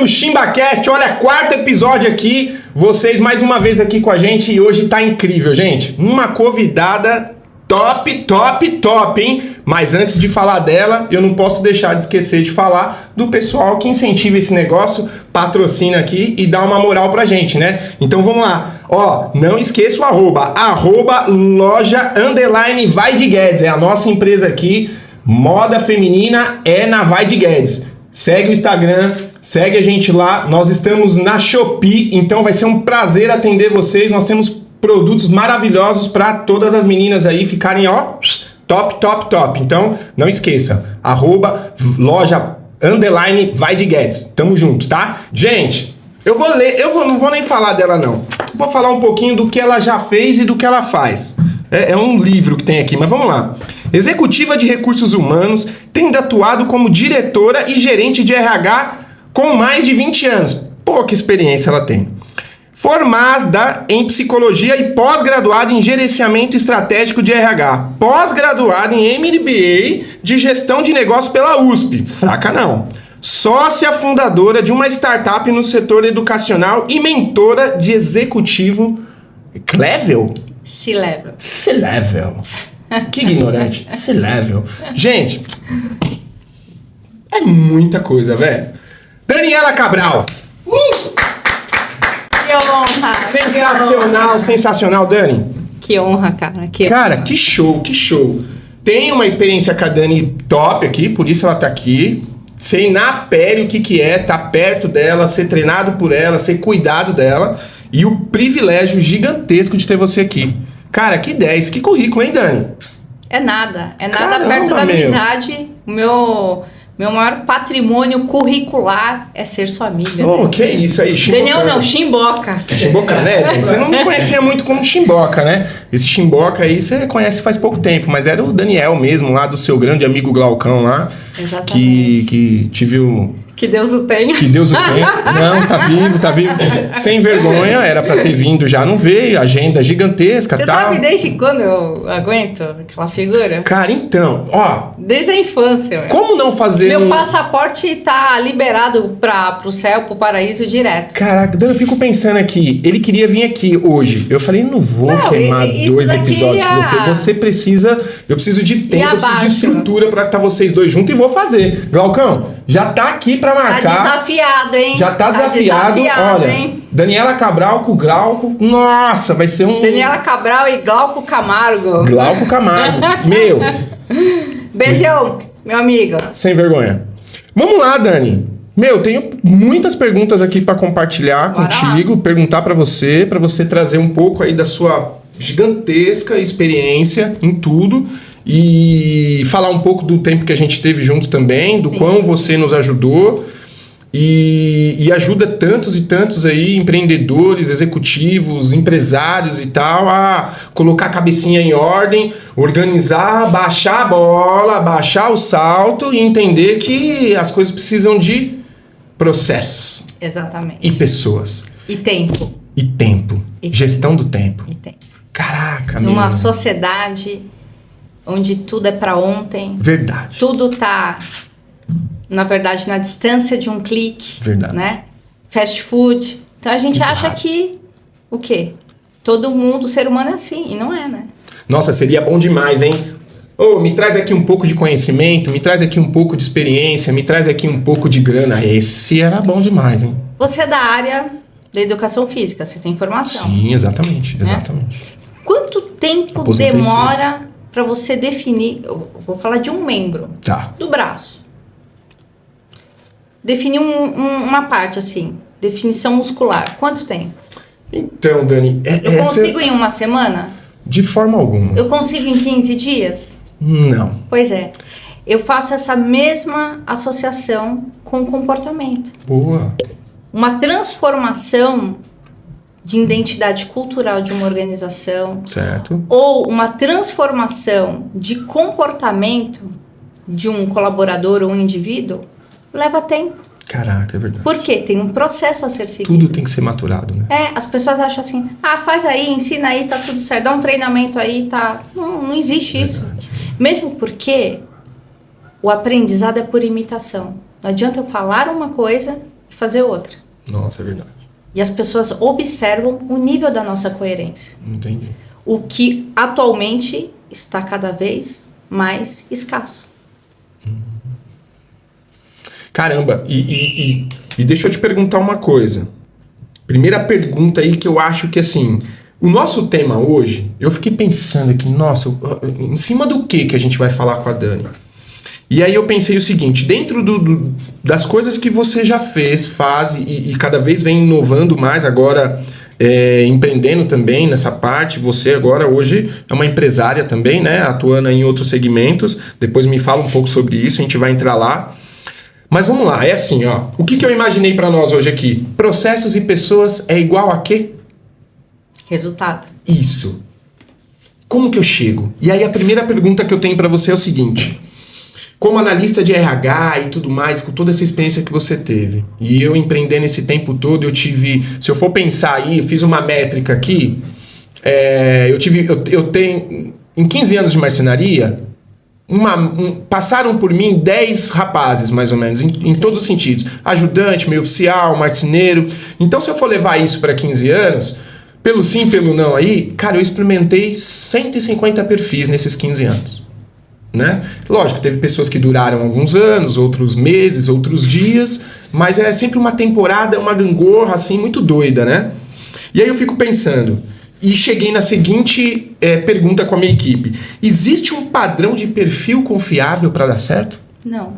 do ShimbaCast, olha, 4º episódio aqui, vocês mais uma vez aqui com a gente e hoje tá incrível, gente. Uma convidada top, hein? Mas antes de falar dela, eu não posso deixar de esquecer de falar do pessoal que incentiva esse negócio, patrocina aqui e dá uma moral pra gente, né? Então vamos lá, ó, não esqueça o arroba loja _ Vai de Guedes, é a nossa empresa aqui, moda feminina é na Vai de Guedes. Segue o Instagram, segue a gente lá, nós estamos na Shopee, então vai ser um prazer atender vocês, nós temos produtos maravilhosos para todas as meninas aí ficarem, ó, top. Então, não esqueça, arroba loja _ Vai de Guedes. Tamo junto, tá? Gente, não vou nem falar dela não. Vou falar um pouquinho do que ela já fez e do que ela faz. É um livro que tem aqui, mas vamos lá. Executiva de Recursos Humanos, tendo atuado como diretora e gerente de RH com mais de 20 anos. Pouca experiência ela tem. Formada em Psicologia e pós-graduada em Gerenciamento Estratégico de RH. Pós-graduada em MBA de Gestão de Negócios pela USP. Fraca não. Sócia fundadora de uma startup no setor educacional e mentora de executivo C-Level. Que ignorante. C-Level. Gente, é muita coisa, velho. Daniela Cabral. Que honra! Sensacional, Dani. Que honra, cara. Cara, que show. Tem uma experiência com a Dani top aqui, por isso ela tá aqui. Sei na pele o que é, tá perto dela, ser treinado por ela, ser cuidado dela. E o privilégio gigantesco de ter você aqui. Cara, que 10, que currículo, hein, Dani? É nada Caramba, perto da meu. Amizade. Meu maior patrimônio curricular é ser sua amiga. Oh, que isso aí, Chimboca. Daniel não, Chimboca. Chimboca, né? Você não me conhecia muito como Chimboca, né? Esse Chimboca aí você conhece faz pouco tempo, mas era o Daniel mesmo, lá do seu grande amigo Glaucão lá. Exatamente. Que te viu... Que Deus o tenha. Que Deus o tenha. Não, tá vivo. Sem vergonha, era pra ter vindo já, não veio. Agenda gigantesca, Você tal. sabe desde quando eu aguento aquela figura? Cara, então, ó... Desde a infância. Como não fazer Meu passaporte tá liberado pro céu, pro paraíso direto. Caraca, Dani, eu fico pensando aqui. Ele queria vir aqui hoje. Eu falei, não vou queimar 2 episódios com você. Você precisa... Eu preciso de tempo, eu preciso de estrutura pra estar vocês dois juntos e vou fazer. Glaucão, já tá aqui pra marcar. Tá desafiado, hein? Já tá desafiado. Olha, hein? Daniela Cabral com o Glauco. Nossa, vai ser um... Daniela Cabral e Glauco Camargo. Glauco Camargo. Meu. Beijão, meu amigo. Sem vergonha. Vamos lá, Dani. Meu, tenho muitas perguntas aqui pra compartilhar Bora contigo, perguntar pra você trazer um pouco aí da sua gigantesca experiência em tudo e falar um pouco do tempo que a gente teve junto também, do Sim. quão você nos ajudou e ajuda tantos e tantos aí empreendedores, executivos, empresários e tal a colocar a cabecinha em ordem, organizar, baixar a bola, baixar o salto e entender que as coisas precisam de processos. Exatamente. E pessoas. E tempo. E tempo. E Gestão do tempo. E tempo. Caraca, Numa meu. sociedade onde tudo é pra ontem. Verdade. Tudo tá, na verdade, na distância de um clique. Verdade. Né? Fast food. Então a gente Muito acha rápido. que o quê? Todo mundo, o ser humano é assim. E não é, né? Nossa, seria bom demais, hein? Ô, me traz aqui um pouco de conhecimento, me traz aqui um pouco de experiência, me traz aqui um pouco de grana. Esse era bom demais, hein? Você é da área da educação física, você tem formação. Sim, exatamente. Quanto tempo Aposentei demora para você definir? Eu vou falar de um membro Tá. do braço. Definir uma parte assim, definição muscular. Quanto tempo? Então, Dani, Eu consigo em uma semana? De forma alguma. Eu consigo em 15 dias? Não. Pois é. Eu faço essa mesma associação com o comportamento. Boa. Uma transformação de identidade cultural de uma organização Certo. ou uma transformação de comportamento de um colaborador ou um indivíduo leva tempo. Caraca, é verdade. Por quê? Tem um processo a ser seguido. Tudo tem que ser maturado, né? As pessoas acham assim, faz aí, ensina aí, tá tudo certo, dá um treinamento aí, tá... Não existe isso. Mesmo porque o aprendizado é por imitação. Não adianta eu falar uma coisa e fazer outra. Nossa, é verdade. E as pessoas observam o nível da nossa coerência. Entendi. O que atualmente está cada vez mais escasso. Caramba, e deixa eu te perguntar uma coisa. Primeira pergunta aí que eu acho que, assim, o nosso tema hoje, eu fiquei pensando aqui, nossa, em cima do que a gente vai falar com a Dani? E aí eu pensei o seguinte, dentro das coisas que você já fez, faz e cada vez vem inovando mais, agora empreendendo também nessa parte, você agora hoje é uma empresária também, né, atuando em outros segmentos, depois me fala um pouco sobre isso, a gente vai entrar lá. Mas vamos lá, é assim, ó, o que eu imaginei para nós hoje aqui? Processos e pessoas é igual a quê? Resultado. Isso. Como que eu chego? E aí a primeira pergunta que eu tenho para você é o seguinte: como analista de RH e tudo mais, com toda essa experiência que você teve, e eu empreendendo esse tempo todo, eu tive, se eu for pensar aí, eu fiz uma métrica aqui, eu tenho, em 15 anos de marcenaria, passaram por mim 10 rapazes, mais ou menos, em todos os sentidos. Ajudante, meio oficial, marceneiro. Então, se eu for levar isso para 15 anos, pelo sim, pelo não aí, cara, eu experimentei 150 perfis nesses 15 anos. Né? Lógico, teve pessoas que duraram alguns anos, outros meses, outros dias, mas é sempre uma temporada, uma gangorra assim, muito doida, né? E aí eu fico pensando, e cheguei na seguinte pergunta com a minha equipe: existe um padrão de perfil confiável para dar certo? Não.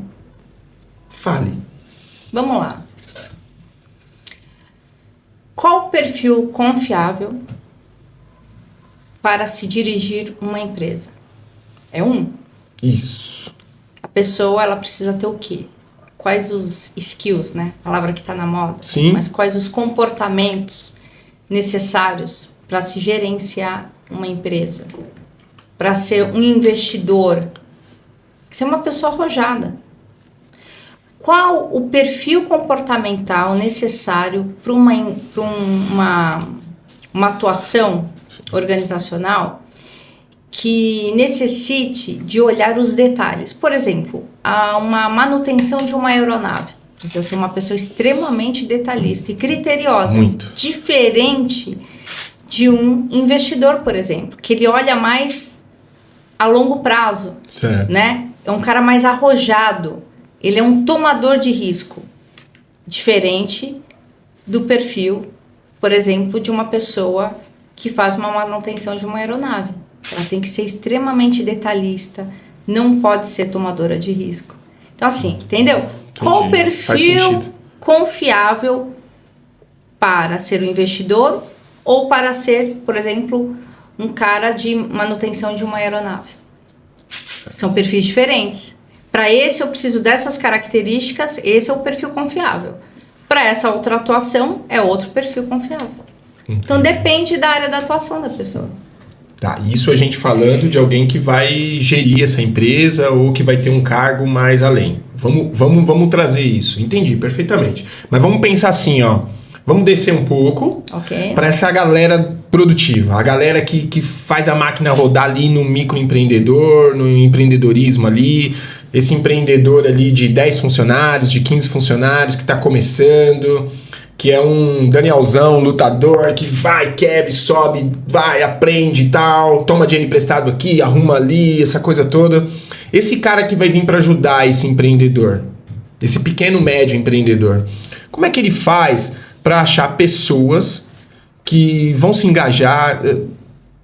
Fale. Vamos lá. Qual o perfil confiável para se dirigir uma empresa? É um. Isso. A pessoa, ela precisa ter o quê? Quais os skills, né? Palavra que está na moda. Sim. Mas quais os comportamentos necessários para se gerenciar uma empresa? Para ser um investidor? Ser uma pessoa arrojada. Qual o perfil comportamental necessário para uma atuação organizacional que necessite de olhar os detalhes? Por exemplo, uma manutenção de uma aeronave. Precisa ser uma pessoa extremamente detalhista e criteriosa. Muito. Diferente de um investidor, por exemplo, que ele olha mais a longo prazo. Certo. Né? É um cara mais arrojado. Ele é um tomador de risco. Diferente do perfil, por exemplo, de uma pessoa que faz uma manutenção de uma aeronave. Ela tem que ser extremamente detalhista, não pode ser tomadora de risco. Então, assim, entendeu? Entendi. Qual o perfil confiável para ser um investidor ou para ser, por exemplo, um cara de manutenção de uma aeronave? São perfis diferentes. Para esse eu preciso dessas características, esse é o perfil confiável. Para essa outra atuação, é outro perfil confiável. Entendi. Então, depende da área da atuação da pessoa. Tá, isso a gente falando de alguém que vai gerir essa empresa ou que vai ter um cargo mais além. Vamos trazer isso. Entendi perfeitamente. Mas vamos pensar assim, ó. Vamos descer um pouco para essa galera produtiva, a galera que faz a máquina rodar ali no microempreendedor, no empreendedorismo ali, esse empreendedor ali de 10 funcionários, de 15 funcionários que está começando, que é um Danielzão, lutador, que vai, quebra, sobe, vai, aprende e tal, toma dinheiro emprestado aqui, arruma ali, essa coisa toda. Esse cara que vai vir para ajudar esse empreendedor, esse pequeno, médio empreendedor, como é que ele faz para achar pessoas que vão se engajar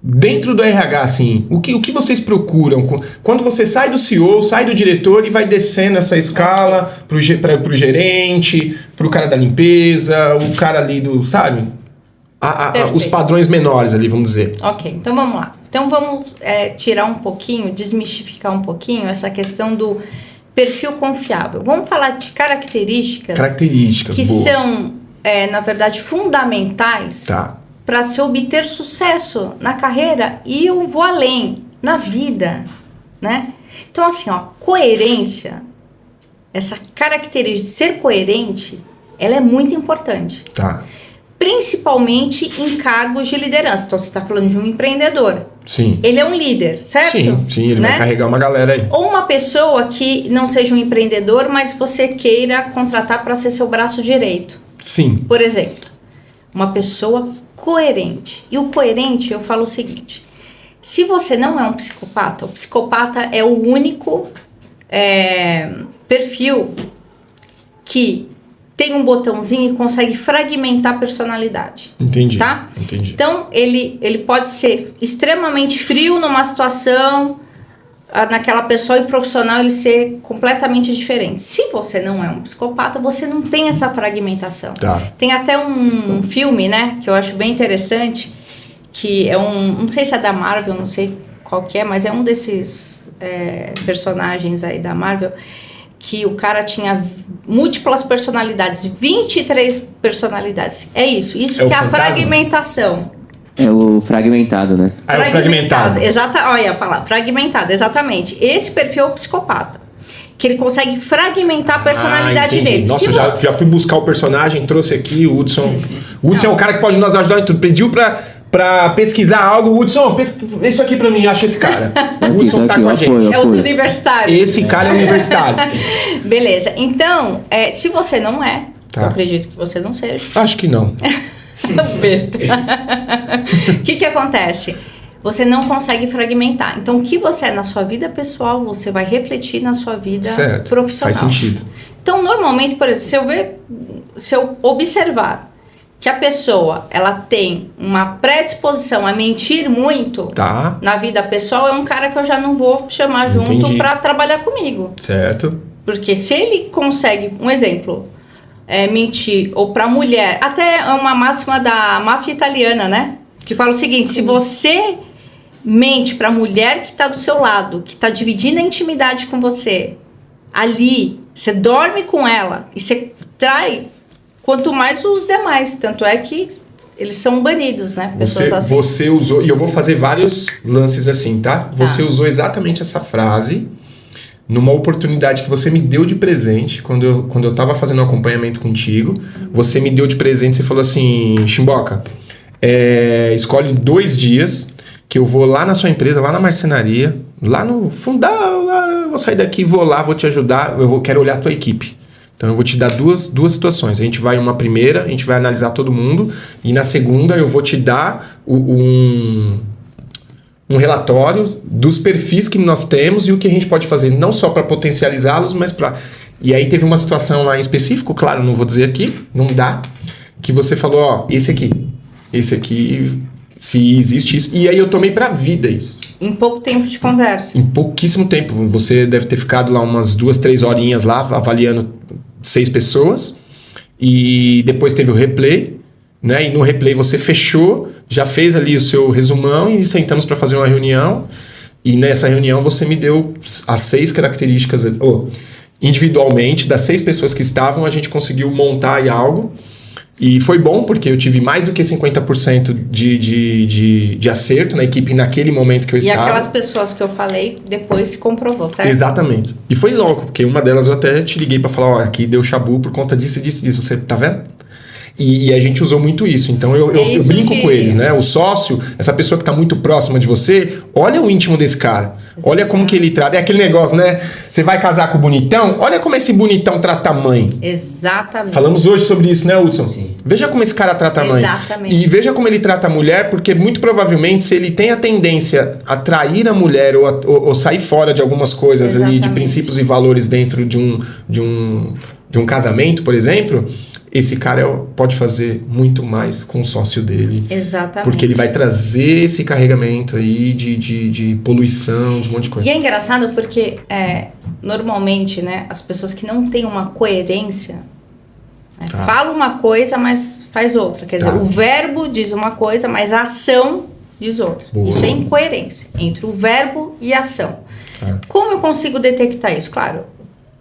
dentro do RH, assim? O que vocês procuram? Quando você sai do CEO, sai do diretor e vai descendo essa escala pro gerente, pro cara da limpeza, o cara ali do, sabe? Os padrões menores ali, vamos dizer. Ok, então vamos lá. Então vamos tirar um pouquinho, desmistificar um pouquinho essa questão do perfil confiável. Vamos falar de características que boa. são, na verdade, fundamentais para se obter sucesso na carreira, e eu vou além, na vida, né? Então, assim, ó, coerência, essa característica de ser coerente, ela é muito importante. Tá. principalmente em cargos de liderança. Então, você está falando de um empreendedor. Sim. Ele é um líder, certo? Sim, ele vai carregar uma galera aí. Ou uma pessoa que não seja um empreendedor, mas você queira contratar para ser seu braço direito. Sim. Por exemplo, uma pessoa coerente. E o coerente, eu falo o seguinte: se você não é um psicopata, o psicopata é o único perfil que tem um botãozinho e consegue fragmentar a personalidade. Entendi. Tá? Entendi. Então, ele pode ser extremamente frio numa situação, naquela pessoa, e profissional ele ser completamente diferente. Se você não é um psicopata, você não tem essa fragmentação. Tá. Tem até um filme, né, que eu acho bem interessante, que é não sei se é da Marvel, não sei qual que é, mas é um desses personagens aí da Marvel, que o cara tinha múltiplas personalidades, 23 personalidades. É isso que é a fragmentação. É o fragmentado, né? É o fragmentado. Olha a palavra, fragmentado, exatamente. Esse perfil é o psicopata, que ele consegue fragmentar a personalidade dele. Nossa, já fui buscar o personagem, trouxe aqui o Hudson. O Hudson é o cara que pode nos ajudar em tudo. Pediu pra pesquisar algo. Hudson, isso aqui pra mim, acha esse cara. O Hudson tá com a gente. É os universitários. Esse cara é universitário. Beleza. Então, se você não é, eu acredito que você não seja. Acho que não. Besta. O que acontece? Você não consegue fragmentar. Então, o que você é na sua vida pessoal, você vai refletir na sua vida profissional. Faz sentido. Então, normalmente, por exemplo, se eu observar que a pessoa ela tem uma predisposição a mentir muito na vida pessoal, é um cara que eu já não vou chamar junto para trabalhar comigo. Certo. Porque se ele consegue, um exemplo, mentir, ou para mulher, até é uma máxima da máfia italiana, né? Que fala o seguinte: se você mente para a mulher que está do seu lado, que está dividindo a intimidade com você, ali, você dorme com ela e você trai, quanto mais os demais. Tanto é que eles são banidos, né? Pessoas assim. Você usou, e eu vou fazer vários lances assim, tá? Você usou exatamente essa frase numa oportunidade que você me deu de presente, quando eu tava fazendo um acompanhamento contigo. Você me deu de presente, você falou assim: Chimboca, escolhe 2 dias que eu vou lá na sua empresa, lá na marcenaria, lá no fundão, eu vou sair daqui, vou lá, vou te ajudar, quero olhar a tua equipe. Então eu vou te dar duas situações. A gente vai uma primeira, a gente vai analisar todo mundo, e na segunda eu vou te dar um relatório dos perfis que nós temos e o que a gente pode fazer, não só para potencializá-los, mas para... E aí teve uma situação lá em específico, claro, não vou dizer aqui, não dá, que você falou, esse aqui, se existe isso. E aí eu tomei pra vida isso. Em pouco tempo de conversa. Em pouquíssimo tempo. Você deve ter ficado lá umas 2, 3 horinhas lá, avaliando 6 pessoas. E depois teve o replay, né? E no replay você fechou, já fez ali o seu resumão e sentamos para fazer uma reunião. E nessa reunião você me deu as 6 características, individualmente, das 6 pessoas que estavam, a gente conseguiu montar aí algo. E foi bom, porque eu tive mais do que 50% de acerto na equipe naquele momento que eu estava. E aquelas pessoas que eu falei, depois se comprovou, certo? Exatamente. E foi louco, porque uma delas eu até te liguei para falar, aqui deu chabu por conta disso e disso. Você tá vendo? E a gente usou muito isso. Então eu brinco com eles, né? O sócio, essa pessoa que está muito próxima de você, olha o íntimo desse cara. Exatamente. Olha como que ele trata. É aquele negócio, né? Você vai casar com o bonitão? Olha como esse bonitão trata a mãe. Exatamente. Falamos hoje sobre isso, né, Hudson? Sim. Veja como esse cara trata a mãe. Exatamente. E veja como ele trata a mulher, porque muito provavelmente se ele tem a tendência a trair a mulher ou sair fora de algumas coisas ali, de princípios e valores dentro de um casamento, por exemplo, esse cara pode fazer muito mais com o sócio dele. Exatamente. Porque ele vai trazer esse carregamento aí de poluição, de um monte de coisa. E é engraçado porque, normalmente, né, as pessoas que não têm uma coerência, falam uma coisa, mas faz outra. Quer dizer, o verbo diz uma coisa, mas a ação diz outra. Boa. Isso é incoerência entre o verbo e a ação. Como eu consigo detectar isso? Claro,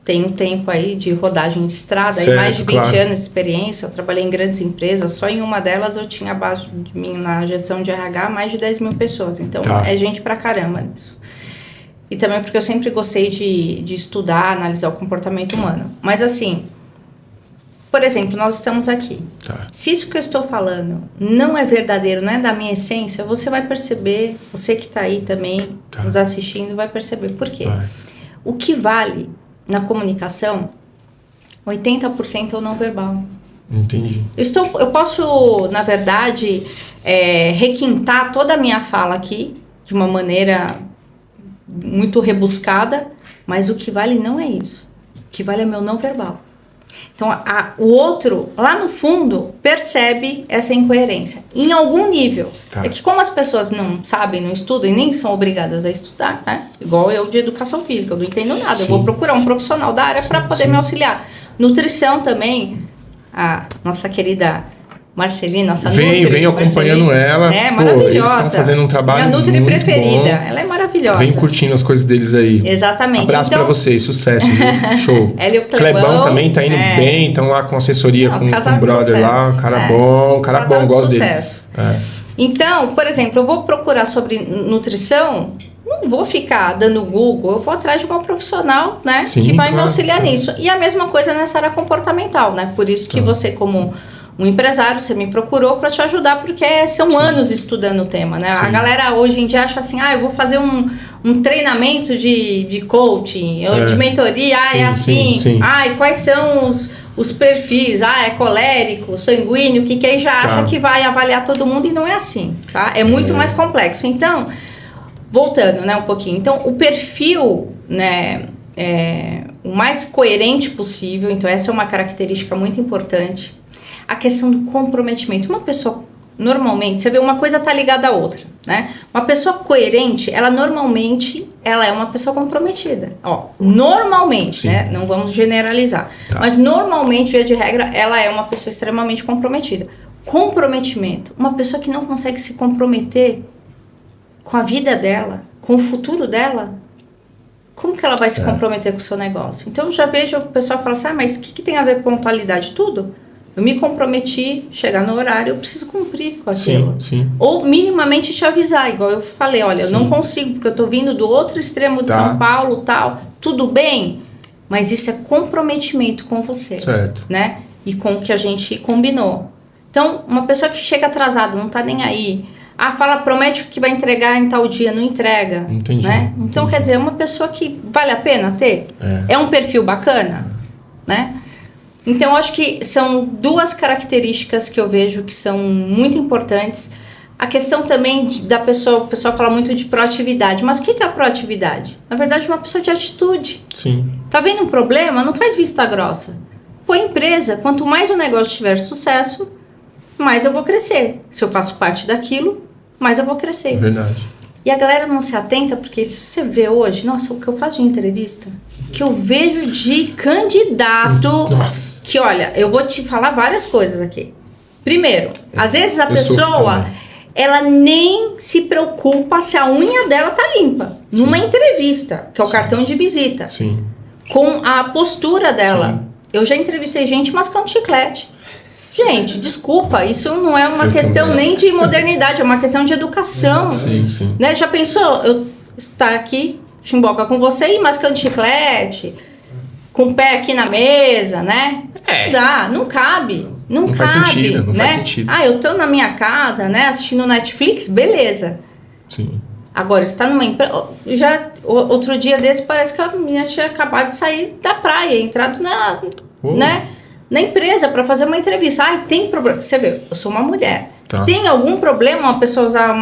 tenho tempo aí de rodagem de estrada, certo, aí mais de 20 anos de experiência, eu trabalhei em grandes empresas, só em uma delas eu tinha abaixo de mim na gestão de RH mais de 10 mil pessoas, então é gente pra caramba nisso. E também porque eu sempre gostei de estudar, analisar o comportamento humano. Mas assim, Por exemplo, nós estamos aqui. Tá. Se isso que eu estou falando não é verdadeiro, não é da minha essência, você vai perceber, você que está aí também nos assistindo vai perceber. Por quê? O que vale na comunicação, 80% é o não verbal. Entendi. Eu posso, na verdade, requintar toda a minha fala aqui de uma maneira muito rebuscada, mas o que vale não é isso. O que vale é meu não verbal. Então, o outro, lá no fundo, percebe essa incoerência, em algum nível. É que como as pessoas não sabem, não estudam e nem são obrigadas a estudar, né? Igual eu de educação física, eu não entendo nada. Sim. Eu vou procurar um profissional da área para poder me auxiliar. Nutrição também, a nossa querida Marcelina, nossa Nutri. Vem acompanhando ela. É maravilhosa. Eles estão fazendo um trabalho minha Nutri muito preferida. bom. Ela é maravilhosa. Vem curtindo as coisas deles aí. Exatamente. Abraço pra vocês, sucesso, viu? Show. Ela e o Clebão também tá indo bem, estão lá com assessoria com o brother lá, cara bom, gosto dele. Então, por exemplo, eu vou procurar sobre nutrição, não vou ficar dando Google, eu vou atrás de uma profissional, né, que vai me auxiliar nisso. E a mesma coisa nessa área comportamental, né? Por isso que você, como um empresário, você me procurou para te ajudar, porque são anos estudando o tema, né? A galera hoje em dia acha assim, eu vou fazer um treinamento de coaching, de mentoria, é assim, quais são os perfis, é colérico, sanguíneo, que aí já acha que vai avaliar todo mundo e não é assim, tá? É muito mais complexo. Então, voltando, né, um pouquinho. Então, o perfil, né, o mais coerente possível, então essa é uma característica muito importante. A questão do comprometimento. Uma pessoa, normalmente, você vê, uma coisa tá ligada à outra, né? Uma pessoa coerente, ela normalmente, ela é uma pessoa comprometida. Normalmente, né? Não vamos generalizar. Mas normalmente, via de regra, ela é uma pessoa extremamente comprometida. Comprometimento. Uma pessoa que não consegue se comprometer com a vida dela, com o futuro dela, como que ela vai se comprometer com o seu negócio? Então, eu já vejo o pessoal falar assim, mas o que tem a ver com pontualidade? Tudo. Eu me comprometi, chegar no horário, eu preciso cumprir com aquilo. Sim. Ou minimamente te avisar, igual eu falei, olha, eu não consigo, porque eu tô vindo do outro extremo de São Paulo, tal. Tudo bem, mas isso é comprometimento com você. Certo. Né? E com o que a gente combinou. Então, uma pessoa que chega atrasada, não tá nem aí. Promete que vai entregar em tal dia, não entrega. Entendi. Né? Então, quer dizer, é uma pessoa que vale a pena ter? É um perfil bacana? Né? Então, eu acho que são duas características que eu vejo que são muito importantes. A questão também da pessoa, o pessoal fala muito de proatividade, mas o que é a proatividade? Na verdade, uma pessoa de atitude. Sim. Tá vendo um problema? Não faz vista grossa. Empresa, quanto mais o negócio tiver sucesso, mais eu vou crescer. Se eu faço parte daquilo, mais eu vou crescer. É verdade. E a galera não se atenta, porque se você vê hoje, nossa, o que eu faço de entrevista, que eu vejo de candidato, que olha, eu vou te falar várias coisas aqui. Primeiro, às vezes a pessoa, ela nem se preocupa se a unha dela tá limpa. Sim. Numa entrevista, que é o cartão de visita. Sim. Com a postura dela. Sim. Eu já entrevistei gente mascando chiclete. Gente, desculpa, isso não é uma questão nem de modernidade, é uma questão de educação. Sim. Né? Já pensou eu estar aqui, chimboca, com você e mascando chiclete, com o pé aqui na mesa, né? Não dá, não cabe. Não cabe, faz sentido, não né? faz sentido. Eu tô na minha casa, né, assistindo Netflix, beleza. Sim. Agora, está numa empresa... Outro dia desse, parece que a minha tinha acabado de sair da praia, entrado na empresa para fazer uma entrevista. Tem problema. Você vê, eu sou uma mulher. Tá. Tem algum problema uma pessoa usar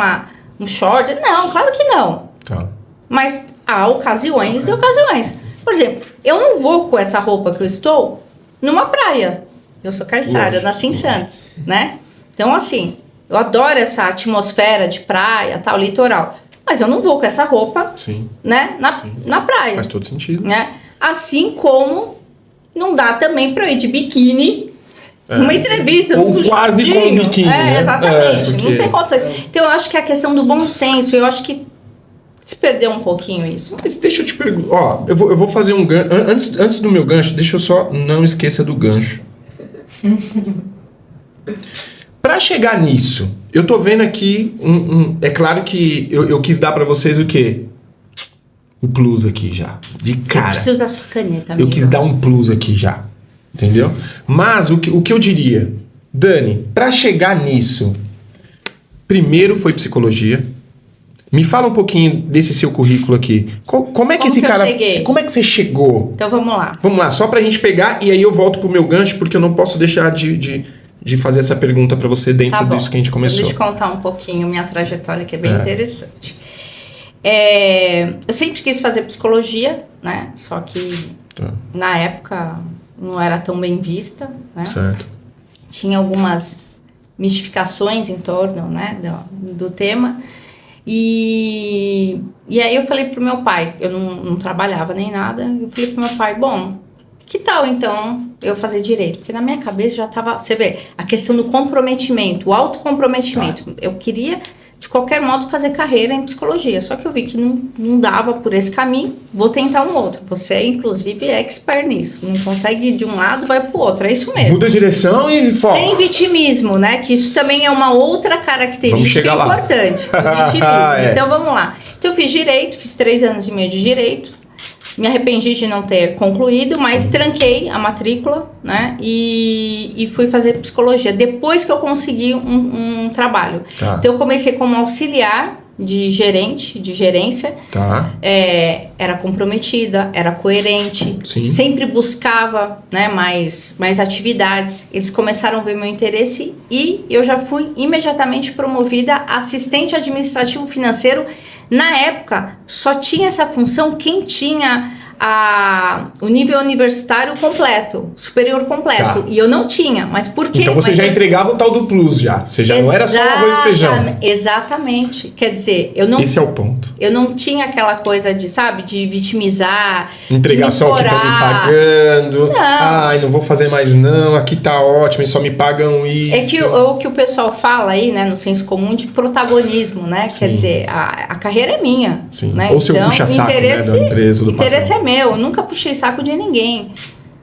um short? Não, claro que não. Tá. Mas há ocasiões e ocasiões. Por exemplo, eu não vou com essa roupa que eu estou numa praia. Eu sou caiçara, eu nasci em Santos, né? Então, assim, eu adoro essa atmosfera de praia, tal, litoral. Mas eu não vou com essa roupa, né, na praia. Faz todo sentido. Né? Assim como não dá também para eu ir de biquíni numa entrevista. Ou quase com biquíni. Né? Exatamente. Não tem condição. Então, eu acho que é a questão do bom senso, eu acho que se perdeu um pouquinho isso. Mas deixa eu te perguntar. Eu vou fazer um gancho. Antes do meu gancho, deixa eu só... Não esqueça do gancho. Pra chegar nisso, eu tô vendo aqui é claro que eu quis dar pra vocês o quê? O plus aqui já, de cara. Eu preciso da sua caneta, amigo. Eu quis dar um plus aqui já. Entendeu? Mas o que eu diria, Dani, para chegar nisso, primeiro foi psicologia. Me fala um pouquinho desse seu currículo aqui. Como é que esse cara... Como é que você chegou? Então vamos lá. Vamos lá, só pra gente pegar e aí eu volto pro meu gancho, porque eu não posso deixar de fazer essa pergunta pra você dentro disso que a gente começou. Deixa eu contar um pouquinho minha trajetória, que é bem interessante. Eu sempre quis fazer psicologia, né? Só que na época não era tão bem vista, né? Certo. Tinha algumas mistificações em torno, né, do tema. E aí eu falei pro meu pai, eu não trabalhava nem nada, eu falei pro meu pai, bom, que tal então eu fazer direito? Porque na minha cabeça já tava, você vê, a questão do comprometimento, o autocomprometimento. Eu queria, de qualquer modo, fazer carreira em psicologia, só que eu vi que não dava por esse caminho, vou tentar um outro. Você, inclusive, é expert nisso, não consegue ir de um lado, vai pro outro, é isso mesmo. Muda a direção e foca. Sem vitimismo, né? Que isso também é uma outra característica importante. O vitimismo. Então, vamos lá. Então, eu fiz direito, fiz 3 anos e meio de direito. Me arrependi de não ter concluído, mas tranquei a matrícula, né? E fui fazer psicologia. Depois que eu consegui um trabalho. Tá. Então, eu comecei como auxiliar de gerência. Tá. Era comprometida, era coerente. Sim. Sempre buscava, né, mais atividades. Eles começaram a ver meu interesse e eu já fui imediatamente promovida a assistente administrativo financeiro. Na época, só tinha essa função quem tinha o nível universitário completo, superior completo. Tá. E eu não tinha, mas por quê? Então você já entregava o tal do plus já. Você já não era só arroz e feijão. Exatamente. Quer dizer, eu não... Esse é o ponto. Eu não tinha aquela coisa de, sabe, de vitimizar, entregar só o que estão me pagando. Não. Ai, não vou fazer mais não, aqui tá ótimo, e só me pagam isso. É que o que o pessoal fala aí, né, no senso comum, de protagonismo, né? Sim. Quer dizer, a carreira é minha. Sim. Né? Ou seu puxa-saco, né, da empresa, do interesse é meu, eu nunca puxei saco de ninguém.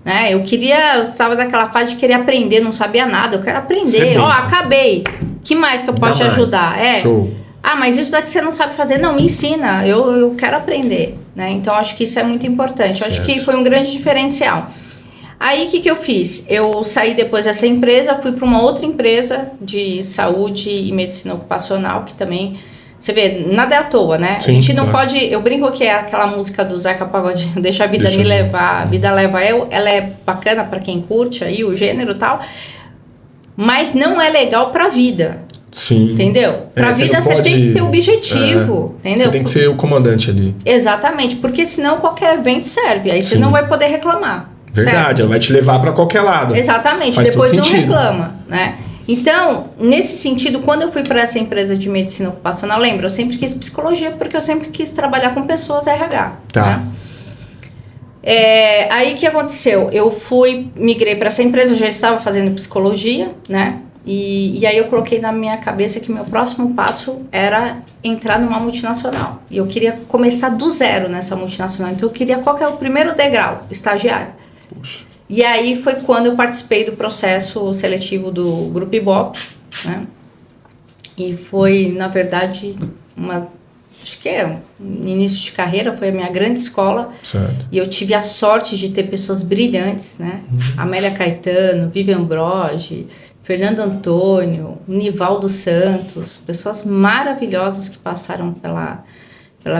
Né? Eu estava naquela fase de querer aprender, não sabia nada, eu quero aprender. Acabei. Que mais que eu posso te ajudar? Show. Mas isso daqui você não sabe fazer. Não, me ensina, eu quero aprender. Né? Então, acho que isso é muito importante. Acho que foi um grande diferencial. Aí, o que eu fiz? Eu saí depois dessa empresa, fui para uma outra empresa de saúde e medicina ocupacional, que também... Você vê, nada é à toa, né? Sim, a gente não pode... Eu brinco que é aquela música do Zeca Pagodinho, deixa a vida me levar, a vida leva eu. Ela é bacana para quem curte aí o gênero e tal, mas não é legal para a vida. Sim. Entendeu? Para a vida você tem que ter objetivo, entendeu? Você tem que ser o comandante ali. Exatamente, porque senão qualquer evento serve, aí você não vai poder reclamar. Verdade, certo? Ela vai te levar para qualquer lado. Exatamente, faz depois não reclama, né? Então, nesse sentido, quando eu fui para essa empresa de medicina ocupacional, lembra, eu sempre quis psicologia porque eu sempre quis trabalhar com pessoas RH. Tá. Né? Aí o que aconteceu? Eu migrei para essa empresa, eu já estava fazendo psicologia, né? E aí eu coloquei na minha cabeça que o meu próximo passo era entrar numa multinacional. E eu queria começar do zero nessa multinacional. Então eu queria, qual que é o primeiro degrau? Estagiário. Puxa. E aí foi quando eu participei do processo seletivo do Grupo Ibope, né? E foi, na verdade, acho que no início de carreira, foi a minha grande escola. Certo. E eu tive a sorte de ter pessoas brilhantes, né? Amélia Caetano, Vivian Broge, Fernando Antônio, Nivaldo Santos, pessoas maravilhosas que passaram pela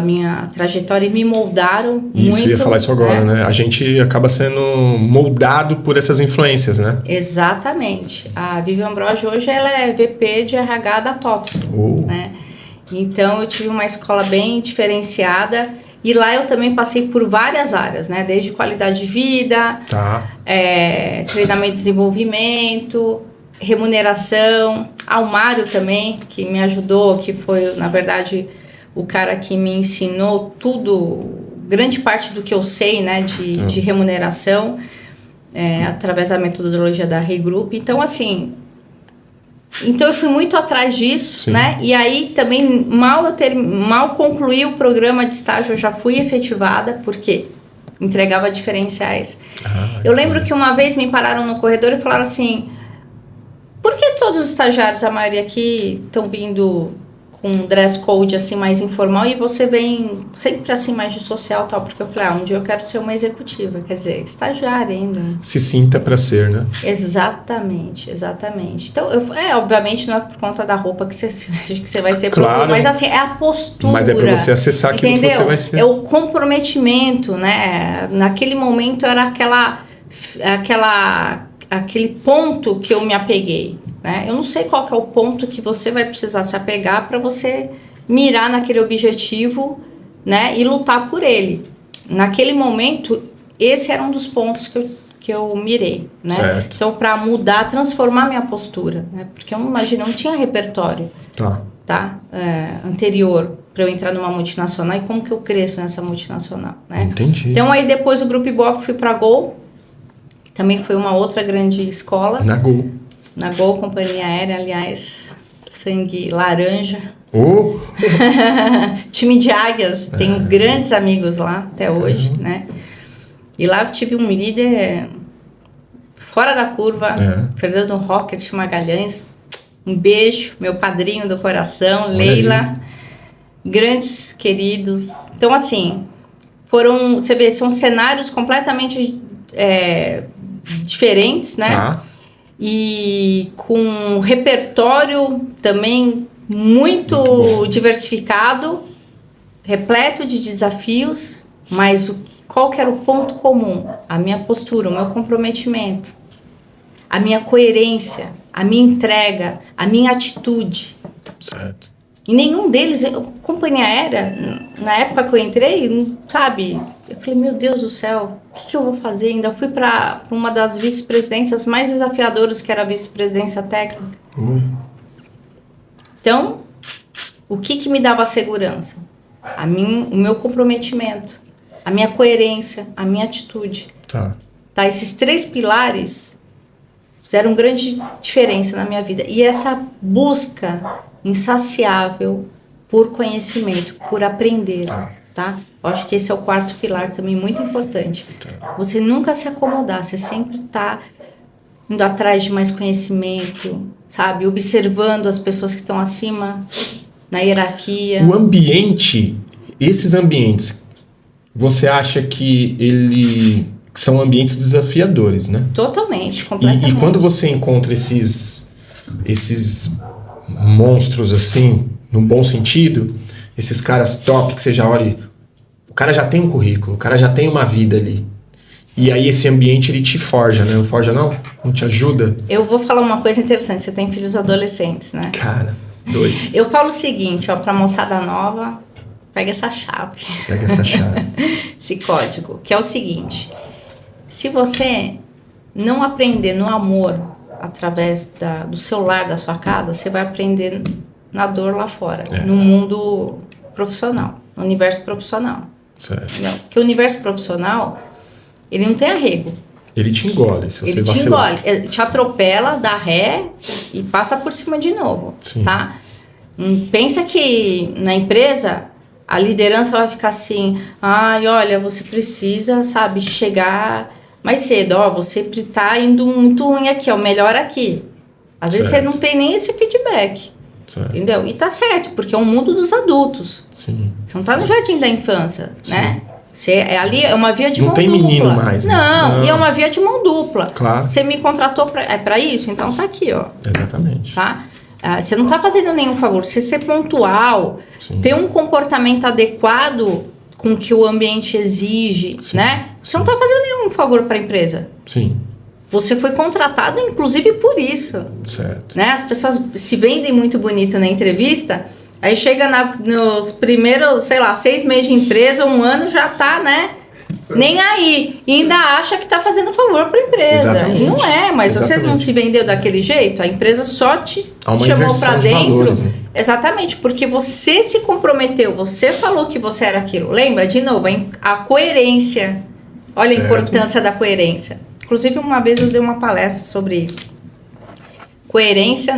minha trajetória e me moldaram muito. Isso, eu ia falar isso agora, né? A gente acaba sendo moldado por essas influências, né? Exatamente. A Vivian Broge hoje ela é VP de RH da TOTS, né? Então eu tive uma escola bem diferenciada e lá eu também passei por várias áreas, né? Desde qualidade de vida, treinamento e desenvolvimento, remuneração, ao Mário também, que me ajudou, que foi, na verdade... o cara que me ensinou tudo, grande parte do que eu sei, né, de remuneração, através da metodologia da Rei Group. Então, assim, eu fui muito atrás disso, sim, né, e aí também, mal concluí o programa de estágio, eu já fui efetivada, porque entregava diferenciais. Eu lembro que uma vez me pararam no corredor e falaram assim, por que todos os estagiários, a maioria aqui, estão vindo... com dress code assim mais informal e você vem sempre assim mais de social tal, porque eu falei, um dia eu quero ser uma executiva, quer dizer, estagiária ainda. Se sinta para ser, né? Exatamente. Então, obviamente não é por conta da roupa que você acha que você vai ser, claro, mas assim, é a postura. Mas é para você acessar aquilo que você vai ser. É o comprometimento, né? Naquele momento era aquele ponto que eu me apeguei, né? Eu não sei qual que é o ponto que você vai precisar se apegar para você mirar naquele objetivo, né? E lutar por ele. Naquele momento, esse era um dos pontos que eu mirei, né? Certo. Então, para mudar, transformar minha postura, né? Porque eu não tinha repertório, tá? Anterior para eu entrar numa multinacional e como que eu cresço nessa multinacional, né? Entendi. Então, aí depois do Grupo Ibope fui para a Gol, também foi uma outra grande escola. Na Gol. Na Gol, companhia aérea, aliás, sangue laranja. Oh. Time de águias, tenho grandes amigos lá até hoje, né? E lá eu tive um líder fora da curva, Fernando Rocket Magalhães, um beijo, meu padrinho do coração, olha Leila, aí. Grandes queridos. Então, assim, você vê, são cenários completamente diferentes, né? E com um repertório também muito diversificado, repleto de desafios, mas qual que era o ponto comum? A minha postura, o meu comprometimento, a minha coerência, a minha entrega, a minha atitude. Certo. E nenhum deles, companhia aérea, na época que eu entrei, sabe? Eu falei, meu Deus do céu, o que eu vou fazer? Ainda fui para uma das vice-presidências mais desafiadoras, que era a vice-presidência técnica. Então, o que me dava segurança? O meu comprometimento, a minha coerência, a minha atitude. Tá, esses 3 pilares fizeram grande diferença na minha vida. E essa busca insaciável por conhecimento, por aprender, tá? Eu acho que esse é o 4º pilar também muito importante. Você nunca se acomodar, você sempre tá indo atrás de mais conhecimento, sabe? Observando as pessoas que estão acima na hierarquia. O ambiente, esses ambientes, você acha que são ambientes desafiadores, né? Totalmente, completamente. E quando você encontra esses monstros assim, no bom sentido, esses caras top que você já olha, o cara já tem um currículo, o cara já tem uma vida ali. E aí esse ambiente ele te forja, né? Não forja não? Não te ajuda? Eu vou falar uma coisa interessante, você tem filhos adolescentes, né? Cara, 2. Eu falo o seguinte, pra moçada nova, pega essa chave. Pega essa chave. Esse código, que é o seguinte, se você não aprender no amor através do celular da sua casa, você vai aprender na dor lá fora, no mundo profissional, no universo profissional. Certo. Porque o universo profissional, ele não tem arrego. Ele te engole, se você ele vacilar. Ele te engole, ele te atropela, dá ré e passa por cima de novo. Sim. Tá? Pensa que na empresa a liderança vai ficar assim, olha, você precisa, sabe, chegar mais cedo, você tá indo muito ruim aqui, o melhor aqui. Às vezes você não tem nem esse feedback, entendeu? E tá certo, porque é um mundo dos adultos. Sim. Você não tá no jardim da infância, né? Ali é uma via de mão dupla. Não tem menino mais. Né? Não, e é uma via de mão dupla. Claro. Você me contratou para isso, então tá aqui, ó. Exatamente. Tá? Você não tá fazendo nenhum favor. Você ser pontual, ter um comportamento adequado com o que o ambiente exige, né? Você não tá fazendo nenhum favor para a empresa. Sim. Você foi contratado, inclusive, por isso. Certo. Né? As pessoas se vendem muito bonito na entrevista, aí chega nos primeiros, 6 meses de empresa, 1 ano, já tá, né? Nem aí. E ainda acha que tá fazendo favor para a empresa. Exatamente. E não é, mas você não se vendeu daquele jeito, a empresa só te chamou para dentro. Valores, né? Exatamente, porque você se comprometeu, você falou que você era aquilo. Lembra, de novo, a coerência. Olha a importância da coerência. Inclusive, uma vez eu dei uma palestra sobre coerência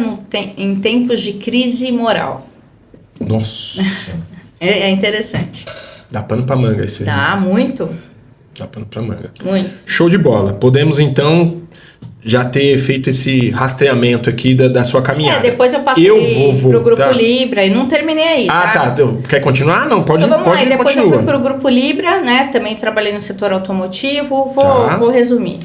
em tempos de crise moral. Nossa. É interessante. Dá pano pra manga isso aí. Dá, muito. Dá pano pra manga. Muito. Show de bola. Podemos, então, já ter feito esse rastreamento aqui da sua caminhada. Depois eu passei pro Grupo Libra e não terminei aí, tá. Quer continuar? Não, pode então, vamos lá. E depois continua. eu fui pro Grupo Libra, né? Também trabalhei no setor automotivo. Vou resumir.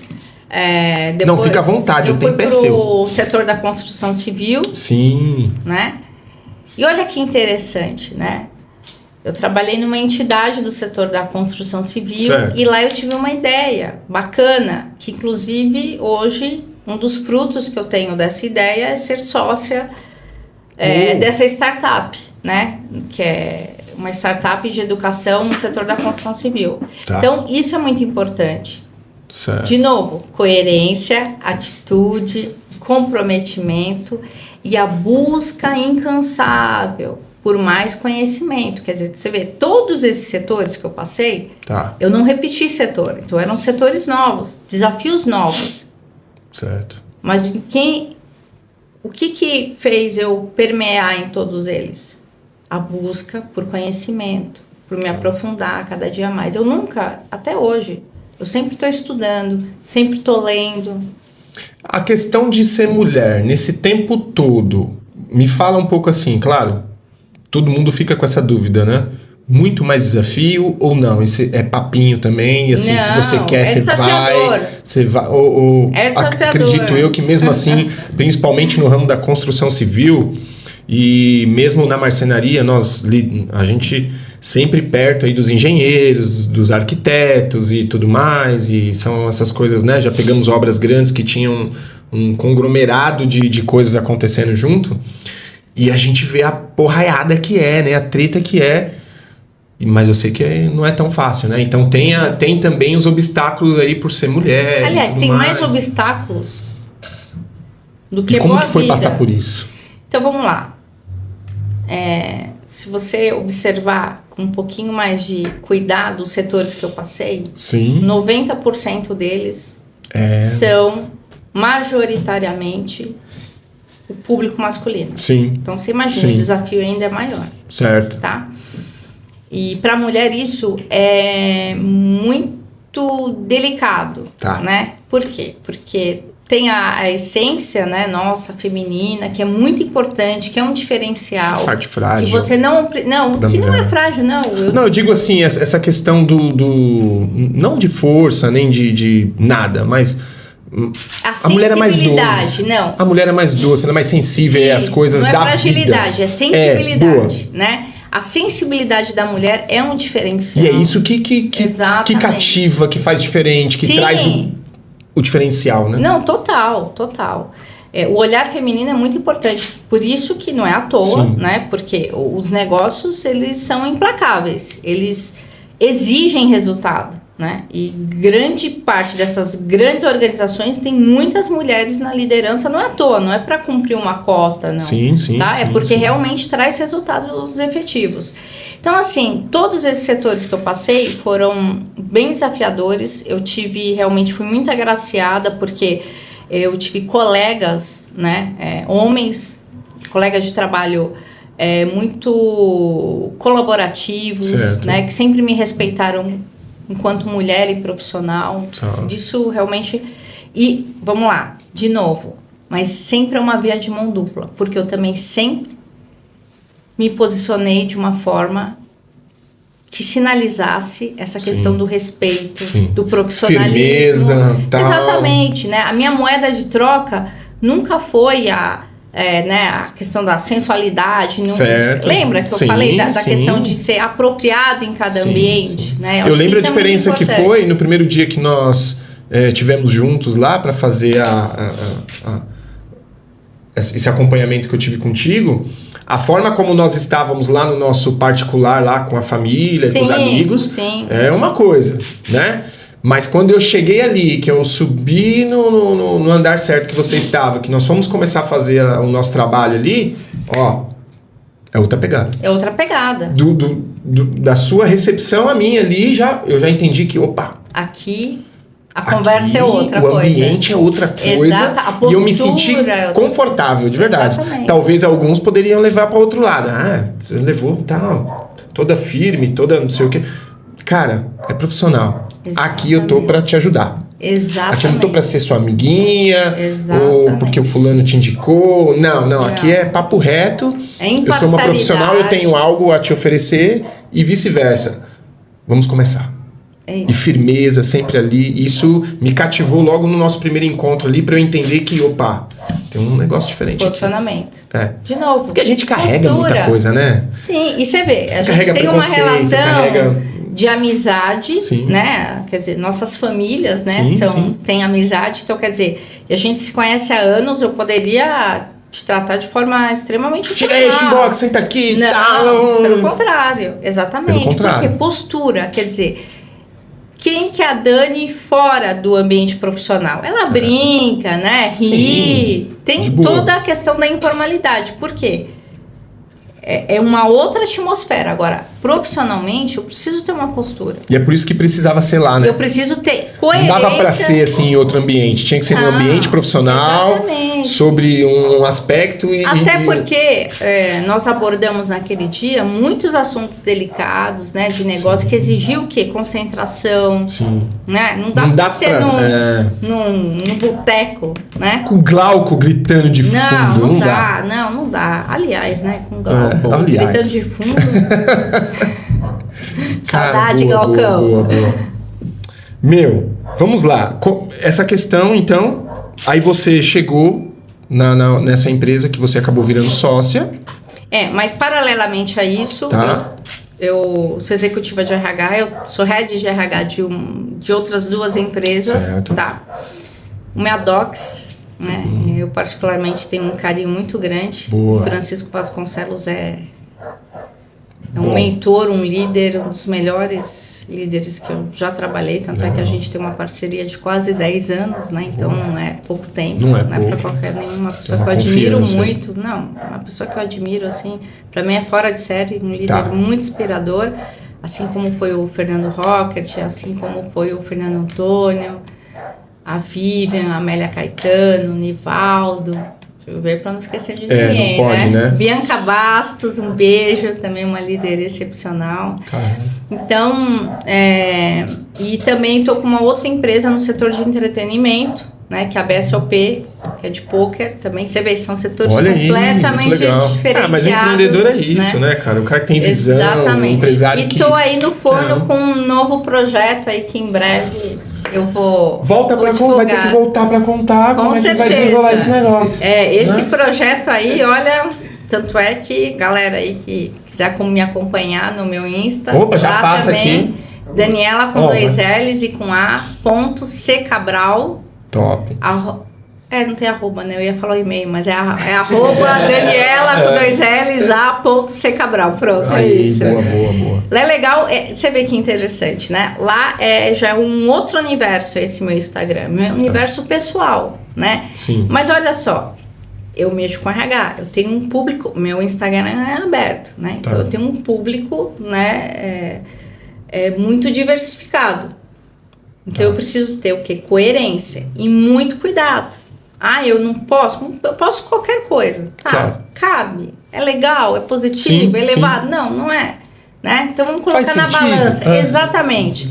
Depois não, fica à vontade, o tempo é seu. Eu fui pro setor da construção civil. Sim. Né? E olha que interessante, né? Eu trabalhei numa entidade do setor da construção civil, certo. E lá eu tive uma ideia bacana, que inclusive hoje um dos frutos que eu tenho dessa ideia é ser sócia dessa startup, né? Que é uma startup de educação no setor da construção civil. Tá. Então isso é muito importante. Certo. De novo, coerência, atitude, comprometimento e a busca incansável por mais conhecimento. Quer dizer, você vê, todos esses setores que eu passei, eu não repeti setor. Então, eram setores novos, desafios novos. Certo. Mas o que fez eu permear em todos eles? A busca por conhecimento, por me aprofundar cada dia mais. Eu nunca, até hoje, eu sempre estou estudando, sempre estou lendo. A questão de ser mulher, nesse tempo todo, me fala um pouco assim, claro, todo mundo fica com essa dúvida, né? Muito mais desafio ou não? Isso é papinho também, e assim, não, se você quer, você vai. Acredito eu que mesmo assim, principalmente no ramo da construção civil e mesmo na marcenaria, a gente sempre perto aí dos engenheiros, dos arquitetos e tudo mais, e são essas coisas, né? Já pegamos obras grandes que tinham um conglomerado de coisas acontecendo junto. E a gente vê a porraiada que é, né? A treta que é. Mas eu sei que não é tão fácil, né? Então tem também os obstáculos aí por ser mulher. Aliás, tem mais obstáculos do que boa vida. E como que foi passar por isso? Então vamos lá. Se você observar com um pouquinho mais de cuidado os setores que eu passei, sim, 90% deles são majoritariamente o público masculino. Sim. Então você imagina, o desafio ainda é maior. Certo. Tá? E para a mulher isso é muito delicado, né? Por quê? Porque tem a essência, né, nossa, feminina, que é muito importante, que é um diferencial. Parte frágil. Que você não que não é frágil, não. Eu digo assim, essa questão do não de força, nem de nada, mas a mulher é mais doce. Não. A mulher é mais doce, ela é mais sensível às coisas da vida. Não é fragilidade, é sensibilidade, né? A sensibilidade da mulher é um diferencial. E é isso que cativa, que faz diferente, que traz o diferencial, né? Não, total. O olhar feminino é muito importante. Por isso que não é à toa, né? Porque os negócios, eles são implacáveis. Eles exigem resultado, né? E grande parte dessas grandes organizações tem muitas mulheres na liderança, não é à toa, não é para cumprir uma cota, não. Sim. É porque realmente traz resultados efetivos. Então, assim, todos esses setores que eu passei foram bem desafiadores. Eu fui muito agraciada porque eu tive colegas, né, homens, colegas de trabalho muito colaborativos, né, que sempre me respeitaram enquanto mulher e profissional. Disso realmente... E, vamos lá, de novo, mas sempre é uma via de mão dupla, porque eu também sempre me posicionei de uma forma que sinalizasse essa questão do respeito, do profissionalismo. Firmeza, tal. Exatamente, né? A minha moeda de troca nunca foi a questão da sensualidade. Certo. Lembra que eu falei da questão de ser apropriado em cada ambiente? Né? Eu lembro a diferença que foi no primeiro dia que nós tivemos juntos lá para fazer esse acompanhamento que eu tive contigo. A forma como nós estávamos lá no nosso particular, lá com a família, com os amigos, é uma coisa, né? Mas quando eu cheguei ali, que eu subi no andar certo que você estava, que nós fomos começar a fazer o nosso trabalho ali, é outra pegada. É outra pegada. Da sua recepção a minha ali, eu já entendi que, aqui a conversa é outra coisa. O ambiente é outra coisa. Exato, a postura, e eu me senti confortável, de verdade. Exatamente. Talvez alguns poderiam levar para outro lado. Você levou, toda firme, toda não sei o quê. cara, é profissional. Exatamente. Aqui eu tô pra te ajudar. Exatamente. Aqui eu não tô pra ser sua amiguinha, Exatamente. ou porque o fulano te indicou. Não, aqui é papo reto. É Eu sou uma profissional, eu tenho algo a te oferecer e vice-versa. Vamos começar. É E isso. firmeza, sempre ali. Isso me cativou logo no nosso primeiro encontro ali pra eu entender que, opa, tem um negócio diferente aqui. Posicionamento. É. De novo. Porque a gente carrega postura. muita coisa, né? Sim, e você vê, a gente carrega tem uma preconceito, relação carrega- de amizade, Sim. né? Quer dizer, nossas famílias, né, Sim. têm amizade, então quer dizer, a gente se conhece há anos, eu poderia te tratar de forma extremamente Tira aí, Chimbox, senta aqui e tal. Não, pelo contrário, exatamente. Pelo contrário. Porque postura, quer dizer, quem que é a Dani fora do ambiente profissional? Ela brinca, né? Ri, Sim, de tem boa. toda a questão da informalidade. Por quê? É uma outra atmosfera. Agora, profissionalmente, eu preciso ter uma postura. E é por isso que precisava ser lá, né? Eu preciso ter Não coerência. dava pra ser assim em outro ambiente. Tinha que ser num Não, ambiente profissional, exatamente. sobre um aspecto e... Até porque nós abordamos naquele dia muitos assuntos delicados, né, de negócio, que exigiu o quê? Concentração, Sim. né? Não dá Não pra dá ser pra... num boteco, né? Com o Glauco gritando de fundo. Não dá. Não dá. Aliás, né, com o Glauco aliás. gritando de fundo. Cara, Saudade, boa, Glaucão. boa. Meu, vamos lá. Essa questão, então, aí você chegou nessa empresa que você acabou virando sócia. Mas paralelamente a isso, Tá. eu sou executiva de RH, eu sou head de RH de outras duas empresas, Certo. tá? Uma é a Docs, né? Eu particularmente tenho um carinho muito grande. Boa. O Francisco Vasconcelos é um Bom. mentor, um líder, um dos melhores líderes que eu já trabalhei, tanto é que a gente tem uma parceria de quase 10 anos, né? Então não é pouco tempo, Não é para pouco. qualquer nenhuma pessoa uma que eu admiro confiança. muito. Não, uma pessoa que eu admiro, assim, para mim é fora de série, um líder Tá. muito inspirador, assim como foi o Fernando Rockert, assim como foi o Fernando Antônio, a Vivian, a Amélia Caetano, o Nivaldo. Deixa eu ver para não esquecer de ninguém, não pode, né? Bianca Bastos, um beijo, também uma líder excepcional. Caramba. Então, e também estou com uma outra empresa no setor de entretenimento, né, que é a BSOP, que é de poker também. Você vê, são setores Olha aí, completamente muito legal. diferenciados. Mas o empreendedor é isso, né, cara? O cara que tem visão, Exatamente. o empresário E que... estou aí no forno É. com um novo projeto aí que em breve eu vou Volta vou pra divulgar. vai ter que voltar pra contar Com como é que vai certeza. desenrolar esse negócio. Esse né? projeto aí, olha, tanto é que, galera aí que quiser me acompanhar no meu Insta, Opa, já lá passa também, aqui. Daniela com Ó, 2 L's e com A, ponto C Cabral, Top. não tem arroba, né? Eu ia falar o e-mail, mas é arroba Daniela com 2 L's, A, ponto C Cabral, pronto, é Aí, isso. boa. Lá é legal, você vê que interessante, né? Lá já é um outro universo esse meu Instagram, meu universo pessoal, né? Sim. Mas olha só, eu mexo com RH, eu tenho um público, meu Instagram é aberto, né? Então Tá. eu tenho um público, né, muito diversificado. Então eu preciso ter o quê? Coerência e muito cuidado. Eu não posso? Eu posso qualquer coisa. Tá, Claro. cabe. É legal, é positivo, Sim, é elevado? Não é. Né? Então vamos Faz colocar na sentido? balança. Exatamente.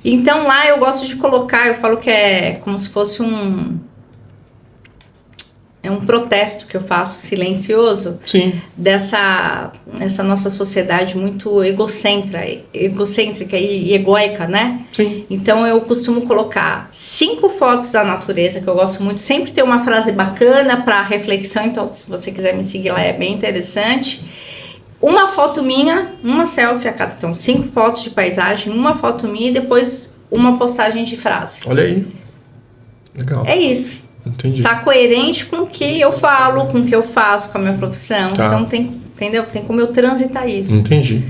Então lá eu gosto de colocar, eu falo que é como se fosse um protesto que eu faço silencioso Sim. dessa nossa sociedade muito egocêntrica e egóica, né? Sim. Então eu costumo colocar 5 fotos da natureza, que eu gosto muito, sempre tem uma frase bacana para reflexão, então se você quiser me seguir lá é bem interessante. Uma foto minha, uma selfie a cada, então 5 fotos de paisagem, uma foto minha e depois uma postagem de frase. Olha aí. Legal. É isso. Entendi. Tá coerente com o que eu falo, com o que eu faço, com a minha profissão. Tá. Então entendeu? Tem como eu transitar isso. Entendi.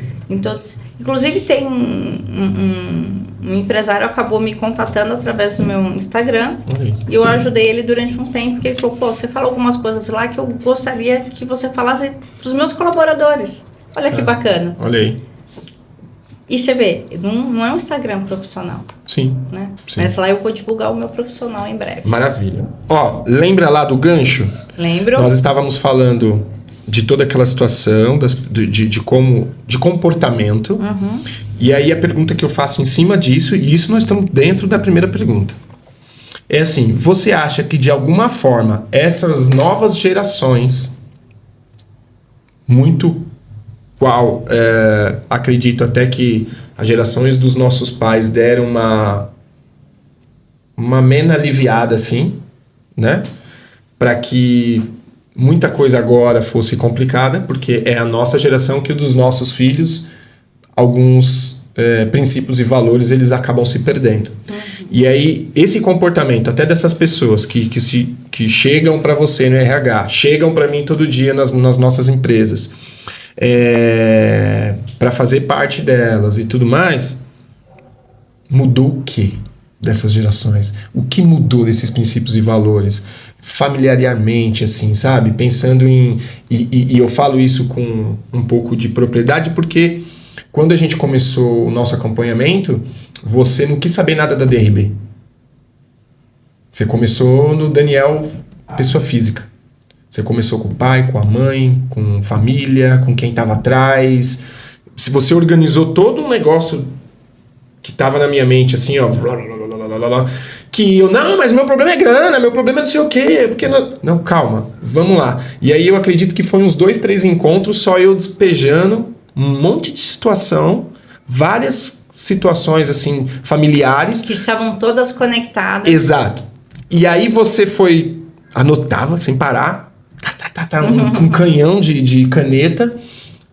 Inclusive tem um empresário acabou me contatando através do meu Instagram. Olha aí. E eu ajudei ele durante um tempo, porque ele falou, você falou algumas coisas lá que eu gostaria que você falasse para os meus colaboradores. Olha que bacana. Olha aí. E você vê, não é um Instagram profissional, Sim. né? Sim. Mas lá eu vou divulgar o meu profissional em breve. Maravilha. Ó, lembra lá do gancho? Lembro? Nós estávamos falando de toda aquela situação, de comportamento. E aí a pergunta que eu faço em cima disso, e isso nós estamos dentro da primeira pergunta. É assim, você acha que de alguma forma essas novas gerações, acredito até que as gerações dos nossos pais deram uma mena aliviada assim, né? Para que muita coisa agora fosse complicada, porque é a nossa geração que dos nossos filhos, alguns princípios e valores, eles acabam se perdendo. E aí, esse comportamento, até dessas pessoas que chegam para você no RH, chegam para mim todo dia nas nossas empresas, para fazer parte delas e tudo mais, mudou o que dessas gerações? O que mudou desses princípios e valores? Familiarmente, assim, sabe? Pensando e eu falo isso com um pouco de propriedade, porque quando a gente começou o nosso acompanhamento, você não quis saber nada da DRB. Você começou no Daniel, pessoa física. Você começou com o pai, com a mãe, com família, com quem estava atrás. Se você organizou todo um negócio que estava na minha mente, assim, ó, que eu, não, mas meu problema é grana, meu problema é não sei o quê, porque não, calma, vamos lá. E aí eu acredito que foi uns 2, 3 encontros, só eu despejando um monte de situação, várias situações, assim, familiares. Que estavam todas conectadas. Exato. E aí você anotava sem parar, um canhão de caneta,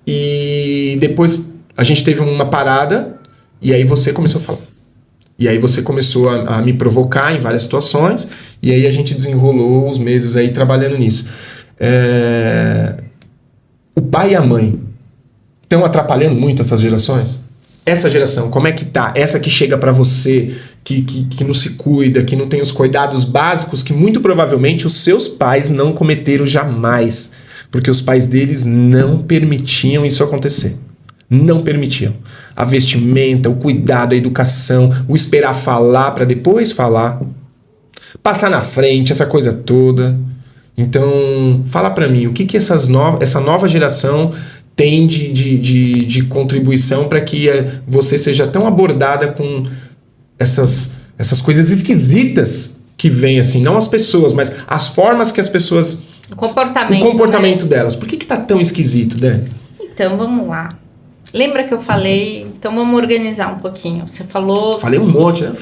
e depois a gente teve uma parada, e aí você começou a falar. E aí você começou a me provocar em várias situações, e aí a gente desenrolou os meses aí trabalhando nisso. O pai e a mãe estão atrapalhando muito essas gerações? Essa geração, como é que tá? Essa que chega pra você, que não se cuida, que não tem os cuidados básicos, que muito provavelmente os seus pais não cometeram jamais, porque os pais deles não permitiam isso acontecer. Não permitiam. A vestimenta, o cuidado, a educação, o esperar falar para depois falar, passar na frente, essa coisa toda. Então, fala para mim, o que essa nova geração tem de contribuição para que você seja tão abordada com essas coisas esquisitas que vêm, assim, não as pessoas, mas as formas que as pessoas... O comportamento, né? Delas. Por que tá tão esquisito, Dani? Então, vamos lá. Lembra que eu falei? Então, vamos organizar um pouquinho. Você falou... Falei um monte, né?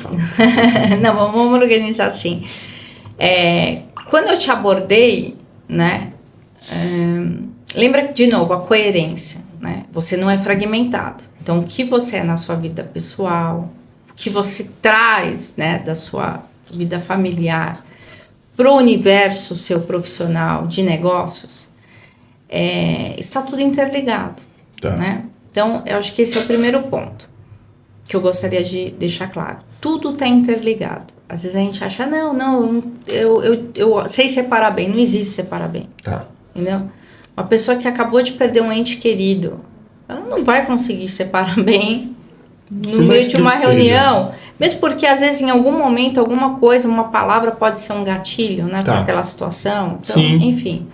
Não, vamos organizar assim. Quando eu te abordei, né? Lembra, de novo, a coerência, né? Você não é fragmentado. Então, o que você é na sua vida pessoal, o que você traz, né, da sua vida familiar para o universo seu profissional de negócios, está tudo interligado, tá, né? Então, eu acho que esse é o primeiro ponto que eu gostaria de deixar claro. Tudo está interligado. Às vezes a gente acha, não, eu sei separar bem. Não existe separar bem. Tá. Entendeu? Uma pessoa que acabou de perder um ente querido, ela não vai conseguir separar bem no meio de uma reunião. Mesmo porque, às vezes, em algum momento, alguma coisa, uma palavra pode ser um gatilho, né? Tá. Para aquela situação. Então, sim. Enfim.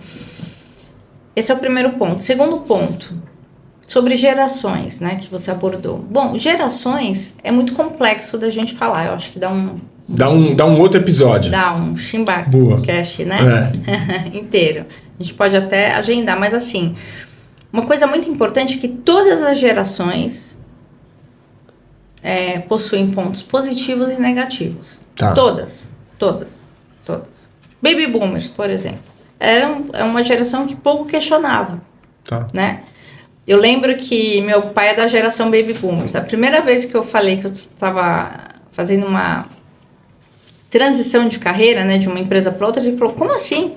Esse é o primeiro ponto. Segundo ponto, sobre gerações, né? Que você abordou. Bom, gerações é muito complexo da gente falar. Eu acho que dá um outro episódio. Dá um Chimbacast, né? Inteiro. A gente pode até agendar, mas assim, uma coisa muito importante é que todas as gerações possuem pontos positivos e negativos. Tá. Todas. Baby Boomers, por exemplo, é uma geração que pouco questionava, tá, né? Eu lembro que meu pai é da geração Baby Boomers. A primeira vez que eu falei que eu estava fazendo uma transição de carreira, né, de uma empresa para outra, ele falou, como assim?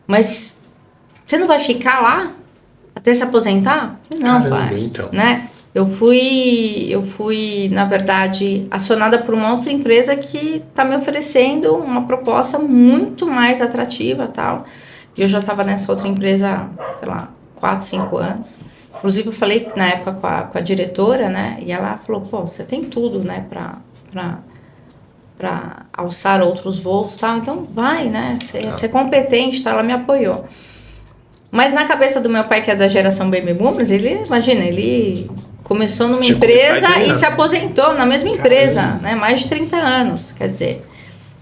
Mas você não vai ficar lá até se aposentar? Não, caramba, pai. Então. Né? Eu fui, na verdade, acionada por uma outra empresa que está me oferecendo uma proposta muito mais atrativa, tal. E eu já estava nessa outra empresa, sei lá, 4, 5 anos. Inclusive, eu falei na época com a diretora, né? E ela falou, pô, você tem tudo, né, para alçar outros voos, tal, então vai, né, você é competente, tá, ela me apoiou. Mas na cabeça do meu pai, que é da geração Baby Boomers, ele começou numa Tinha empresa começado e se aposentou na mesma empresa, né? Mais de 30 anos, quer dizer.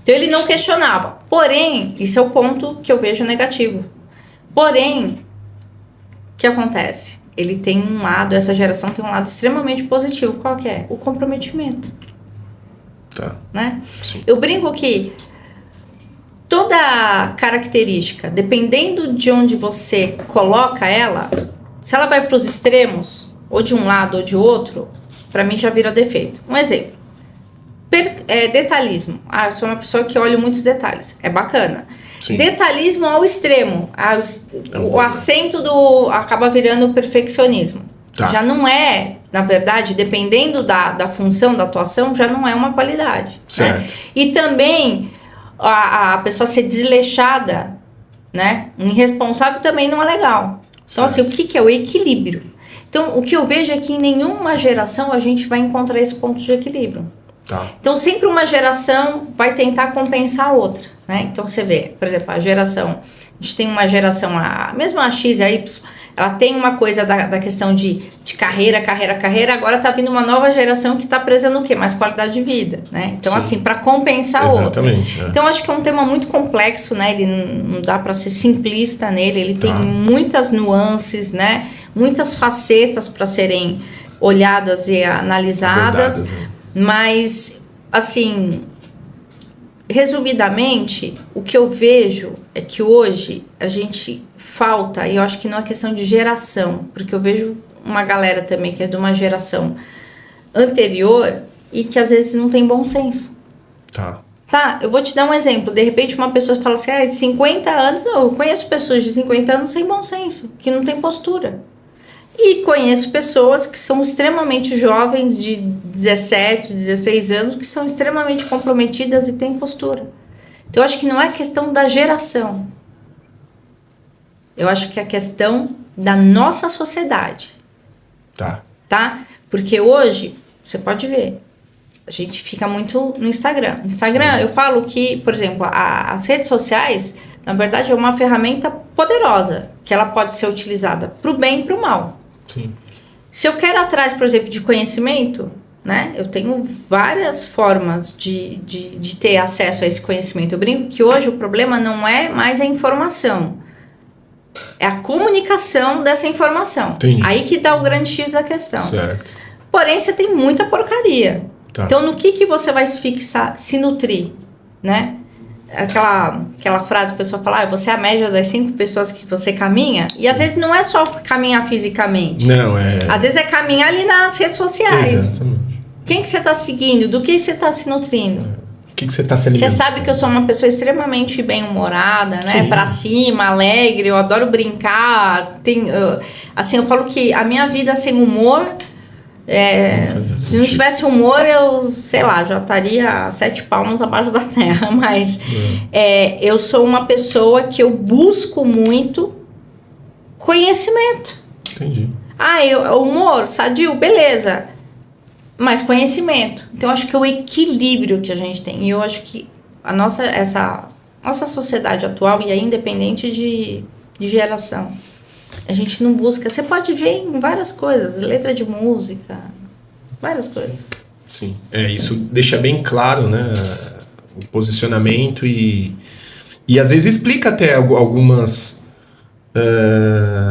Então ele não questionava. Porém, isso é o ponto que eu vejo negativo. Porém, o que acontece? Ele tem um lado, essa geração tem um lado extremamente positivo. Qual que é? O comprometimento. Tá. Né? Sim. Eu brinco que toda característica, dependendo de onde você coloca ela, se ela vai para os extremos, ou de um lado ou de outro, para mim já vira defeito. Um exemplo. Detalhismo. Eu sou uma pessoa que olha muitos detalhes. É bacana. Sim. Detalhismo ao extremo. O acento acaba virando perfeccionismo. Tá. Já não é, na verdade, dependendo da função, da atuação, já não é uma qualidade. Certo. Né? E também a pessoa ser desleixada, né? Irresponsável também não é legal. Então, assim, o que é o equilíbrio? Então, o que eu vejo é que em nenhuma geração a gente vai encontrar esse ponto de equilíbrio. Tá. Então, sempre uma geração vai tentar compensar a outra, né? Então, você vê, por exemplo, a gente tem uma geração, mesmo a X e a Y, ela tem uma coisa da questão de carreira, agora tá vindo uma nova geração que tá presa no quê? Mais qualidade de vida, né? Então, Sim. assim, para compensar a outra. Exatamente. Então, acho que é um tema muito complexo, né? Ele não dá para ser simplista nele, ele tem Tá. muitas nuances, né? Muitas facetas para serem olhadas e analisadas. Né? Mas, assim, resumidamente, o que eu vejo é que hoje a gente falta, e eu acho que não é questão de geração, porque eu vejo uma galera também que é de uma geração anterior e que às vezes não tem bom senso. Tá, eu vou te dar um exemplo. De repente uma pessoa fala assim, de 50 anos, não, eu conheço pessoas de 50 anos sem bom senso, que não tem postura. E conheço pessoas que são extremamente jovens, de 17, 16 anos, que são extremamente comprometidas e têm postura. Então, eu acho que não é questão da geração. Eu acho que é questão da nossa sociedade. Tá? Porque hoje, você pode ver, a gente fica muito no Instagram. Instagram, sim, eu falo que, por exemplo, as redes sociais, na verdade, é uma ferramenta poderosa, que ela pode ser utilizada para o bem e para o mal. Sim. Se eu quero atrás, por exemplo, de conhecimento, né, eu tenho várias formas de ter acesso a esse conhecimento. Eu brinco que hoje o problema não é mais a informação, é a comunicação dessa informação. Entendi. Aí que dá o grande X da questão. Certo. Porém, você tem muita porcaria. Tá. Então, no que você vai se fixar, se nutrir, né? Aquela frase, o pessoal fala, você é a média das 5 pessoas que você caminha. E às vezes não é só caminhar fisicamente. Não, é... Às vezes é caminhar ali nas redes sociais. Exatamente. Quem que você está seguindo? Do que você está se nutrindo? O que você está se alimentando? Você sabe que eu sou uma pessoa extremamente bem-humorada, né? Sim. Pra cima, alegre, eu adoro brincar. Assim, eu falo que a minha vida sem humor... se não tivesse humor, eu, sei lá, já estaria 7 palmos abaixo da terra, mas eu sou uma pessoa que eu busco muito conhecimento. Entendi. Humor, sadio, beleza, mas conhecimento. Então, eu acho que é o equilíbrio que a gente tem, e eu acho que essa nossa sociedade atual, e é independente de geração, a gente não busca... Você pode ver em várias coisas, letra de música, várias coisas. Sim, isso deixa bem claro, né, o posicionamento e às vezes explica até algumas...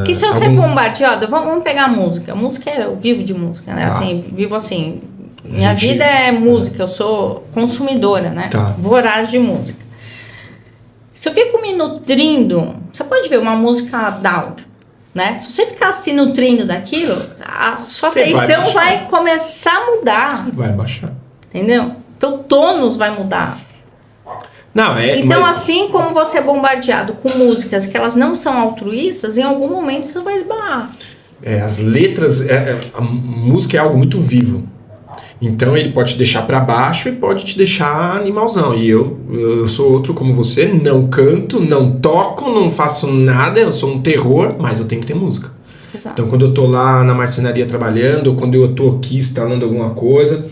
que se eu ser bombardeado, vamos pegar a música. A música, eu vivo de música, né? Assim, vivo assim... Minha vida é música, eu sou consumidora, né? Voraz de música. Se eu fico me nutrindo... Você pode ver uma música down, né? Se você ficar se nutrindo daquilo, a sua feição vai começar a mudar. Você vai baixar. Entendeu? Então o tônus vai mudar. Não, então, assim como você é bombardeado com músicas que elas não são altruístas, em algum momento você vai esbarrar. As letras, a música é algo muito vivo. Então ele pode te deixar para baixo e pode te deixar animalzão. E eu sou outro como você, não canto, não toco, não faço nada, eu sou um terror, mas eu tenho que ter música. Exato. Então quando eu tô lá na marcenaria trabalhando, ou quando eu tô aqui instalando alguma coisa,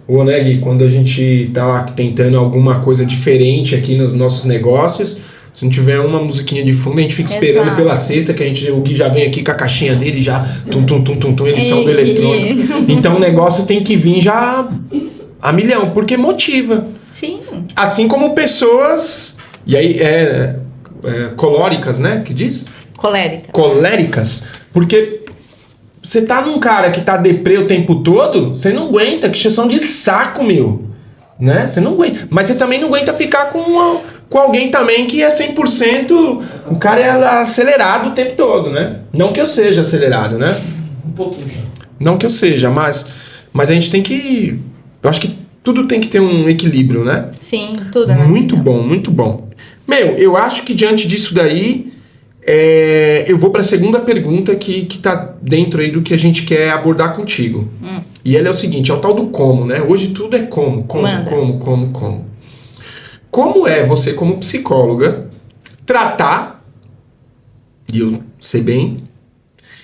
ou né, Gui, quando a gente tá lá tentando alguma coisa diferente aqui nos nossos negócios, Se não tiver uma musiquinha de fundo, a gente fica esperando Exato. pela sexta, que o Gui já vem aqui com a caixinha dele, já eles são do eletrônico. Então o negócio tem que vir já a milhão, porque motiva. Sim. Assim como pessoas, e aí colóricas, né, que diz? Coléricas, porque você tá num cara que tá deprê o tempo todo, você não aguenta, que exceção de saco, meu. Né? Você não aguenta. Mas você também não aguenta ficar com alguém também que é 100%. O cara é acelerado o tempo todo, né? Não que eu seja acelerado, né? Um pouquinho. Não que eu seja, mas a gente tem que. Eu acho que tudo tem que ter um equilíbrio, né? Sim, tudo, né? Muito bom, muito bom. Meu, eu acho que diante disso daí, eu vou para a segunda pergunta que tá dentro aí do que a gente quer abordar contigo. E ela é o seguinte, é o tal do como, né? Hoje tudo é como. Como é você, como psicóloga, tratar, e eu sei bem,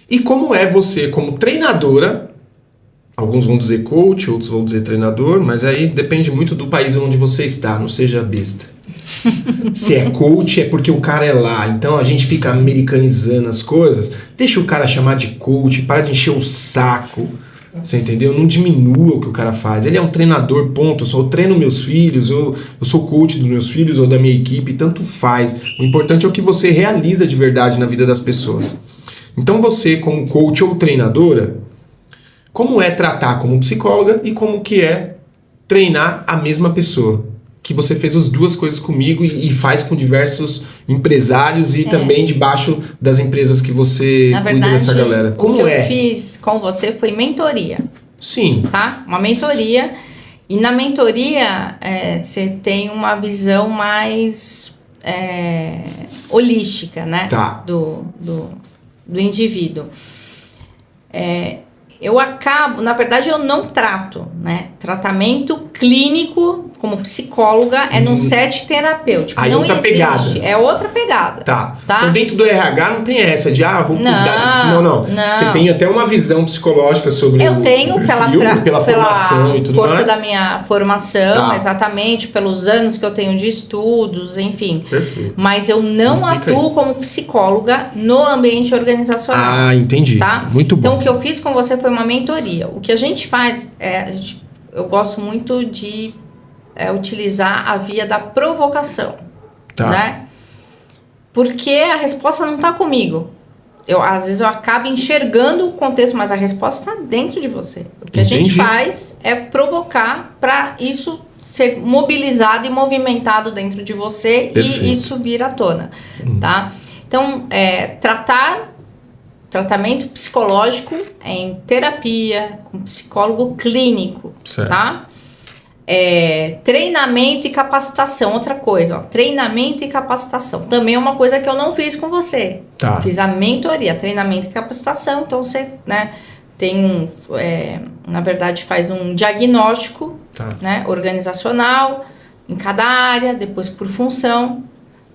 e como é você, como treinadora, alguns vão dizer coach, outros vão dizer treinador, mas aí depende muito do país onde você está, não seja besta. Se é coach, é porque o cara é lá. Então a gente fica americanizando as coisas. Deixa o cara chamar de coach, para de encher o saco. Você entendeu? Não diminua o que o cara faz. Ele é um treinador, ponto. Eu treino meus filhos, eu sou coach dos meus filhos ou da minha equipe, tanto faz. O importante é o que você realiza de verdade na vida das pessoas. Então você, como coach ou treinadora, como é tratar como psicóloga e como que é treinar a mesma pessoa? Que você fez as duas coisas comigo e faz com diversos empresários e também debaixo das empresas que você cuida dessa galera. Como o que eu fiz com você foi mentoria. Sim. Tá? Uma mentoria. E na mentoria você tem uma visão mais holística, né? Tá. Do indivíduo. Eu acabo, na verdade eu não trato, né? Tratamento clínico como psicóloga é num set terapêutico. Aí não outra existe. pegada. É outra pegada. Tá. Então dentro do RH não tem essa de vou cuidar desse... Não. Você tem até uma visão psicológica sobre eu tenho perfil, pela formação e tudo mais. Força da minha formação, Tá. Exatamente, pelos anos que eu tenho de estudos, enfim. Perfeito. Mas eu não atuo como psicóloga no ambiente organizacional. Entendi. Tá? Muito bom. Então o que eu fiz com você foi uma mentoria. O que a gente faz eu gosto muito de utilizar a via da provocação, Tá. né? Porque a resposta não está comigo. Às vezes eu acabo enxergando o contexto, mas a resposta está dentro de você. O que a gente faz é provocar para isso ser mobilizado e movimentado dentro de você e subir à tona, tá? Então, tratamento psicológico em terapia, com psicólogo clínico, certo. Tá? Treinamento e capacitação, outra coisa, treinamento e capacitação, também é uma coisa que eu não fiz com você. Tá. Fiz a mentoria, treinamento e capacitação, então você, né, tem na verdade faz um diagnóstico, Tá. né, organizacional em cada área, depois por função.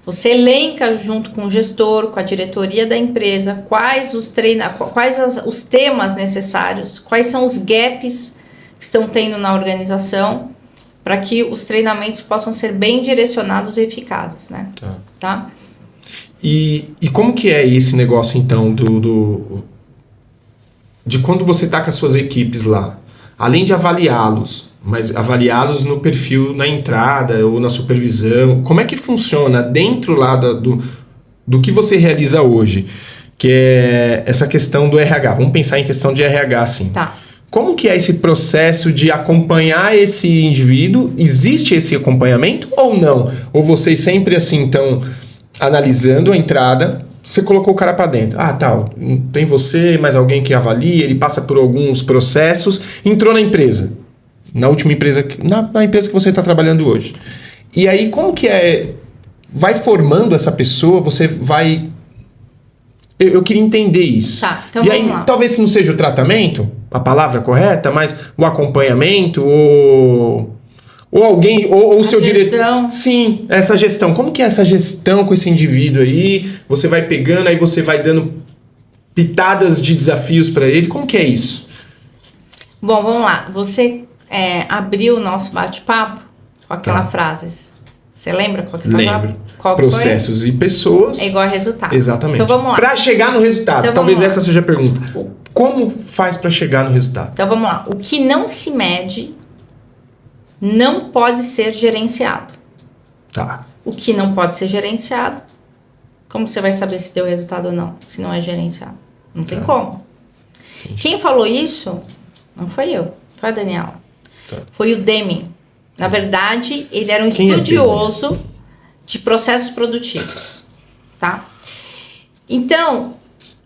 Você elenca junto com o gestor, com a diretoria da empresa, quais os temas necessários, quais são os gaps que estão tendo na organização, para que os treinamentos possam ser bem direcionados e eficazes, né? Tá? E como que é esse negócio, então, de quando você está com as suas equipes lá? Além de avaliá-los, mas avaliá-los no perfil, na entrada ou na supervisão, como é que funciona dentro lá do que você realiza hoje? Que é essa questão do RH. Vamos pensar em questão de RH, assim. Tá. Como que é esse processo de acompanhar esse indivíduo? Existe esse acompanhamento ou não? Ou vocês sempre assim estão analisando a entrada, você colocou o cara para dentro. Tá, tem você, mais alguém que avalia, ele passa por alguns processos, entrou na empresa. Na última empresa, na empresa que você está trabalhando hoje. E aí, como que é? Vai formando essa pessoa, você vai... Eu queria entender isso. Tá, então e vamos aí, lá. talvez não seja o tratamento, a palavra correta, mas o acompanhamento, ou alguém, ou o seu diretor. Sim, essa gestão. Como que é essa gestão com esse indivíduo aí? Você vai pegando, aí você vai dando pitadas de desafios para ele. Como que é isso? Bom, vamos lá. Você abriu o nosso bate-papo com aquela frase. Você lembra qual que Lembro. Qual Processos e pessoas. É igual a resultado. Exatamente. Então vamos lá. Para chegar no resultado, Então, talvez vamos lá. essa seja a pergunta. Como faz para chegar no resultado? Então vamos lá. O que não se mede não pode ser gerenciado. Tá. O que não pode ser gerenciado, como você vai saber se deu resultado ou não, se não é gerenciado? Não tem como. Entendi. Quem falou isso não foi eu, foi a Daniela. Tá. Foi o Deming. Na verdade, ele era um Quem é estudioso de processos produtivos, tá? Então,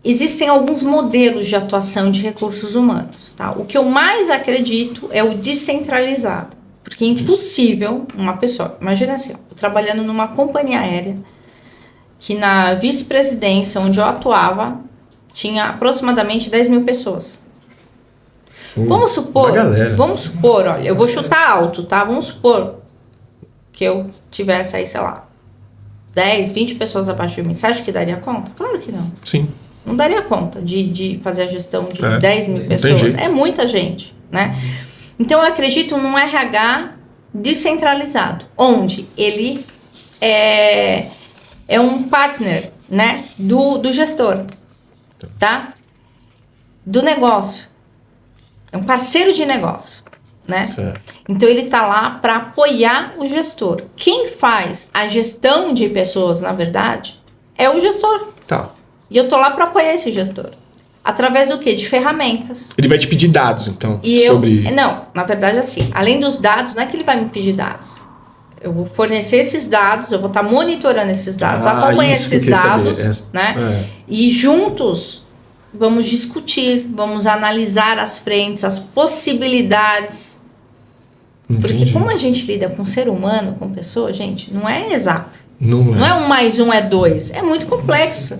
existem alguns modelos de atuação de recursos humanos, tá? O que eu mais acredito é o descentralizado, porque é impossível uma pessoa, imagina assim, eu trabalhando numa companhia aérea, que na vice-presidência onde eu atuava, tinha aproximadamente 10 mil pessoas. Vamos supor, olha, eu vou chutar alto, tá? Vamos supor que eu tivesse aí, sei lá, 10, 20 pessoas abaixo de mim. Você acha que daria conta? Claro que não. Sim. Não daria conta de fazer a gestão de 10 mil Não pessoas. tem jeito. É muita gente, né? Então, eu acredito num RH descentralizado, onde ele é um partner, né, do gestor, tá? Do negócio. É um parceiro de negócio, né? Certo. Então, ele tá lá para apoiar o gestor. Quem faz a gestão de pessoas, na verdade, é o gestor. Tá. E eu tô lá para apoiar esse gestor. Através do quê? De ferramentas. Ele vai te pedir dados, então, E sobre... Não, na verdade, assim, além dos dados, não é que ele vai me pedir dados. Eu vou fornecer esses dados, eu vou estar monitorando esses dados, acompanhar isso que eu esses queria saber. dados, né? E juntos vamos discutir, vamos analisar as frentes, as possibilidades. Entendi. Porque como a gente lida com ser humano, com pessoa, gente, não é exato. Não é. Não é 1 mais 1 é 2. É muito complexo.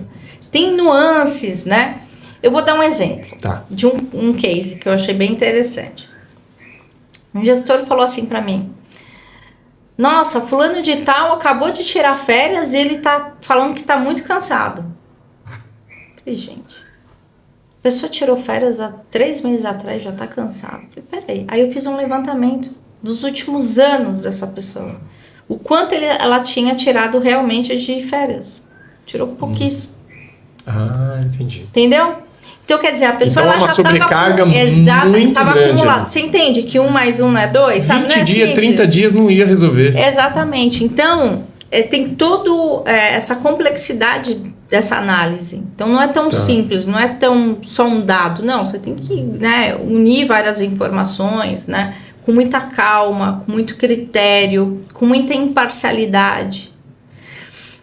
Tem nuances, né? Eu vou dar um exemplo Tá. de um case que eu achei bem interessante. Um gestor falou assim pra mim: nossa, fulano de tal acabou de tirar férias e ele tá falando que tá muito cansado. Eu falei, gente, a pessoa tirou férias há 3 meses atrás, já tá cansado. Eu falei, peraí. Aí eu fiz um levantamento dos últimos anos dessa pessoa. O quanto ela tinha tirado realmente de férias. Tirou pouquíssimo. Ah, entendi. Entendeu? Então, quer dizer, a pessoa Então, ela uma já sobrecarga estava muito grande, acumulada. né? Você entende que 1 mais 1 não é 2? Sabe? 20 não é dias, simples. 30 dias não ia resolver. Exatamente. Então, tem toda essa complexidade dessa análise. Então, não é tão simples, não é tão só um dado. Não, você tem que, né, unir várias informações, né, com muita calma, com muito critério, com muita imparcialidade.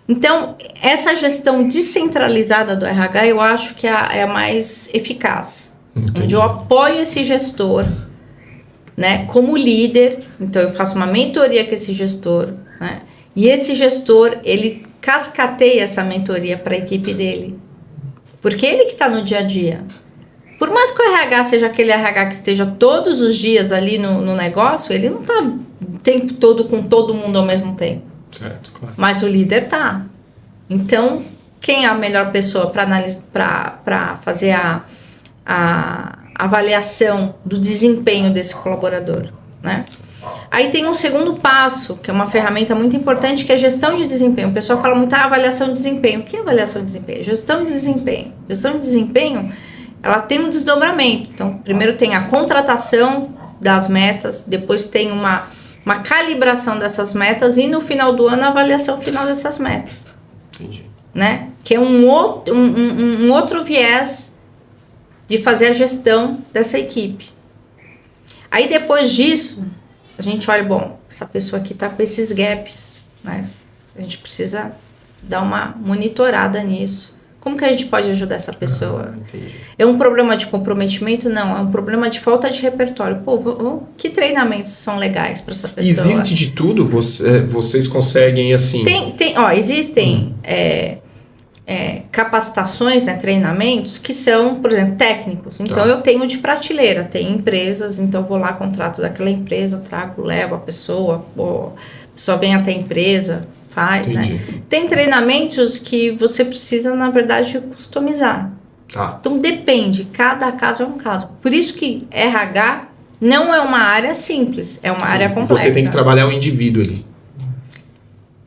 Então, essa gestão descentralizada do RH, eu acho que é a mais eficaz. Entendi. Onde eu apoio esse gestor, né, como líder. Então, eu faço uma mentoria com esse gestor, né, e esse gestor, ele cascateia essa mentoria para a equipe dele. Porque ele que está no dia a dia. Por mais que o RH seja aquele RH que esteja todos os dias ali no negócio, ele não está o tempo todo com todo mundo ao mesmo tempo. Certo, claro. Mas o líder tá. Então, quem é a melhor pessoa para fazer a avaliação do desempenho desse colaborador, né? Aí tem um segundo passo, que é uma ferramenta muito importante, que é a gestão de desempenho. O pessoal fala muito avaliação de desempenho. O que é avaliação de desempenho? Gestão de desempenho. Gestão de desempenho, ela tem um desdobramento. Então, primeiro tem a contratação das metas, depois tem uma calibração dessas metas e no final do ano a avaliação final dessas metas. Entendi. Né? Que é um outro viés de fazer a gestão dessa equipe. Aí depois disso, a gente olha, bom, essa pessoa aqui está com esses gaps, né? A gente precisa dar uma monitorada nisso. Como que a gente pode ajudar essa pessoa? É um problema de comprometimento? Não, é um problema de falta de repertório. Pô, que treinamentos são legais para essa pessoa? Existe de tudo? Vocês conseguem, assim... Existem capacitações, né, treinamentos que são, por exemplo, técnicos. Então, eu tenho de prateleira. Tem empresas, então eu vou lá, contrato daquela empresa, trago, levo a pessoa vem até a empresa... faz, Entendi. né? Tem treinamentos que você precisa, na verdade, customizar. Tá. Então, depende. Cada caso é um caso. Por isso que RH não é uma área simples. É uma área complexa. Você tem que trabalhar o indivíduo ali.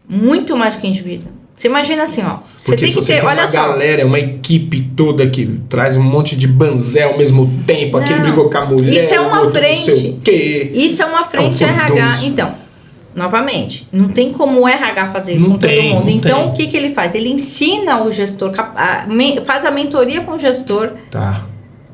Muito mais do que indivíduo. Você imagina assim, ó. Você Porque tem se que você ter, tem olha uma só. galera, uma equipe toda que traz um monte de banzé ao mesmo tempo, aquele Não, brigou com a mulher, isso é uma o outro não sei frente. o quê. Isso é uma frente RH. furdunço. Então, novamente, não tem como o RH fazer isso Não com tem, todo mundo. não Então, tem. o que ele faz? Ele ensina o gestor, faz a mentoria com o gestor. Tá.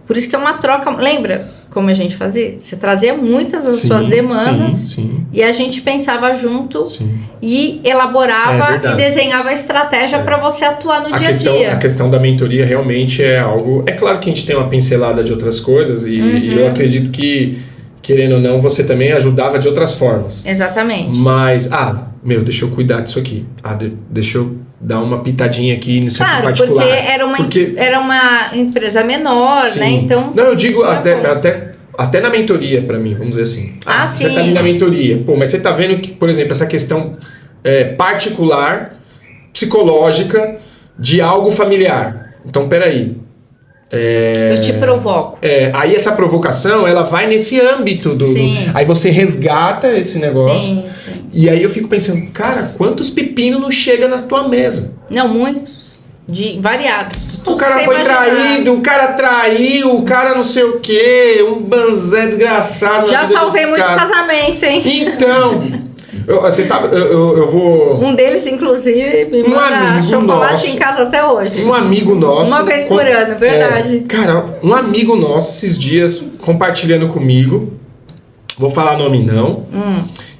Por isso que é uma troca. Lembra como a gente fazia? Você trazia muitas das Sim, suas demandas sim, e a gente pensava junto sim. e É elaborava e verdade. desenhava a estratégia para você atuar no dia a A dia. questão da mentoria realmente é algo... É claro que a gente tem uma pincelada de outras coisas e eu acredito que, querendo ou não, você também ajudava de outras formas. Exatamente. Mas, deixa eu cuidar disso aqui. Deixa eu dar uma pitadinha aqui nisso aqui Claro, particular. porque era uma empresa menor, Sim. né? Então. Não, eu digo tinha como. até na mentoria, pra mim, vamos dizer assim. Você sim. tá ali na mentoria. Pô, mas você tá vendo que, por exemplo, essa questão particular, psicológica, de algo familiar. Então, peraí. Eu te provoco. Aí essa provocação, ela vai nesse âmbito do... Sim. Aí você resgata esse negócio. Sim. E aí eu fico pensando, cara, quantos pepinos não chega na tua mesa? Não, muitos. Variados. O cara foi traído, o cara traiu, o cara não sei o quê, um banzé desgraçado. Já salvei muito casamento, hein? Então, eu vou... Um deles, inclusive, me manda chocolate em casa até hoje. Um amigo nosso... Uma vez por ano, verdade. Cara, um amigo nosso, esses dias, compartilhando comigo, vou falar nome não,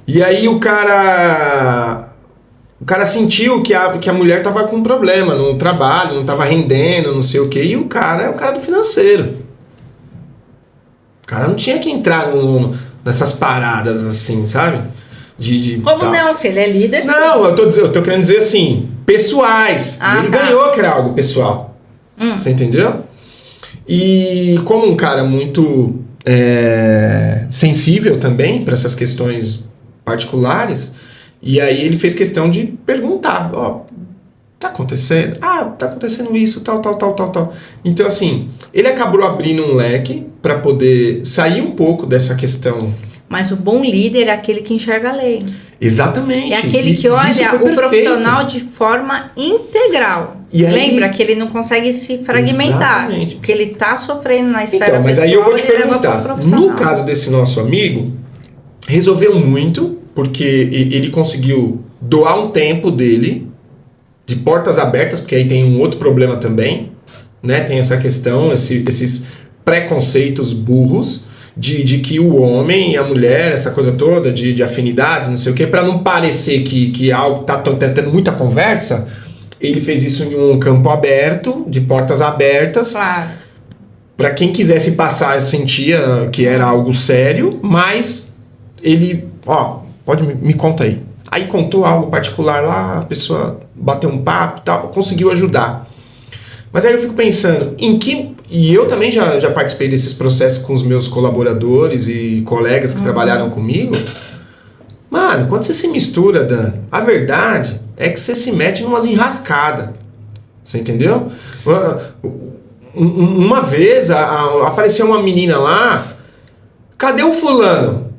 e aí o cara sentiu que a mulher tava com um problema no trabalho, não tava rendendo, não sei o quê, e o cara é o cara do financeiro. O cara não tinha que entrar nessas paradas assim, sabe? Como tal. não? Se ele é líder, não, eu tô querendo dizer assim, pessoais. Ele ganhou que era algo pessoal. Você entendeu? E como um cara muito sensível também para essas questões particulares, e aí ele fez questão de perguntar, tá acontecendo? Tá acontecendo isso, tal. Então, assim, ele acabou abrindo um leque para poder sair um pouco dessa questão. Mas o bom líder é aquele que enxerga a lei. Exatamente. É aquele que olha o profissional de forma integral. E aí, lembra que ele não consegue se fragmentar. Exatamente. Porque ele tá sofrendo na esfera mas pessoal, aí eu vou te ele leva perguntar, pro profissional. no caso desse nosso amigo, resolveu muito, porque ele conseguiu doar um tempo dele, de portas abertas, porque aí tem um outro problema também, né? Tem essa questão, esses preconceitos burros, de que o homem e a mulher, essa coisa toda de afinidades, não sei o quê, para não parecer que algo tá tendo muita conversa, ele fez isso em um campo aberto, de portas abertas. Claro. Para quem quisesse passar, sentia que era algo sério, mas ele, me conta aí. Aí contou algo particular lá, a pessoa bateu um papo e tal, conseguiu ajudar. Mas aí eu fico pensando, e eu também já participei desses processos com os meus colaboradores e colegas que trabalharam comigo. Mano, quando você se mistura, Dani, a verdade é que você se mete numas enrascadas. Você entendeu? Uma vez apareceu uma menina lá, cadê o fulano?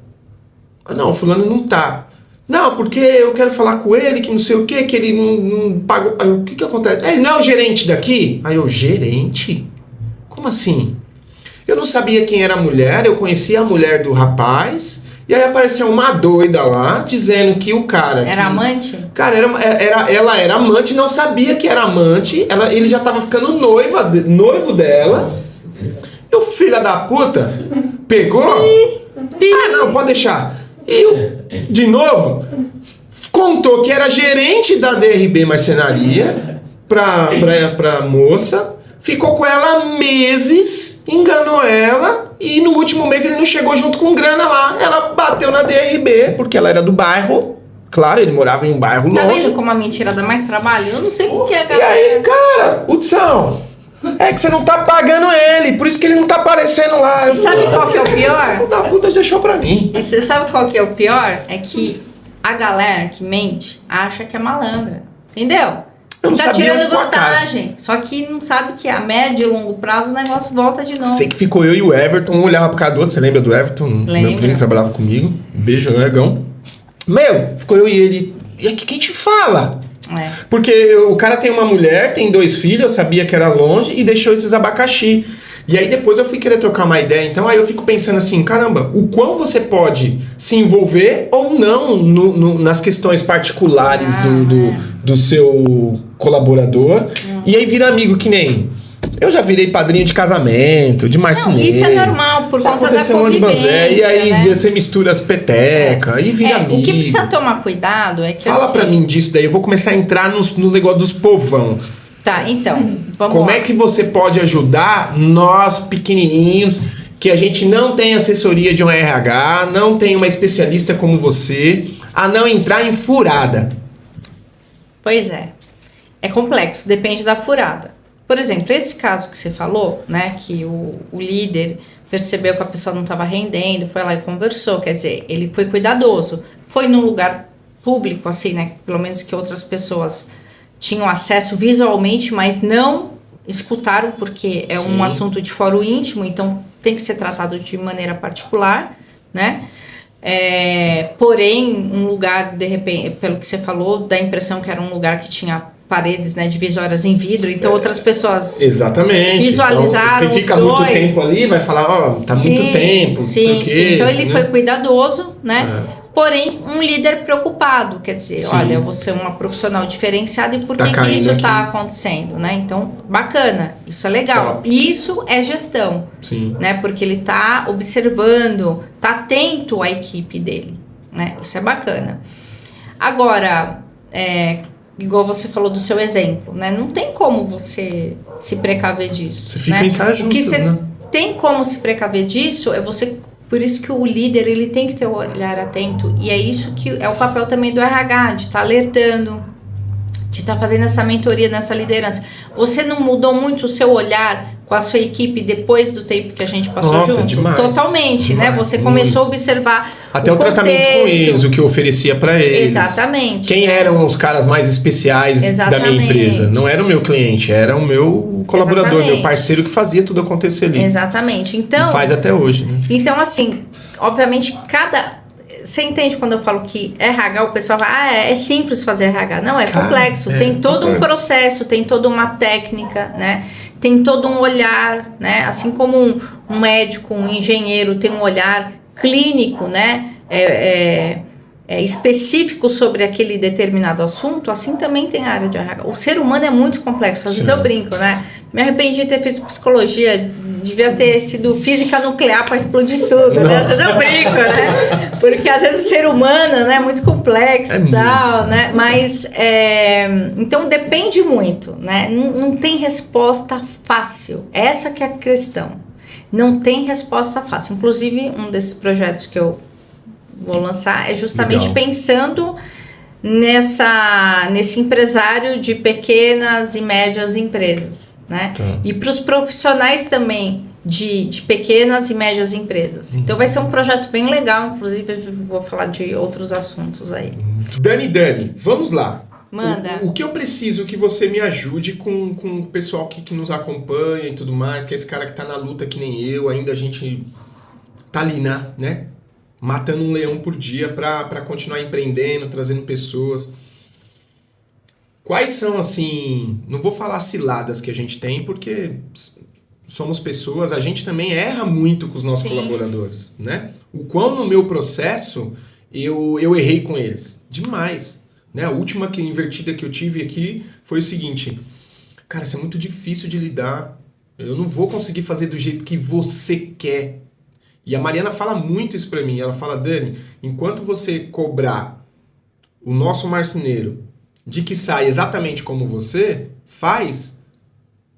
Não, o fulano não tá. Não, porque eu quero falar com ele, que não sei o que ele não pagou. Aí, o que acontece? Ele não é o gerente daqui? Aí eu, gerente? Como assim? Eu não sabia quem era a mulher, eu conhecia a mulher do rapaz, e aí apareceu uma doida lá, dizendo que o cara... Era amante? Cara, ela era amante, não sabia que era amante, ele já tava ficando noivo dela. E o filho da puta pegou... não, pode deixar. E, de novo, contou que era gerente da DRB Marcenaria pra moça, ficou com ela meses, enganou ela, e no último mês ele não chegou junto com grana lá. Ela bateu na DRB, porque ela era do bairro. Claro, ele morava em um bairro longe. Tá vendo como a mentira dá mais trabalho? Eu não sei por que a galera... E aí, cara, Hudson, é que você não tá pagando ele, por isso que ele não tá aparecendo lá. E sabe qual que é o pior? O da puta deixou pra mim. E você sabe qual que é o pior? É que a galera que mente acha que é malandra. Entendeu? Eu não tá sabia tirando onde pôr a cara. vantagem. Só que não sabe que a médio e longo prazo o negócio volta de novo. Sei que ficou eu e o Everton, um olhava pro cara do outro. Você lembra do Everton? Lembro. Meu primo que trabalhava comigo. Beijo, Negão. Ficou eu e ele E aqui quem te fala? É. Porque o cara tem uma mulher, tem 2 filhos, eu sabia que era longe e deixou esses abacaxi. E aí depois eu fui querer trocar uma ideia, então aí eu fico pensando assim, caramba, o quão você pode se envolver ou não nas questões particulares do seu colaborador, e aí vira amigo que nem... Eu já virei padrinho de casamento, de marceneiro. Não, isso é normal, por conta da convivência, e aí né? você mistura as petecas e vira amigo. O que precisa tomar cuidado é que Fala pra mim disso daí, eu vou começar a entrar no negócio dos povão. Tá, então, vamos Como lá. é que você pode ajudar nós pequenininhos, que a gente não tem assessoria de um RH, não tem uma especialista como você, a não entrar em furada? Pois é. É complexo, depende da furada. Por exemplo, esse caso que você falou, né, que o líder percebeu que a pessoa não estava rendendo, foi lá e conversou, quer dizer, ele foi cuidadoso, foi num lugar público, assim, né, pelo menos que outras pessoas tinham acesso visualmente, mas não escutaram, porque é um assunto de fórum íntimo, então tem que ser tratado de maneira particular, né? Porém, um lugar, de repente, pelo que você falou, dá a impressão que era um lugar que tinha paredes, né, divisórias em vidro, então outras pessoas visualizaram então, você fica os muito dois. tempo ali, vai falar, tá muito tempo, não sei o quê, então ele né? foi cuidadoso, né? Porém, um líder preocupado, quer dizer, olha, eu vou ser uma profissional diferenciada e por que isso está acontecendo, né? Então, bacana, isso é legal. Top. Isso é gestão, né? Porque ele está observando, está atento à equipe dele, né? Isso é bacana. Agora, igual você falou do seu exemplo, né? Não tem como você se precaver disso. Você fica né? em saias justas, O que você né? tem como se precaver disso é você... Por isso que o líder, ele tem que ter o olhar atento, e é isso que é o papel também do RH, de estar alertando, de estar fazendo essa mentoria, nessa liderança. Você não mudou muito o seu olhar com a sua equipe depois do tempo que a gente passou junto? Demais. Totalmente, Demais, né? Você começou muito. a observar até o tratamento com eles, o que eu oferecia para eles. Exatamente. Quem eram os caras mais especiais da minha empresa? Não era o meu cliente, era o meu colaborador, meu parceiro que fazia tudo acontecer ali. Exatamente. Então, e faz até hoje, né? Então, assim, obviamente, Você entende quando eu falo que RH, o pessoal fala, é simples fazer RH. Não, é complexo. Tem todo um processo, tem toda uma técnica, né? Tem todo um olhar, né? Assim como um médico, um engenheiro tem um olhar clínico, né? Específico sobre aquele determinado assunto, assim também tem a área de RH. O ser humano é muito complexo. Às vezes eu brinco, né? Me arrependi de ter feito psicologia, devia ter sido física nuclear para explodir tudo, né? Às vezes eu brinco, né? Porque às vezes o ser humano, né, é muito complexo e tal, muito, né? Mas, então depende muito, né? Não tem resposta fácil. Essa que é a questão. Não tem resposta fácil. Inclusive, um desses projetos que eu vou lançar é justamente pensando nesse empresário de pequenas e médias empresas, né? E para os profissionais também de pequenas e médias empresas. Então vai ser um projeto bem legal, inclusive eu vou falar de outros assuntos aí. Dani, vamos lá. Manda. O que eu preciso que você me ajude com o pessoal que nos acompanha e tudo mais, que é esse cara que tá na luta que nem eu, ainda a gente tá ali, né? Matando um leão por dia para continuar empreendendo, trazendo pessoas. Quais são, assim, não vou falar ciladas que a gente tem, porque somos pessoas, a gente também erra muito com os nossos colaboradores, né? O quão no meu processo eu errei com eles. Demais. Né? A última invertida que eu tive aqui foi o seguinte: cara, isso é muito difícil de lidar, eu não vou conseguir fazer do jeito que você quer. E a Mariana fala muito isso pra mim, ela fala, Dani, enquanto você cobrar o nosso marceneiro de que sai exatamente como você faz,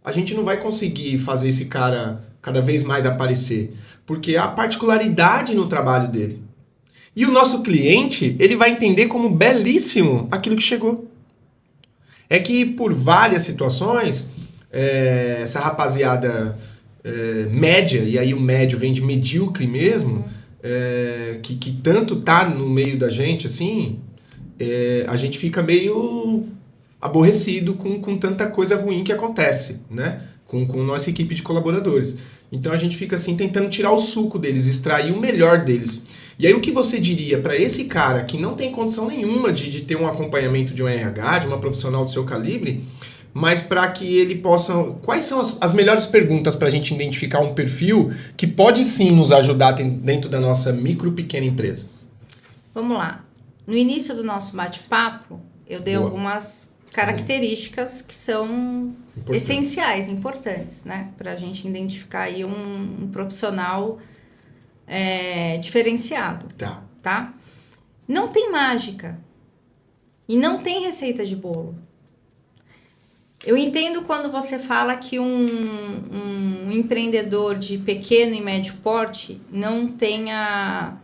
a gente não vai conseguir fazer esse cara cada vez mais aparecer, porque há particularidade no trabalho dele. E o nosso cliente, ele vai entender como belíssimo aquilo que chegou. É que por várias situações, essa rapaziada média, e aí o médio vem de medíocre mesmo, que tanto tá no meio da gente, assim, a gente fica meio aborrecido com tanta coisa ruim que acontece, né? Com nossa equipe de colaboradores. Então a gente fica assim tentando tirar o suco deles, extrair o melhor deles. E aí o que você diria para esse cara que não tem condição nenhuma de ter um acompanhamento de um RH, de uma profissional do seu calibre, mas para que ele possa... Quais são as melhores perguntas para a gente identificar um perfil que pode sim nos ajudar dentro da nossa micro, pequena empresa? Vamos lá. No início do nosso bate-papo, eu dei algumas características que são essenciais, importantes, né? Para a gente identificar aí um profissional diferenciado. Tá? Não tem mágica. E não tem receita de bolo. Eu entendo quando você fala que um empreendedor de pequeno e médio porte não tenha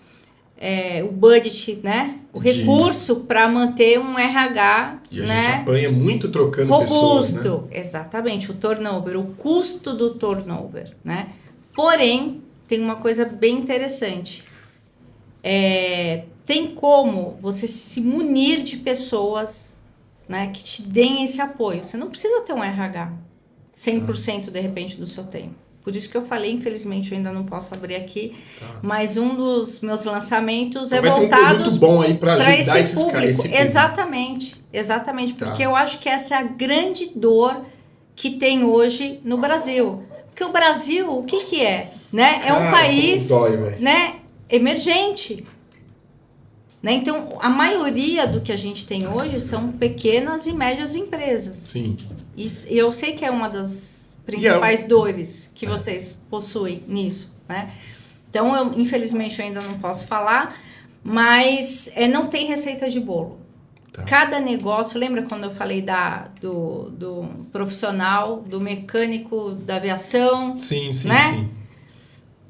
o budget, né? O recurso para manter um RH, e a gente apanha muito trocando pessoas, né? Exatamente, o turnover, o custo do turnover, né? Porém, tem uma coisa bem interessante. Tem como você se munir de pessoas, né, que te deem esse apoio. Você não precisa ter um RH 100% de repente do seu tempo. Por isso que eu falei, infelizmente eu ainda não posso abrir aqui, mas um dos meus lançamentos então é voltado muito bom aí para ajudar esse público. Exatamente, porque eu acho que essa é a grande dor que tem hoje no Brasil. Porque o Brasil, o que é? Né? É um país, né, emergente. Né? Então, a maioria do que a gente tem hoje são pequenas e médias empresas. Sim. E eu sei que é uma das principais dores que vocês possuem nisso, né? Então, infelizmente, eu ainda não posso falar, mas não tem receita de bolo. Tá. Cada negócio, lembra quando eu falei do profissional, do mecânico da aviação? Sim, né? Sim.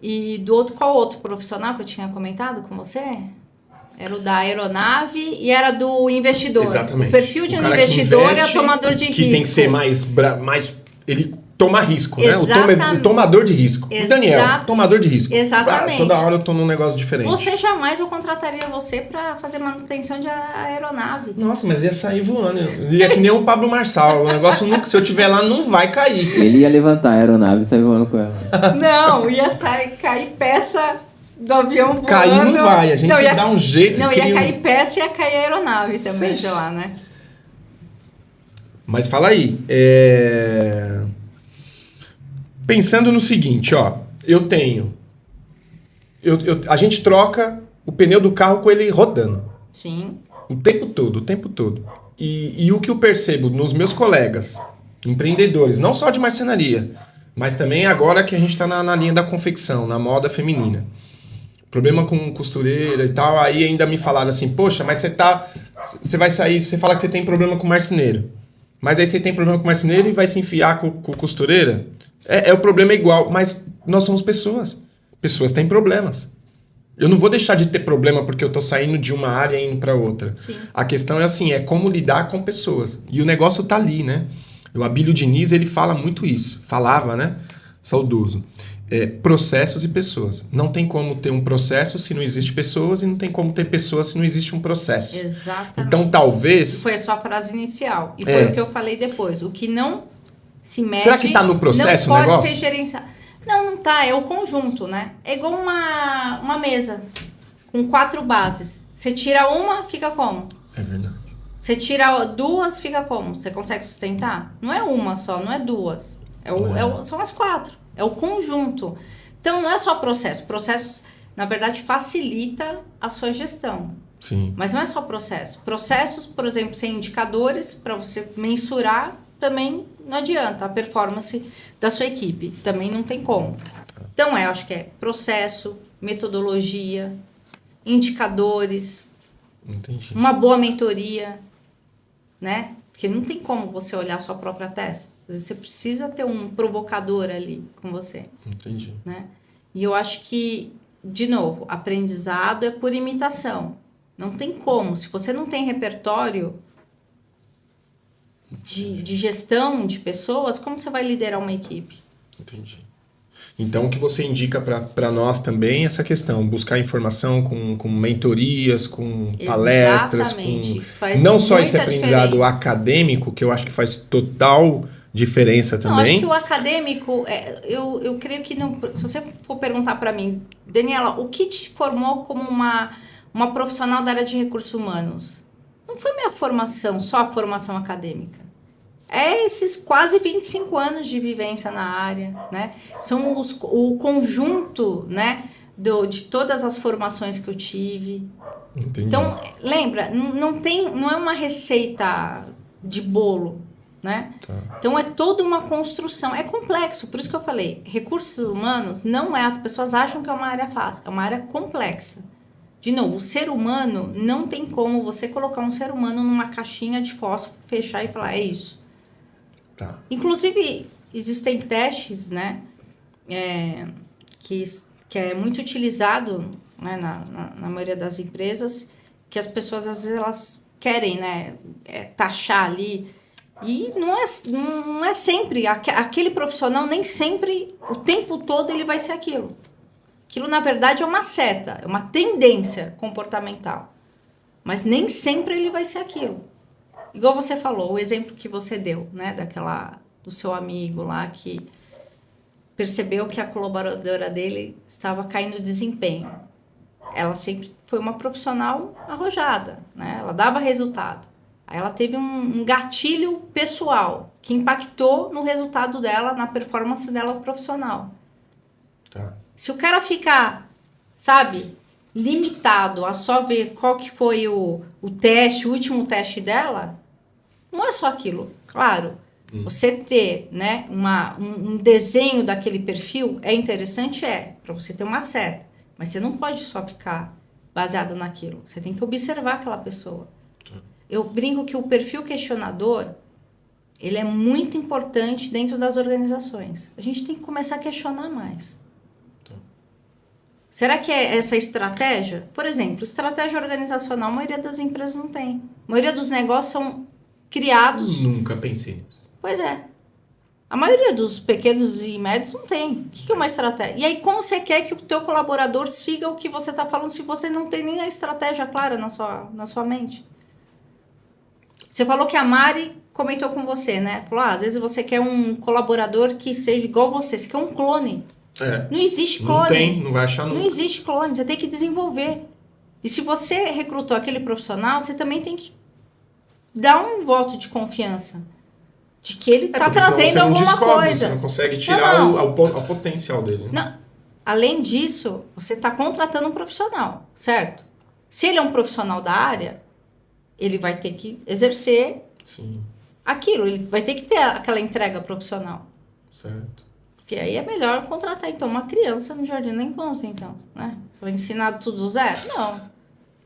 E qual outro profissional que eu tinha comentado com você? Era o da aeronave e era do investidor. Exatamente. O perfil de um investidor é o tomador de risco. Que tem que ser mais ele toma risco, né? O tomador de risco. O Daniel, tomador de risco. Exatamente. Toda hora eu tô num negócio diferente. Eu contrataria você para fazer manutenção de aeronave. Nossa, mas ia sair voando. Ia que nem o Pablo Marçal. O negócio nunca, se eu tiver lá, não vai cair. Ele ia levantar a aeronave e sair voando com ela. Não, ia cair peça do avião voando. Cair não vai, a gente dá um jeito. Não, ia cair peça e ia cair aeronave também, sei lá, né? Mas fala aí, pensando no seguinte, ó, a gente troca o pneu do carro com ele rodando. Sim. O tempo todo. E o que eu percebo nos meus colegas, empreendedores, não só de marcenaria, mas também agora que a gente está na linha da confecção, na moda feminina. Problema com costureira e tal, aí ainda me falaram assim, poxa, mas você vai sair, você fala que você tem problema com marceneiro, mas aí você tem problema com marceneiro e vai se enfiar com costureira? O problema é igual, mas nós somos pessoas. Pessoas têm problemas. Eu não vou deixar de ter problema porque eu tô saindo de uma área e indo para outra. Sim. A questão é assim, como lidar com pessoas. E o negócio tá ali, né? O Abílio Diniz, ele fala muito isso. Falava, né? Saudoso. Processos e pessoas. Não tem como ter um processo se não existe pessoas e não tem como ter pessoas se não existe um processo. Exatamente. Então, talvez... Foi a sua frase inicial. E foi o que eu falei depois. O que não se mede... Será que tá no processo o negócio? Não pode ser gerenciado. Não tá. É o conjunto, né? É igual uma mesa com 4 bases. Você tira uma, fica como? É verdade. Você tira 2, fica como? Você consegue sustentar? Não é uma só, não é 2. São as 4. É o conjunto. Então, não é só processo. Processo, na verdade, facilita a sua gestão. Sim. Mas não é só processo. Processos, por exemplo, sem indicadores, para você mensurar, também não adianta. A performance da sua equipe também não tem como. Então, eu acho que é processo, metodologia, indicadores, Entendi. Uma boa mentoria, né? Porque não tem como você olhar a sua própria testa. Você precisa ter um provocador ali com você. Entendi. Né? E eu acho que, de novo, aprendizado é por imitação. Não tem como. Se você não tem repertório de gestão de pessoas, como você vai liderar uma equipe? Entendi. Então, o que você indica para nós também é essa questão, buscar informação com mentorias, com palestras, Exatamente. não só esse aprendizado acadêmico, que eu acho que faz total diferença Não, acho também. que o acadêmico, eu creio que não. Se você for perguntar para mim, Daniela, o que te formou como uma profissional da área de recursos humanos? Não foi minha formação, só a formação acadêmica. É esses quase 25 anos de vivência na área, né? São o conjunto, né, de todas as formações que eu tive. Entendi. Então, lembra, não é uma receita de bolo, né? Tá. Então, é toda uma construção. É complexo, por isso que eu falei, recursos humanos não é, as pessoas acham que é uma área fácil, é uma área complexa. De novo, o ser humano, não tem como você colocar um ser humano numa caixinha de fósforo, fechar e falar, é isso. Tá. Inclusive, existem testes, né, que é muito utilizado, né, na maioria das empresas, que as pessoas, às vezes, elas querem, né, taxar ali, e não é sempre, aquele profissional nem sempre, o tempo todo, ele vai ser aquilo. Aquilo, na verdade, é uma seta, é uma tendência comportamental, mas nem sempre ele vai ser aquilo. Igual você falou, o exemplo que você deu, né, do seu amigo lá que percebeu que a colaboradora dele estava caindo de desempenho. Ela sempre foi uma profissional arrojada, né? Ela dava resultado. Aí ela teve um gatilho pessoal que impactou no resultado dela, na performance dela profissional. Tá. Se o cara ficar, sabe, limitado a só ver qual que foi o teste, o último teste dela, não é só aquilo. Claro, você ter, né, um desenho daquele perfil é interessante, para você ter uma seta. Mas você não pode só ficar baseado naquilo. Você tem que observar aquela pessoa. Eu brinco que o perfil questionador, ele é muito importante dentro das organizações. A gente tem que começar a questionar mais. Será que é essa estratégia? Por exemplo, estratégia organizacional, a maioria das empresas não tem. A maioria dos negócios são criados... Nunca pensei nisso. Pois é. A maioria dos pequenos e médios não tem. O que é uma estratégia? E aí, como você quer que o teu colaborador siga o que você está falando se você não tem nem a estratégia clara na sua mente? Você falou que a Mari comentou com você, né? Falou, às vezes você quer um colaborador que seja igual você quer um clone. Não existe clone. Não tem, não vai achar nunca. Não existe clone, você tem que desenvolver. E se você recrutou aquele profissional, você também tem que dar um voto de confiança. De que ele está trazendo alguma coisa. Você não consegue tirar o potencial dele. Né? Não. Além disso, você está contratando um profissional, certo? Se ele é um profissional da área, ele vai ter que exercer aquilo. Ele vai ter que ter aquela entrega profissional. Certo. Porque aí é melhor contratar, então, uma criança no jardim da infância, então, né? Você vai ensinar tudo do zero? Não.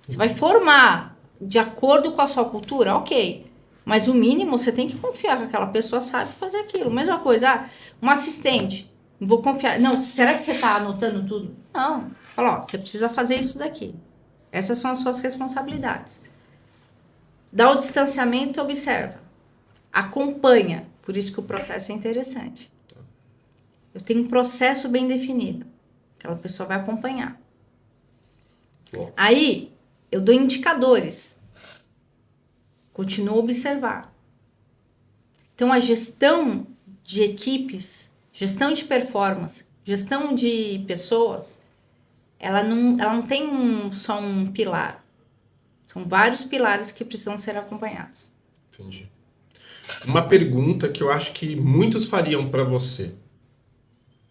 Você vai formar de acordo com a sua cultura? Ok. Mas o mínimo, você tem que confiar que aquela pessoa sabe fazer aquilo. Mesma coisa, um assistente. Não vou confiar. Não, será que você está anotando tudo? Não. Fala, ó, você precisa fazer isso daqui. Essas são as suas responsabilidades. Dá o distanciamento e observa. Acompanha. Por isso que o processo é interessante. Eu tenho um processo bem definido. Aquela pessoa vai acompanhar. Bom. Aí, eu dou indicadores. Continuo a observar. Então, a gestão de equipes, gestão de performance, gestão de pessoas, ela não tem só um pilar. São vários pilares que precisam ser acompanhados. Entendi. Uma pergunta que eu acho que muitos fariam para você,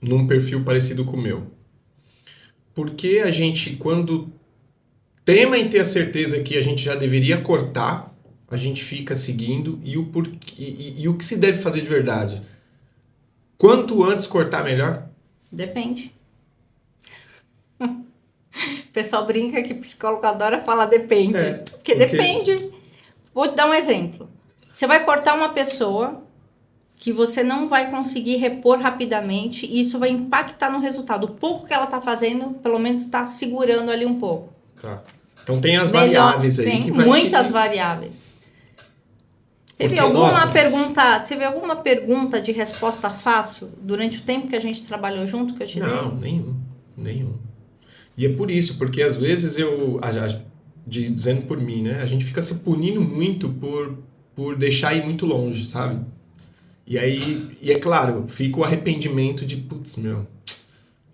num perfil parecido com o meu. Por que a gente, quando tema em ter a certeza que a gente já deveria cortar, a gente fica seguindo e o que se deve fazer de verdade? Quanto antes cortar, melhor? Depende. O pessoal brinca que psicólogo adora falar depende. Porque depende. Vou te dar um exemplo. Você vai cortar uma pessoa que você não vai conseguir repor rapidamente e isso vai impactar no resultado. O pouco que ela está fazendo, pelo menos está segurando ali um pouco. Tá. Então tem as variáveis aí. Tem muitas variáveis. Teve alguma pergunta de resposta fácil durante o tempo que a gente trabalhou junto que eu te dei? Não, nenhum. E é por isso, porque às vezes dizendo por mim, né? A gente fica se punindo muito por deixar ir muito longe, sabe? E aí, e é claro, fica o arrependimento de, putz, meu,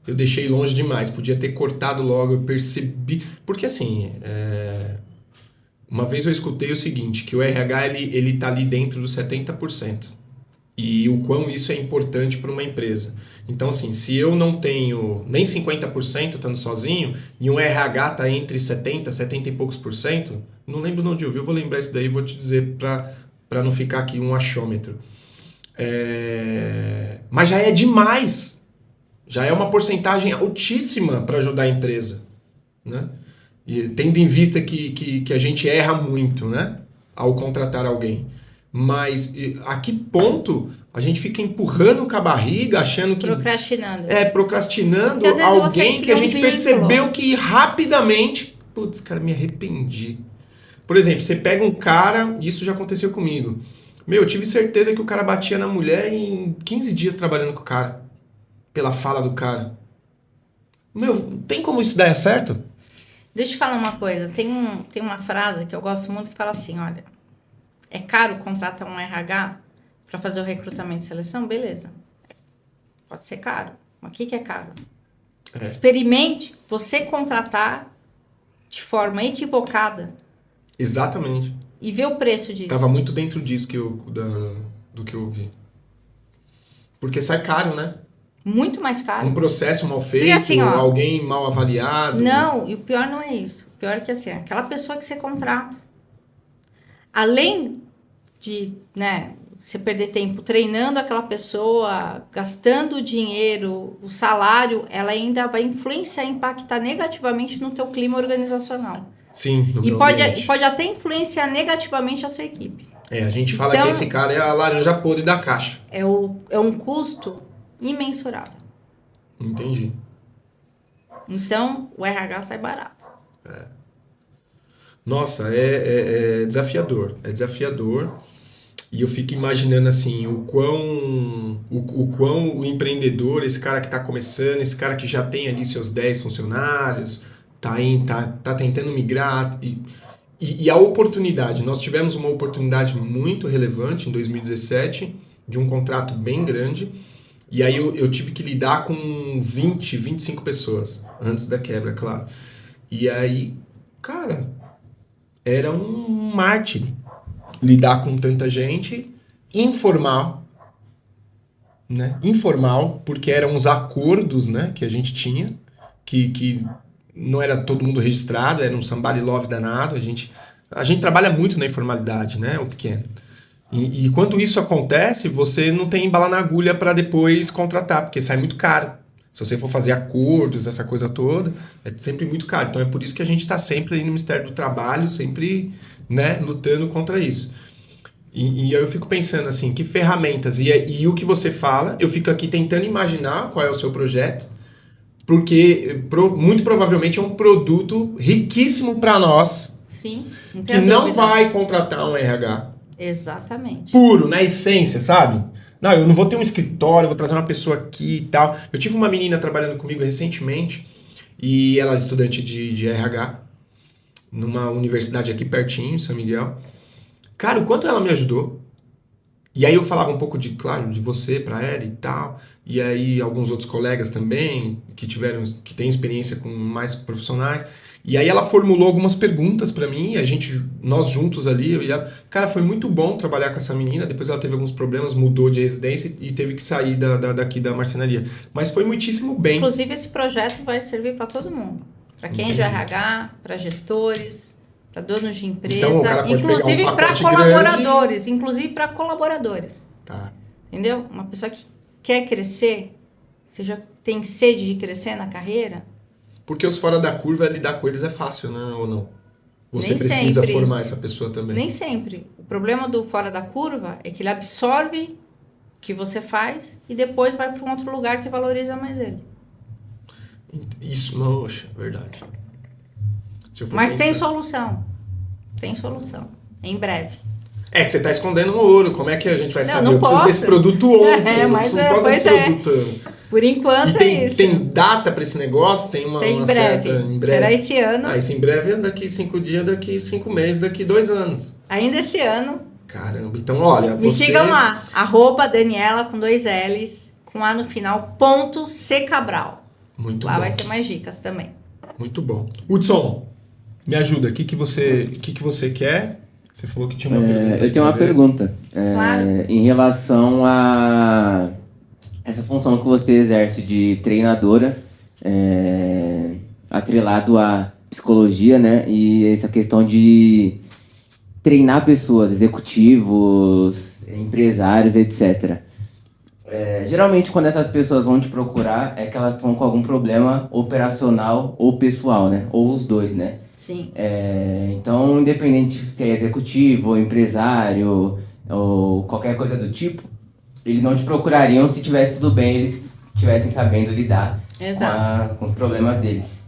eu deixei longe demais, podia ter cortado logo, eu percebi. Porque assim, uma vez eu escutei o seguinte, que o RH ele tá ali dentro dos 70%. E o quão isso é importante para uma empresa. Então, assim, se eu não tenho nem 50% estando sozinho, e um RH tá entre 70 e poucos por cento, não lembro onde eu vi, eu vou lembrar isso daí e vou te dizer para não ficar aqui um achômetro. Mas já é demais. Já é uma porcentagem altíssima para ajudar a empresa, né? E tendo em vista que a gente erra muito, né? Ao contratar alguém. Mas a que ponto a gente fica empurrando com a barriga, achando que... Procrastinando alguém que a gente percebeu que rapidamente... Putz, cara, me arrependi. Por exemplo, você pega um cara, isso já aconteceu comigo. Meu, eu tive certeza que o cara batia na mulher em 15 dias trabalhando com o cara. Pela fala do cara. Meu, tem como isso dar certo? Deixa eu te falar uma coisa. Tem uma frase que eu gosto muito que fala assim, olha... É caro contratar um RH para fazer o recrutamento e seleção? Beleza. Pode ser caro. Mas o que é caro? Experimente você contratar de forma equivocada. Exatamente. E ver o preço disso. Tava muito dentro disso do que eu ouvi. Porque sai caro, né? Muito mais caro. Um processo mal feito, e assim, alguém mal avaliado. Não, e o pior não é isso. O pior é que assim, aquela pessoa que você contrata, além de, né, você perder tempo treinando aquela pessoa, gastando o dinheiro, o salário, ela ainda vai influenciar, impactar negativamente no teu clima organizacional. Sim, no meu ambiente. Pode até influenciar negativamente a sua equipe. A gente fala que esse cara é a laranja podre da caixa. É um custo imensurável. Entendi. Então, o RH sai barato. Nossa, é desafiador. É desafiador. E eu fico imaginando assim, o quão o empreendedor, esse cara que está começando, esse cara que já tem ali seus 10 funcionários, tá tentando migrar. E a oportunidade, nós tivemos uma oportunidade muito relevante em 2017, de um contrato bem grande, e aí eu tive que lidar com 20, 25 pessoas, antes da quebra, claro. E aí, cara, era um mártir lidar com tanta gente, informal, né? Informal, porque eram os acordos, né, que a gente tinha, que não era todo mundo registrado, era um somebody love danado, a gente trabalha muito na informalidade, né, o pequeno. E quando isso acontece, você não tem bala na agulha para depois contratar, porque sai muito caro. Se você for fazer acordos, essa coisa toda, é sempre muito caro. Então é por isso que a gente está sempre aí no Ministério do Trabalho, sempre, né, lutando contra isso. E aí eu fico pensando assim, que ferramentas, e o que você fala, eu fico aqui tentando imaginar qual é o seu projeto, porque muito provavelmente é um produto riquíssimo para nós. Sim, que não vai contratar um RH. Exatamente. Puro, na essência, sabe? Não, eu não vou ter um escritório, vou trazer uma pessoa aqui e tal. Eu tive uma menina trabalhando comigo recentemente, e ela é estudante de RH, numa universidade aqui pertinho, em São Miguel. Cara, o quanto ela me ajudou. E aí eu falava um pouco de você para ela e tal. E aí alguns outros colegas também, que têm experiência com mais profissionais. E aí ela formulou algumas perguntas para mim, nós juntos ali, eu e ela. Cara, foi muito bom trabalhar com essa menina, depois ela teve alguns problemas, mudou de residência e teve que sair daqui da marcenaria. Mas foi muitíssimo bem. Inclusive esse projeto vai servir para todo mundo. Para quem é de RH, para gestores, para donos de empresa, então, o cara pode inclusive para colaboradores, inclusive para colaboradores. Tá. Entendeu? Uma pessoa que quer crescer, você já tem sede de crescer na carreira. Porque os fora da curva, lidar com eles é fácil, né? Ou não? Você Nem precisa sempre. formar essa pessoa também. Nem sempre. O problema do fora da curva é que ele absorve o que você faz e depois vai para um outro lugar que valoriza mais ele. Isso, nossa, verdade. Mas tem solução. Tem solução. Em breve. É que você está escondendo um ouro. Como é que a gente vai saber? Não eu preciso desse produto ontem. Mas não posso desse produto. Por enquanto é isso. Tem data para esse negócio? Tem uma certa... Em breve. Será esse ano. Isso em breve é daqui 5 dias, daqui 5 meses, daqui 2 anos. Ainda esse ano. Caramba, então olha, Me sigam lá, @Daniela com 2 L's, com A no final, _C_Cabral. Muito Lá bom. vai ter mais dicas também. Muito bom. Hudson, me ajuda. O que você quer? Você falou que tinha uma pergunta. Eu tenho uma pergunta. Claro. Em relação a essa função que você exerce de treinadora, atrelado à psicologia, né? E essa questão de treinar pessoas, executivos, empresários, etc. Geralmente, quando essas pessoas vão te procurar, é que elas estão com algum problema operacional ou pessoal, né? Ou os dois, né? Sim. Então, independente se é executivo, ou empresário, ou qualquer coisa do tipo, eles não te procurariam se tivesse tudo bem, eles estivessem sabendo lidar com os problemas deles.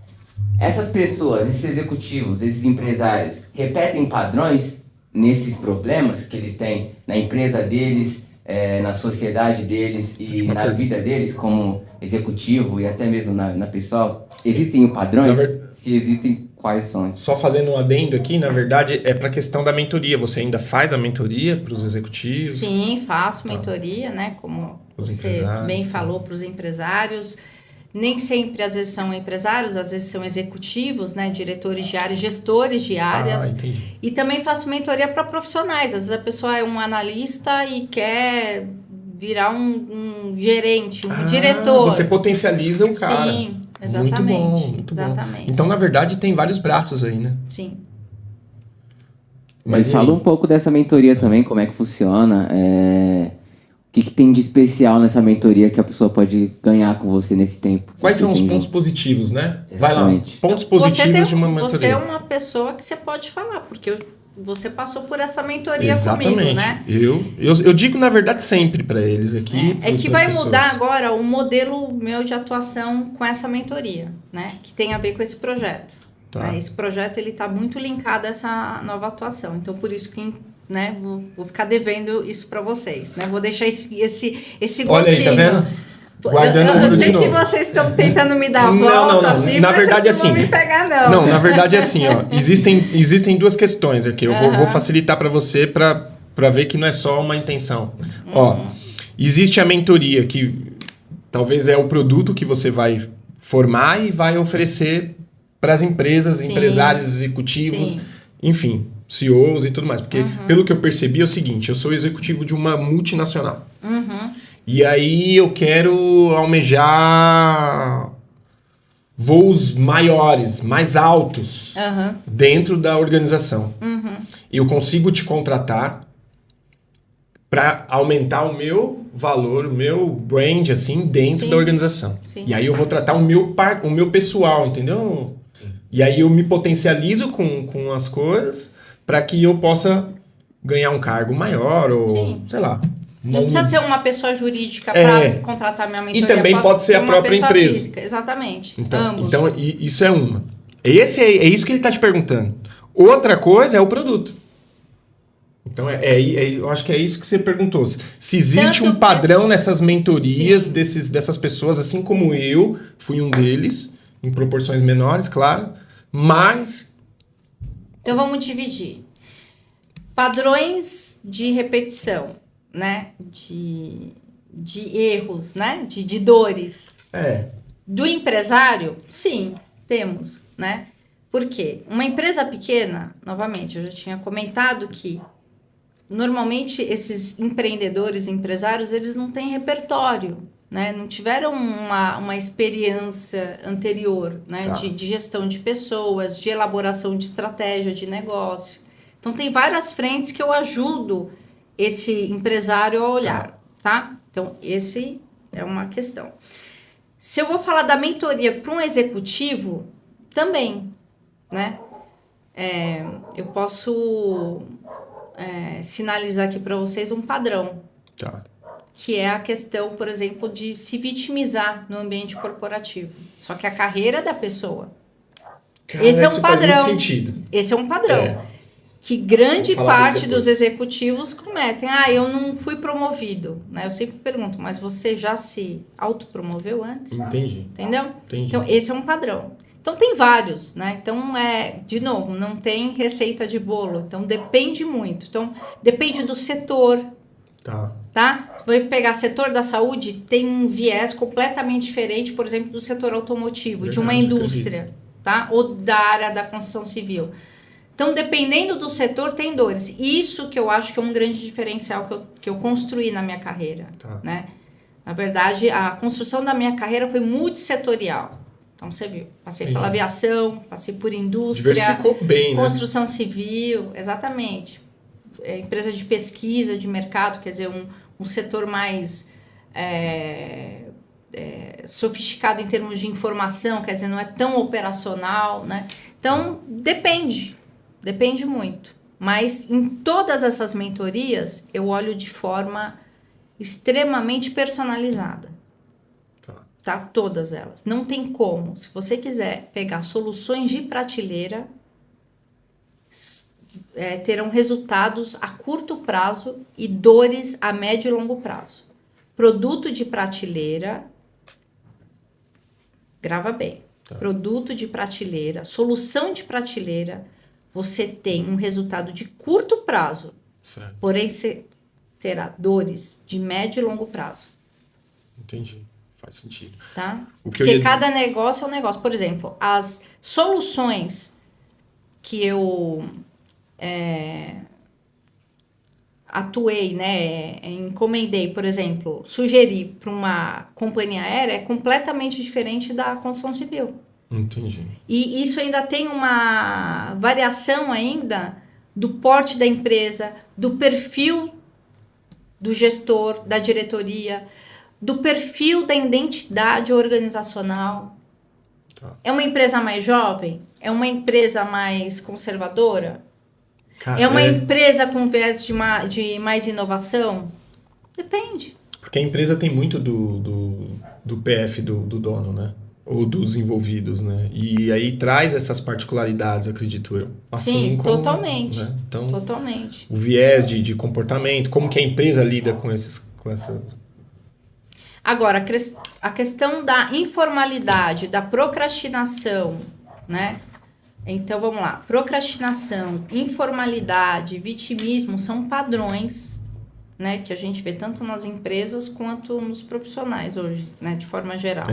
Essas pessoas, esses executivos, esses empresários, repetem padrões nesses problemas que eles têm na empresa deles, na sociedade deles e na vida deles, como executivo e até mesmo na pessoal? Existem padrões? Se existem, quais são? Só fazendo um adendo aqui, na verdade, é para a questão da mentoria. Você ainda faz a mentoria para os executivos? Sim, faço mentoria, né? Como você bem falou, para os empresários. Nem sempre, às vezes, são empresários, às vezes são executivos, né? Diretores de áreas, gestores de áreas. Entendi. E também faço mentoria para profissionais. Às vezes a pessoa é um analista e quer virar um gerente, um diretor. Você potencializa o cara. Sim, exatamente. Muito bom. Então, na verdade, tem vários braços aí, né? Sim. Mas fala um pouco dessa mentoria também, como é que funciona, o que tem de especial nessa mentoria que a pessoa pode ganhar com você nesse tempo? Quais são os pontos positivos, né? Exatamente. Vai lá, pontos positivos de uma mentoria. Você é uma pessoa que você pode falar, porque você passou por essa mentoria Exatamente. comigo, né? Eu digo, na verdade, sempre para eles aqui. É que vai mudar agora o modelo meu de atuação com essa mentoria, né? Que tem a ver com esse projeto. Tá. Esse projeto, ele tá muito linkado a essa nova atuação. Então, por isso que, né, vou ficar devendo isso para vocês, né? Vou deixar esse gostinho. Olha aí, tá vendo? Guardando eu sei que vocês estão tentando me dar a volta, assim, na verdade, assim, não vão me pegar, não. Não, na verdade é assim, ó. Existem duas questões aqui. Eu vou facilitar para você para ver que não é só uma intenção. Ó, existe a mentoria, que talvez é o produto que você vai formar e vai oferecer para as empresas, empresários, executivos, enfim, CEOs e tudo mais. Porque, pelo que eu percebi, é o seguinte: eu sou executivo de uma multinacional. E aí eu quero almejar voos maiores, mais altos dentro da organização. Eu consigo te contratar para aumentar o meu valor, o meu brand, assim, dentro da organização. E aí eu vou tratar o meu pessoal, entendeu? E aí eu me potencializo com as coisas para que eu possa ganhar um cargo maior ou, sei lá. Não precisa ser uma pessoa jurídica para contratar minha mentoria. E também pode ser a própria empresa. Física. Exatamente. Então isso é uma. É isso que ele está te perguntando. Outra coisa é o produto. Então, eu acho que é isso que você perguntou. Se existe um padrão nessas mentorias dessas pessoas, assim como eu fui um deles, em proporções menores, claro, mas... Então, vamos dividir. Padrões de repetição, né? De erros, né? De dores. Do empresário, sim, temos, né? Por quê? Uma empresa pequena, novamente, eu já tinha comentado que normalmente esses empreendedores, empresários, eles não têm repertório, né? Não tiveram uma experiência anterior, né? De gestão de pessoas, de elaboração de estratégia de negócio. Então, tem várias frentes que eu ajudo esse empresário a olhar, tá? Então, esse é uma questão. Se eu vou falar da mentoria para um executivo, também, né? Eu posso sinalizar aqui para vocês um padrão. Que é a questão, por exemplo, de se vitimizar no ambiente corporativo. Só que a carreira da pessoa. Esse é um padrão. Faz muito sentido. Esse é um padrão. Que grande parte dos executivos cometem. Eu não fui promovido. Né? Eu sempre pergunto, mas você já se autopromoveu antes? Entendi. Entendeu? Então, esse é um padrão. Então, tem vários, né? Então, de novo, não tem receita de bolo. Então, depende muito. Então, depende do setor, tá? Vai pegar setor da saúde, tem um viés completamente diferente, por exemplo, do setor automotivo, Verdade, de uma indústria, tá? Ou da área da construção civil. Então, dependendo do setor, tem dores. Isso que eu acho que é um grande diferencial que eu construí na minha carreira, né? Na verdade, a construção da minha carreira foi multissetorial. Então, você viu, passei pela aviação, passei por indústria, diversificou bem, né? Construção civil, exatamente. Empresa de pesquisa, de mercado, quer dizer, um setor mais sofisticado em termos de informação, quer dizer, não é tão operacional, né? Então, depende muito. Mas em todas essas mentorias, eu olho de forma extremamente personalizada. Tá? Todas elas. Não tem como. Se você quiser pegar soluções de prateleira, terão resultados a curto prazo e dores a médio e longo prazo. Produto de prateleira, grava bem. Produto de prateleira, solução de prateleira, você tem um resultado de curto prazo, certo. Porém você terá dores de médio e longo prazo. Entendi. Faz sentido. Tá? Porque cada negócio é um negócio. Por exemplo, as soluções que eu atuei, né, encomendei, por exemplo, sugeri para uma companhia aérea é completamente diferente da construção civil. Entendi. E isso ainda tem uma variação ainda do porte da empresa, do perfil do gestor, da diretoria, do perfil da identidade organizacional. É uma empresa mais jovem? É uma empresa mais conservadora? É uma empresa com viés de mais inovação? Depende. Porque a empresa tem muito do PF do dono, né? Ou dos envolvidos, né? E aí traz essas particularidades, acredito eu. Assim sim, como, totalmente. Né? Então, totalmente. O viés de comportamento, como que a empresa lida com essa... Agora, a questão da informalidade, da procrastinação, né? Então, vamos lá. Procrastinação, informalidade, vitimismo são padrões, né? Que a gente vê tanto nas empresas quanto nos profissionais hoje, né? De forma geral,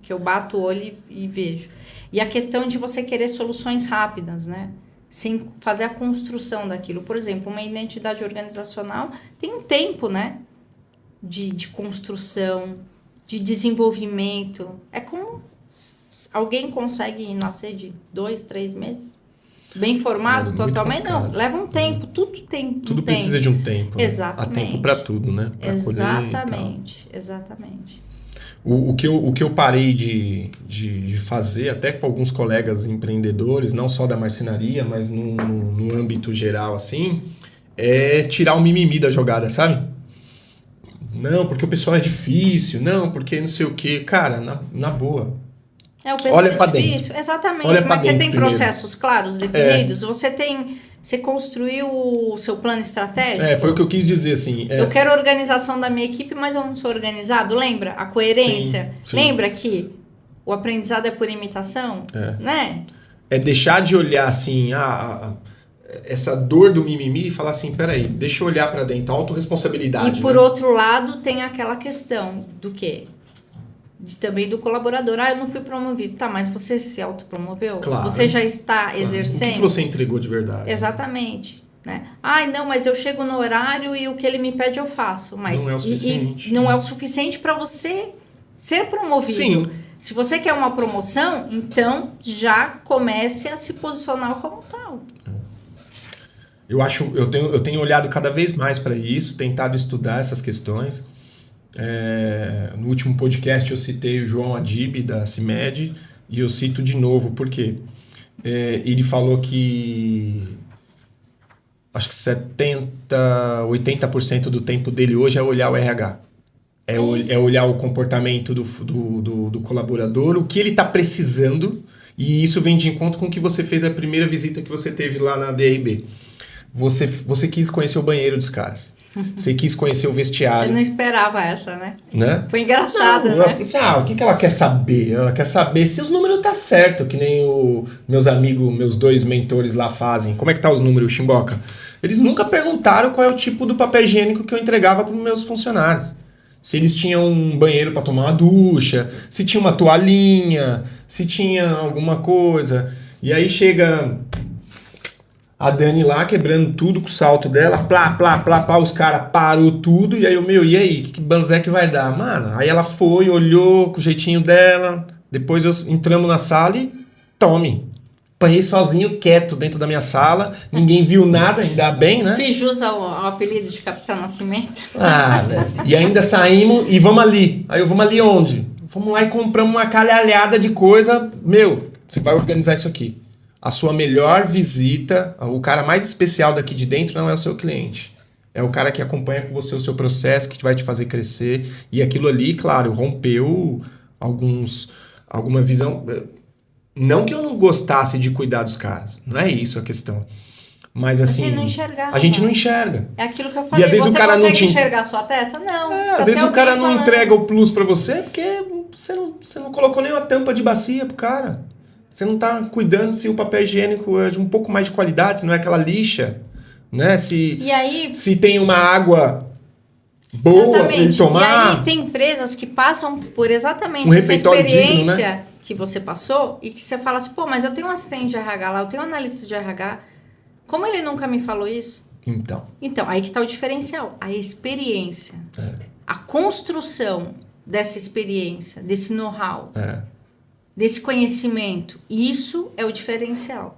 que eu bato o olho e vejo. E a questão de você querer soluções rápidas, né? Sem fazer a construção daquilo. Por exemplo, uma identidade organizacional tem um tempo, né? De construção, de desenvolvimento. É como alguém consegue nascer de 2, 3 meses? Bem formado, totalmente? Não, leva um tempo, tudo tem Tudo precisa de um tempo. Exatamente. Há tempo para tudo, né? Pra exatamente, exatamente. O que eu parei de fazer, até com alguns colegas empreendedores, não só da marcenaria, mas no âmbito geral, assim, é tirar o mimimi da jogada, sabe? Não, porque o pessoal é difícil, não, porque não sei o quê. Cara, na boa. O pessoal olha é pra difícil, dentro. exatamente. Olha mas você tem primeiro. processos claros, definidos? Você construiu o seu plano estratégico? Foi o que eu quis dizer, assim. Eu quero a organização da minha equipe, mas eu não sou organizado. Lembra? A coerência. Sim. Lembra que o aprendizado é por imitação? Né? É deixar de olhar, assim, essa dor do mimimi e falar assim, peraí, deixa eu olhar pra dentro, a autorresponsabilidade. E por outro lado, tem aquela questão do quê? Também do colaborador. Eu não fui promovido. Tá, mas você se autopromoveu? Claro. Você já está exercendo? O que você entregou de verdade? Exatamente. Né? Não, mas eu chego no horário e o que ele me pede eu faço. Mas não é o suficiente. Não é o suficiente para você ser promovido. Sim. Se você quer uma promoção, então já comece a se posicionar como tal. Eu tenho olhado cada vez mais para isso, tentado estudar essas questões. No último podcast eu citei o João Adib da CIMED e eu cito de novo porque ele falou que acho que 80% do tempo dele hoje é olhar o RH, é olhar o comportamento do colaborador, o que ele está precisando, e isso vem de encontro com o que você fez a primeira visita que você teve lá na DRB. Você quis conhecer o banheiro dos caras. Você quis conhecer o Você vestiário. não esperava essa, né? Né? Foi engraçado, Não, né? eu falei assim, o que ela quer saber? Ela quer saber se os números tá certo, que nem meus amigos, meus 2 mentores lá fazem. Como é que tá os números, Chimboca? Eles nunca perguntaram qual é o tipo do papel higiênico que eu entregava para os meus funcionários. Se eles tinham um banheiro para tomar uma ducha, se tinha uma toalhinha, se tinha alguma coisa. E aí chega a Dani lá quebrando tudo com o salto dela, plá, os caras parou tudo, e aí e aí, que banzé que vai dar? Mano, aí ela foi, olhou com o jeitinho dela, depois entramos na sala e tome. Apanhei sozinho, quieto, dentro da minha sala, ninguém viu nada, ainda bem, né? Fiz jus ao apelido de Capitão Nascimento. Velho. E ainda saímos e vamos ali. Aí vamos ali onde? Vamos lá e compramos uma calhalhada de coisa. Você vai organizar isso aqui. A sua melhor visita, o cara mais especial daqui de dentro não é o seu cliente. É o cara que acompanha com você o seu processo, que vai te fazer crescer. E aquilo ali, claro, rompeu alguma visão. Não que eu não gostasse de cuidar dos caras. Não é isso a questão. Mas assim, Você não enxergava. a gente não enxerga. É aquilo que eu falei. E às vezes você o cara consegue não te enxergar a sua testa? Não. Às vezes o cara não entrega o plus pra você porque você não colocou nenhuma tampa de bacia pro cara. Você não tá cuidando se o papel higiênico é de um pouco mais de qualidade, se não é aquela lixa, né? Se tem uma água boa pra ele tomar. E aí tem empresas que passam por exatamente Um essa refeitório experiência digno, né? que você passou e que você fala assim, pô, mas eu tenho um assistente de RH lá, eu tenho um analista de RH. Como ele nunca me falou isso? Então, aí que tá o diferencial. A experiência. A construção dessa experiência, desse know-how. Desse conhecimento. Isso é o diferencial.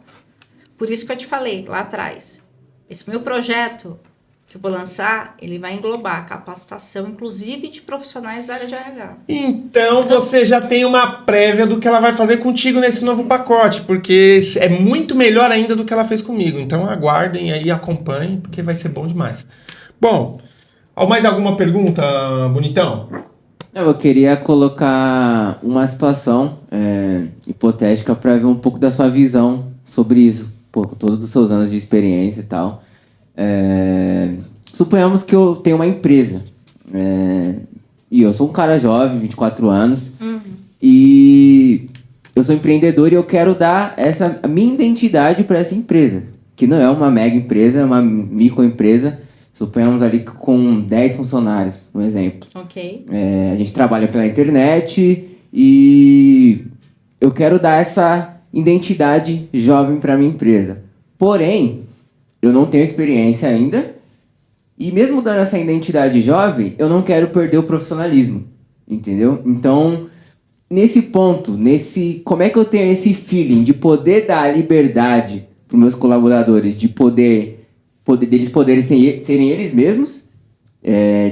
Por isso que eu te falei lá atrás. Esse meu projeto que eu vou lançar, ele vai englobar a capacitação, inclusive de profissionais da área de RH. Então você já tem uma prévia do que ela vai fazer contigo nesse novo pacote, porque é muito melhor ainda do que ela fez comigo. Então aguardem aí, acompanhem, porque vai ser bom demais. Bom, mais alguma pergunta, bonitão? Eu queria colocar uma situação hipotética para ver um pouco da sua visão sobre isso, com todos os seus anos de experiência e tal. Suponhamos que eu tenho uma empresa e eu sou um cara jovem, 24 anos, e eu sou empreendedor e eu quero dar a minha identidade para essa empresa, que não é uma mega empresa, é uma microempresa. Suponhamos ali com 10 funcionários, um exemplo. Ok. A gente trabalha pela internet e eu quero dar essa identidade jovem para minha empresa. Porém, eu não tenho experiência ainda e mesmo dando essa identidade jovem, eu não quero perder o profissionalismo, entendeu? Então, nesse ponto, como é que eu tenho esse feeling de poder dar liberdade para os meus colaboradores, de deles poderem serem eles mesmos,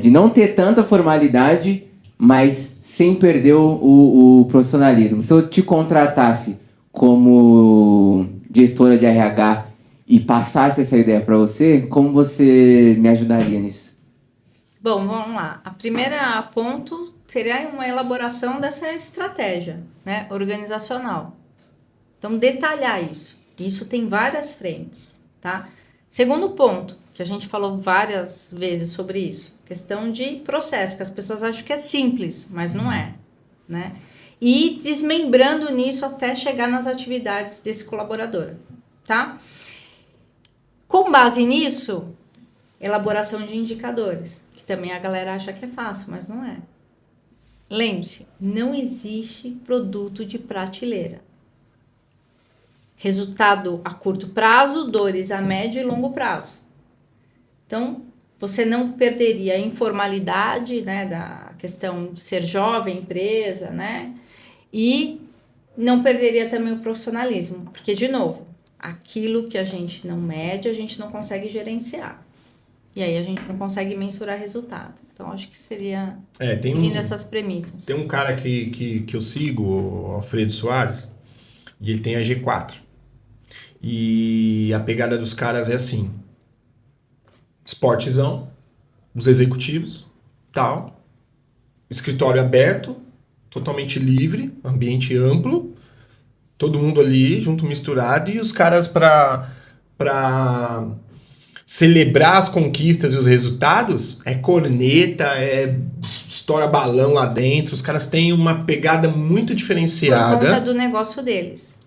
de não ter tanta formalidade, mas sem perder o profissionalismo. Se eu te contratasse como gestora de RH e passasse essa ideia para você, como você me ajudaria nisso? Bom, vamos lá. A primeira ponto seria uma elaboração dessa estratégia, né, organizacional. Então, detalhar isso. Isso tem várias frentes, tá? Segundo ponto, que a gente falou várias vezes sobre isso, questão de processo, que as pessoas acham que é simples, mas não é, né? E desmembrando nisso até chegar nas atividades desse colaborador, tá? Com base nisso, elaboração de indicadores, que também a galera acha que é fácil, mas não é. Lembre-se, não existe produto de prateleira. Resultado a curto prazo, dores a médio e longo prazo. Então, você não perderia a informalidade, né, da questão de ser jovem, empresa, né? E não perderia também o profissionalismo. Porque, de novo, aquilo que a gente não mede, a gente não consegue gerenciar. E aí a gente não consegue mensurar resultado. Então, acho que seria seguindo essas premissas. Tem um cara que eu sigo, o Alfredo Soares, e ele tem a G4. E a pegada dos caras é assim: esportezão, os executivos, tal, escritório aberto, totalmente livre, ambiente amplo, todo mundo ali junto, misturado, e os caras para celebrar as conquistas e os resultados, é corneta, é estoura balão lá dentro. Os caras têm uma pegada muito diferenciada. Por conta do negócio deles.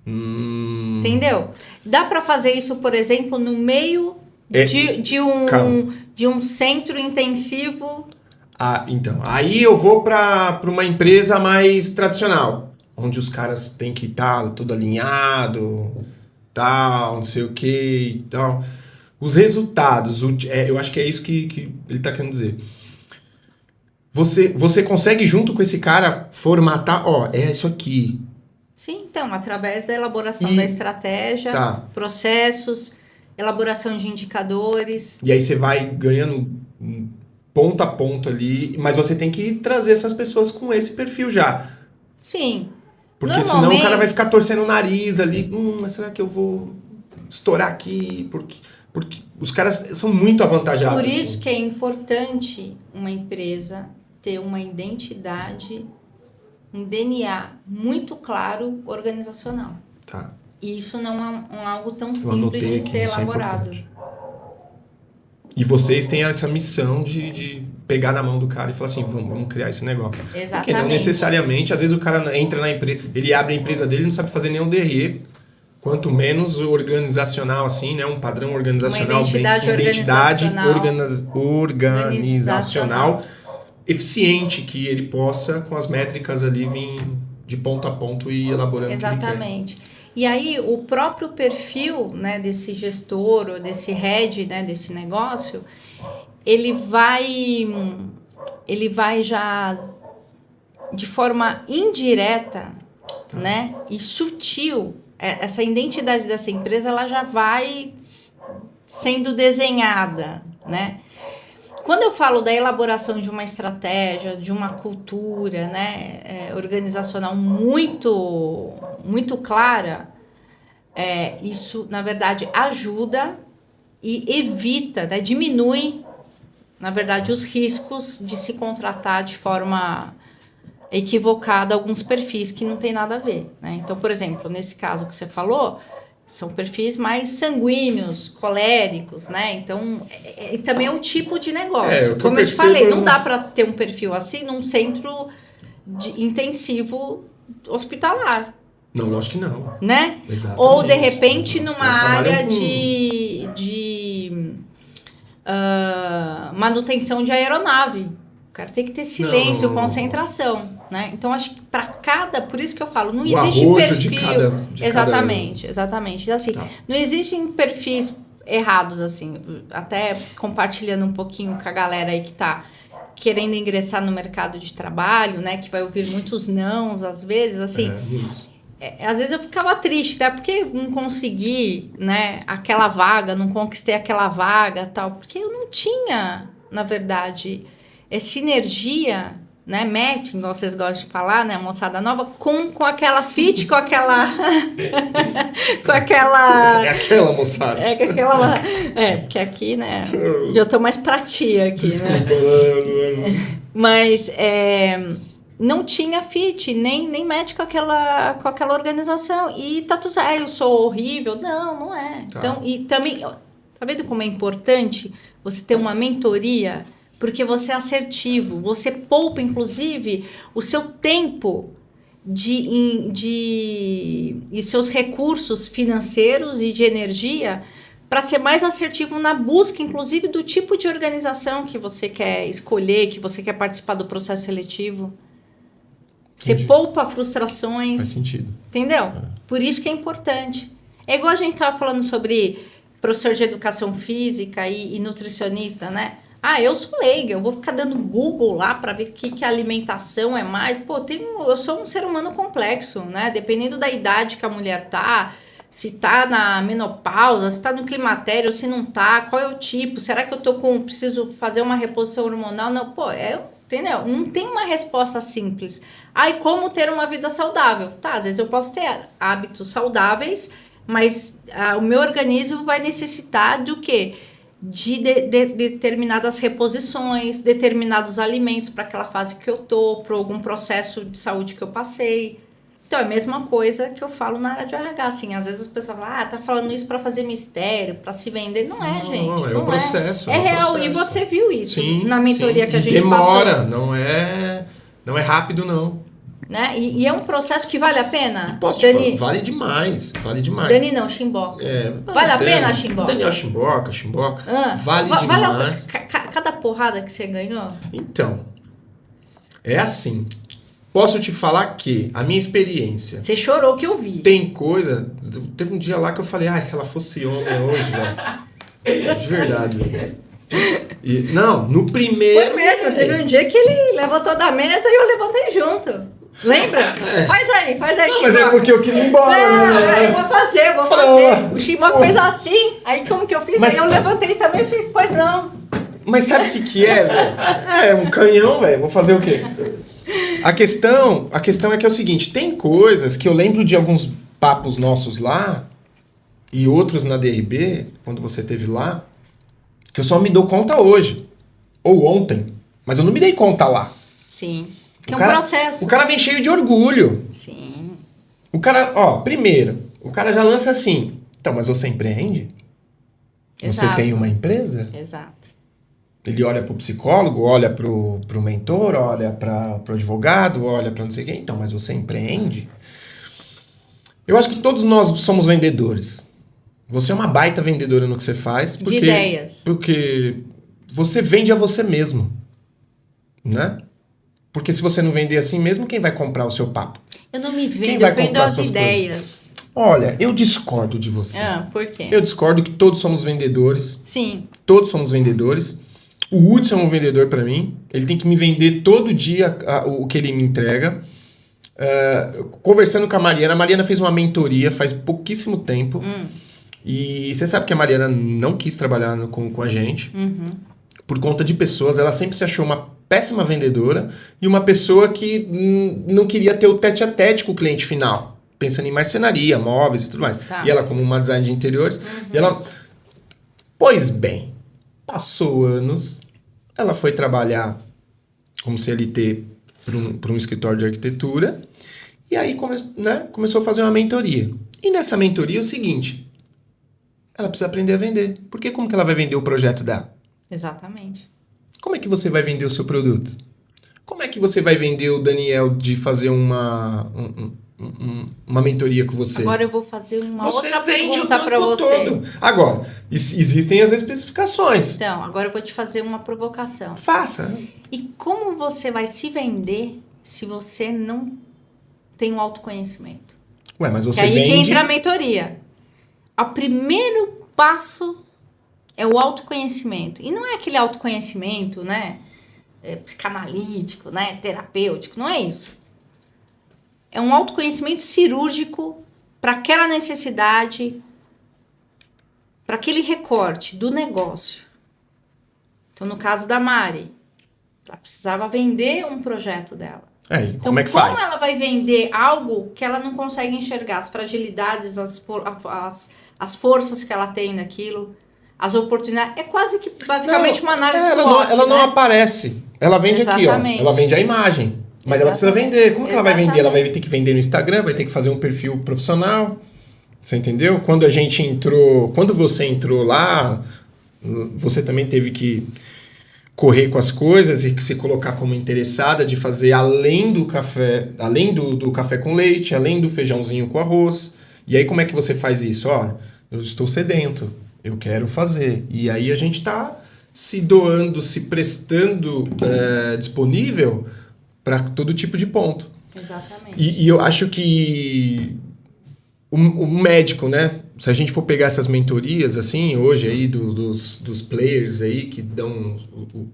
Entendeu? Dá para fazer isso, por exemplo, no meio de um centro intensivo. Então, aí eu vou para uma empresa mais tradicional, onde os caras têm que estar tudo alinhado, tal, não sei o que e tal. Os resultados, eu acho que é isso que ele está querendo dizer. Você consegue, junto com esse cara, formatar, é isso aqui. Sim, então, através da elaboração da estratégia, processos, elaboração de indicadores. E aí você vai ganhando ponto a ponto ali, mas você tem que trazer essas pessoas com esse perfil já. Sim. Porque senão o cara vai ficar torcendo o nariz ali, mas será que eu vou estourar aqui? Porque os caras são muito avantajados. Por isso assim. que é importante uma empresa ter uma identidade, um DNA muito claro organizacional. Tá. E isso não é algo tão simples de ser elaborado. E vocês têm essa missão de pegar na mão do cara e falar assim, vamos criar esse negócio. Exatamente. Porque não necessariamente, às vezes o cara entra na empresa, ele abre a empresa dele e não sabe fazer nenhum DRE, quanto menos organizacional, assim, né? Um padrão organizacional, uma identidade organizacional eficiente, que ele possa, com as métricas ali, vir de ponto a ponto e elaborando. Exatamente. E aí, o próprio perfil, né, desse gestor ou desse head, né, desse negócio, ele vai já de forma indireta, né, e sutil, essa identidade dessa empresa, ela já vai sendo desenhada, né? Quando eu falo da elaboração de uma estratégia, de uma cultura, né, organizacional muito, muito clara, isso, na verdade, ajuda e evita, né, diminui, na verdade, os riscos de se contratar de forma equivocada alguns perfis que não tem nada a ver, né? Então, por exemplo, nesse caso que você falou, são perfis mais sanguíneos, coléricos, né? Então, também é um tipo de negócio. Como eu te falei, não dá para ter um perfil assim num centro intensivo hospitalar. Não, acho que não. Né? Exatamente. Ou, de repente, numa área de manutenção de aeronave. O cara tem que ter silêncio, concentração, né? Então, acho que por isso que eu falo, não existe perfil. Exatamente. Assim, não existem perfis errados, assim. Até compartilhando um pouquinho com a galera aí que tá querendo ingressar no mercado de trabalho, né? Que vai ouvir muitos nãos, às vezes, assim. Às vezes eu ficava triste, né? Porque não consegui, né? Aquela vaga, não conquistei aquela vaga, tal. Porque eu não tinha, na verdade, sinergia, né, matching, igual vocês gostam de falar, né, moçada nova, com aquela fit, com aquela com aquela... É aquela moçada. Porque aqui, né, eu tô mais pra tia aqui, né? Mas não tinha fit, nem match com aquela organização. E tá tudo certo, eu sou horrível. Não é. Tá. Então, e também, tá vendo como é importante você ter uma mentoria? Porque você é assertivo, você poupa, inclusive, o seu tempo e seus recursos financeiros e de energia para ser mais assertivo na busca, inclusive, do tipo de organização que você quer escolher, que você quer participar do processo seletivo. Você poupa frustrações. Faz sentido. Entendeu? Por isso que é importante. É igual a gente estava falando sobre professor de educação física e nutricionista, né? Eu sou leiga, eu vou ficar dando Google lá para ver o que alimentação é mais. Eu sou um ser humano complexo, né? Dependendo da idade que a mulher tá, se tá na menopausa, se tá no climatério, se não tá, qual é o tipo? Será que eu preciso fazer uma reposição hormonal? Não, entendeu? Não tem uma resposta simples. E como ter uma vida saudável? Às vezes eu posso ter hábitos saudáveis, mas o meu organismo vai necessitar do quê? De determinadas reposições, determinados alimentos para aquela fase que eu tô, para algum processo de saúde que eu passei. Então, é a mesma coisa que eu falo na área de RH, assim, às vezes as pessoas falam, tá falando isso para fazer mistério, para se vender. Não é, gente. Não, é não o processo. É real, processo. e você viu isso sim, na mentoria sim. que a gente demora, passou. não é rápido, não. Né? E é um processo que vale a pena? Posso Dani, te falar, vale demais. Dani não, Chimboca. Vale a pena, Chimboca? Daniel Chimboca. Vale demais. Cada porrada que você ganhou? Então, é assim. Posso te falar que a minha experiência... Você chorou que eu vi. Tem coisa... Teve um dia lá que eu falei, se ela fosse homem hoje, velho. De verdade, velho. Não, no primeiro... Foi mesmo, teve um dia que ele levantou da mesa e eu levantei junto. Lembra? Faz aí, não, mas é porque eu queria ir embora. Eu vou fazer. O Chimboca fez assim, aí como que eu fiz? Aí eu levantei também e fiz, pois não. Mas sabe o que é, velho? É um canhão, velho. Vou fazer o quê? A questão é que é o seguinte, tem coisas que eu lembro de alguns papos nossos lá e outros na DRB, quando você esteve lá, que eu só me dou conta hoje. Ou ontem. Mas eu não me dei conta lá. Sim. Que é um processo. O cara vem cheio de orgulho. Sim. O cara, primeiro, o cara já lança assim, então, mas você empreende? Exato. Você tem uma empresa? Exato. Ele olha pro psicólogo, olha pro mentor, olha pro advogado, olha pra não sei quem. Então, mas você empreende? Eu acho que todos nós somos vendedores. Você é uma baita vendedora no que você faz. De ideias. Porque você vende a você mesmo. Né? Porque se você não vender assim mesmo, quem vai comprar o seu papo? Eu não me vendo, eu vendo as ideias. Coisas? Olha, eu discordo de você. Por quê? Eu discordo que todos somos vendedores. Sim. Todos somos vendedores. O Hudson é um vendedor para mim. Ele tem que me vender todo dia o que ele me entrega. Conversando com a Mariana fez uma mentoria faz pouquíssimo tempo. E você sabe que a Mariana não quis trabalhar com a gente. Uhum. Por conta de pessoas. Ela sempre se achou uma péssima vendedora e uma pessoa que não queria ter o tete-a-tete com o cliente final. Pensando em marcenaria, móveis e tudo mais. Tá. E ela, como uma design de interiores, Pois bem, passou anos, ela foi trabalhar como CLT para um escritório de arquitetura e aí começou a fazer uma mentoria. E nessa mentoria é o seguinte, ela precisa aprender a vender. Porque como que ela vai vender o projeto dela? Exatamente. Como é que você vai vender o seu produto? Como é que você vai vender o Daniel de fazer uma mentoria com você? Agora eu vou fazer uma outra vende pergunta para você. Todo. Agora, existem as especificações. Então, agora eu vou te fazer uma provocação. Faça. E como você vai se vender se você não tem um autoconhecimento? Ué, mas você que aí vende... que entra a mentoria. O primeiro passo é o autoconhecimento. E não é aquele autoconhecimento, né? Psicanalítico, né? Terapêutico. Não é isso. É um autoconhecimento cirúrgico para aquela necessidade, para aquele recorte do negócio. Então, no caso da Mari, ela precisava vender um projeto dela. Então, como faz? Como ela vai vender algo que ela não consegue enxergar? As fragilidades, as forças que ela tem naquilo, as oportunidades. É quase que, basicamente, uma análise SWOT, ela não aparece. Ela vende Exatamente. aqui, ó. Ela vende a imagem. Mas ela precisa vender. Como que ela vai vender? Ela vai ter que vender no Instagram, vai ter que fazer um perfil profissional. Você entendeu? Quando você entrou lá, você também teve que correr com as coisas e se colocar como interessada de fazer além do café com leite, além do feijãozinho com arroz. E aí como é que você faz isso? Eu estou sedento, eu quero fazer. E aí a gente está se doando, se prestando disponível para todo tipo de ponto. Exatamente. E eu acho que o médico, né? Se a gente for pegar essas mentorias, assim, hoje aí, dos players aí, que dão,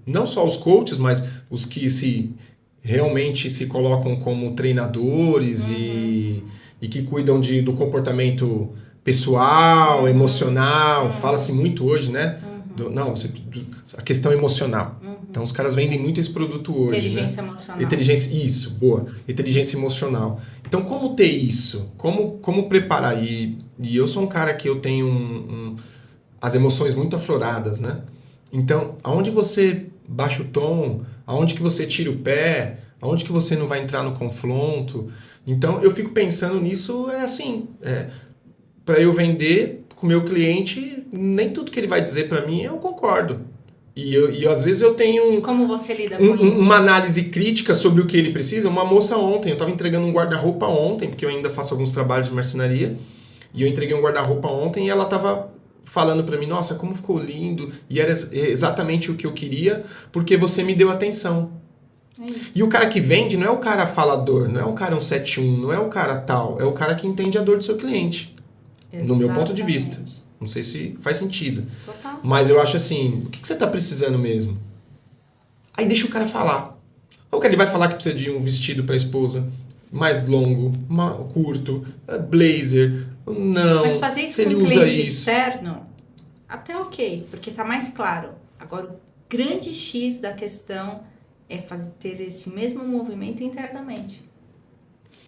não só os coaches, mas os que realmente se colocam como treinadores e que cuidam do comportamento pessoal, emocional, fala-se muito hoje, né? A questão emocional. Então, os caras vendem muito esse produto hoje. Inteligência emocional. Isso, boa. Inteligência emocional. Então, como ter isso? Como preparar? E eu sou um cara que eu tenho as emoções muito afloradas, né? Então, aonde você baixa o tom, aonde que você tira o pé, Aonde que você não vai entrar no confronto? Então, eu fico pensando nisso, para eu vender com o meu cliente, nem tudo que ele vai dizer para mim eu concordo. E às vezes eu tenho como você lida com isso? Uma análise crítica sobre o que ele precisa. Uma moça ontem, eu estava entregando um guarda-roupa ontem, porque eu ainda faço alguns trabalhos de marcenaria, e eu entreguei um guarda-roupa ontem e ela estava falando para mim, nossa, como ficou lindo, e era exatamente o que eu queria, porque você me deu atenção. E o cara que vende não é o cara falador, não é o cara 171, não é o cara tal, é o cara que entende a dor do seu cliente. Exatamente. No meu ponto de vista. Não sei se faz sentido. Total. Mas eu acho assim, o que você tá precisando mesmo? Aí deixa o cara falar. Ou que ele vai falar que precisa de um vestido para a esposa mais longo, curto, blazer, não. Mas fazer isso com um cliente externo, até ok, porque tá mais claro. Agora, o grande X da questão é ter esse mesmo movimento internamente.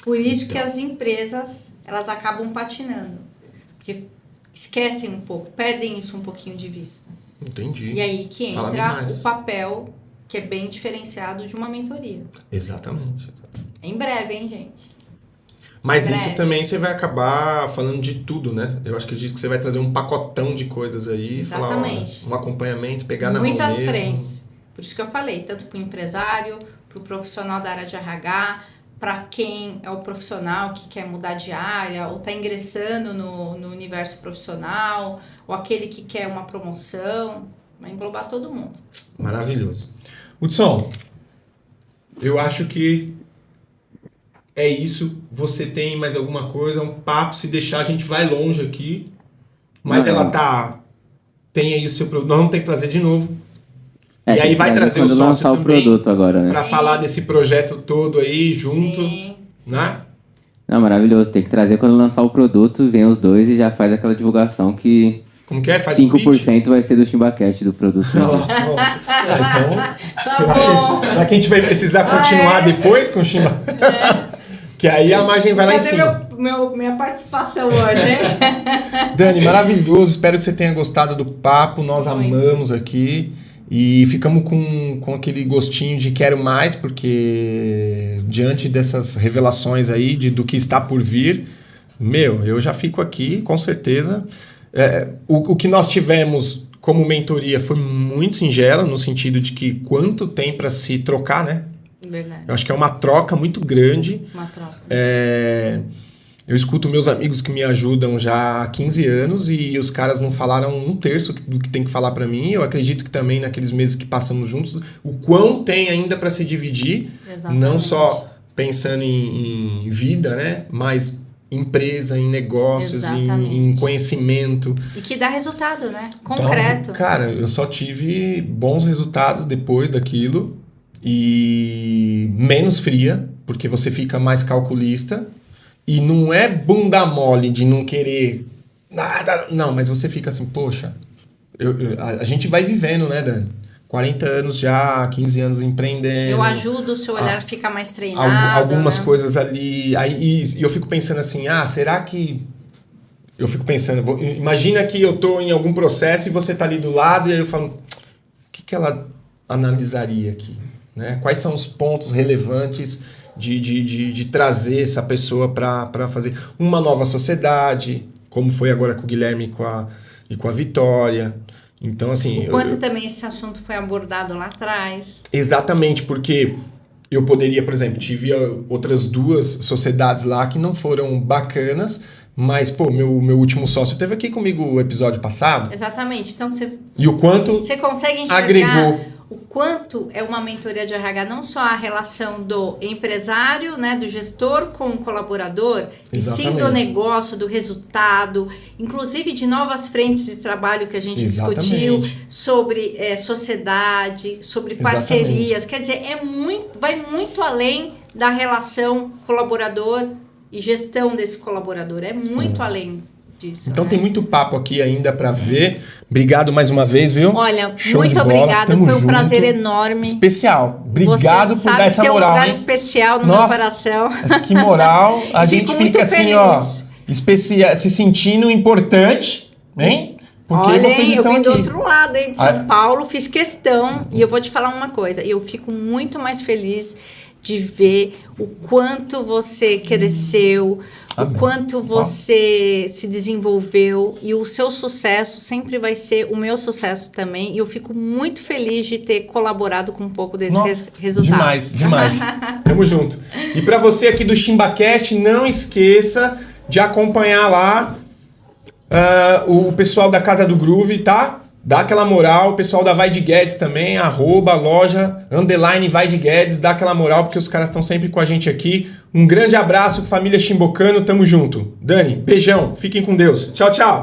Por isso que as empresas, elas acabam patinando. Porque esquecem um pouco, perdem isso um pouquinho de vista. Entendi. E aí que entra o papel, que é bem diferenciado de uma mentoria. Exatamente. Em breve, hein, gente? Mas nisso também você vai acabar falando de tudo, né? Eu acho que diz que você vai trazer um pacotão de coisas aí. Exatamente. Falar, um acompanhamento, pegar na mão mesmo. Muitas frentes. Por isso que eu falei, tanto para o empresário, para o profissional da área de RH, para quem é o profissional que quer mudar de área ou está ingressando no universo profissional, ou aquele que quer uma promoção, vai englobar todo mundo. Maravilhoso. Hudson, eu acho que é isso. Você tem mais alguma coisa? Um papo, se deixar a gente vai longe aqui, mas tem aí o seu produto. Nós vamos ter que trazer de novo. E aí vai trazer o sócio também, o produto agora, né? Pra falar desse projeto todo aí, junto, né? Não, maravilhoso. Tem que trazer quando lançar o produto, vem os dois e já faz aquela divulgação que... Como que é? Faz 5% vai ser do Chimbaquete do produto. Então, será que a gente vai precisar continuar depois com o Chimba? Que aí a margem vai lá em cima. Minha participação hoje, hein? Dani, maravilhoso. Espero que você tenha gostado do papo. Nós amamos aqui. E ficamos com aquele gostinho de quero mais, porque diante dessas revelações aí do que está por vir, eu já fico aqui, com certeza. O que nós tivemos como mentoria foi muito singela, no sentido de que quanto tem para se trocar, né? Verdade. Eu acho que é uma troca muito grande. Uma troca. Eu escuto meus amigos que me ajudam já há 15 anos e os caras não falaram um terço do que tem que falar para mim. Eu acredito que também naqueles meses que passamos juntos, o quão tem ainda para se dividir. Exatamente. Não só pensando em vida, né? Mas empresa, em negócios, em conhecimento. E que dá resultado, né? Concreto. Então, cara, eu só tive bons resultados depois daquilo e menos fria, porque você fica mais calculista. E não é bunda mole de não querer nada, não, mas você fica assim, poxa, a gente vai vivendo, né, Dani? 40 anos já, 15 anos empreendendo. Eu ajudo o seu olhar fica mais treinado. Algumas coisas ali, e eu fico pensando assim, será que... Eu fico pensando, imagina que eu tô em algum processo e você tá ali do lado, e aí eu falo, o que ela analisaria aqui? Né? Quais são os pontos relevantes de trazer essa pessoa para fazer uma nova sociedade, como foi agora com o Guilherme e com a Vitória. Então, assim... O quanto também esse assunto foi abordado lá atrás. Exatamente, porque eu poderia, por exemplo, tive outras 2 sociedades lá que não foram bacanas, mas, meu último sócio esteve aqui comigo o episódio passado. Exatamente, então E o quanto você consegue enxergar agregou. O quanto é uma mentoria de RH, não só a relação do empresário, né, do gestor com o colaborador, e sim do negócio, do resultado, inclusive de novas frentes de trabalho que a gente discutiu, sobre sociedade, sobre parcerias. Quer dizer, vai muito além da relação colaborador e gestão desse colaborador. É muito além disso. Então, né? Tem muito papo aqui ainda para ver. Obrigado mais uma vez, viu? Olha, muito obrigada. Foi um prazer enorme. Especial. Obrigado por dar essa moral. Você sabe que é um lugar especial no meu coração. Que moral. A gente fica assim, se sentindo importante, hein? Porque olha, vocês estão eu vim aqui. do outro lado, de São Paulo, fiz questão, e eu vou te falar uma coisa, eu fico muito mais feliz de ver o quanto você cresceu, Amém. o quanto você se desenvolveu, e o seu sucesso sempre vai ser o meu sucesso também, e eu fico muito feliz de ter colaborado com um pouco desse resultado. Demais. Tamo junto. E para você aqui do ChimbaCast, não esqueça de acompanhar lá o pessoal da Casa do Groove, tá? Dá aquela moral, o pessoal da Vai de Guedes também, @loja _Vai de Guedes, dá aquela moral, porque os caras estão sempre com a gente aqui. Um grande abraço, família Chimbocano, tamo junto. Dani, beijão, fiquem com Deus. Tchau, tchau.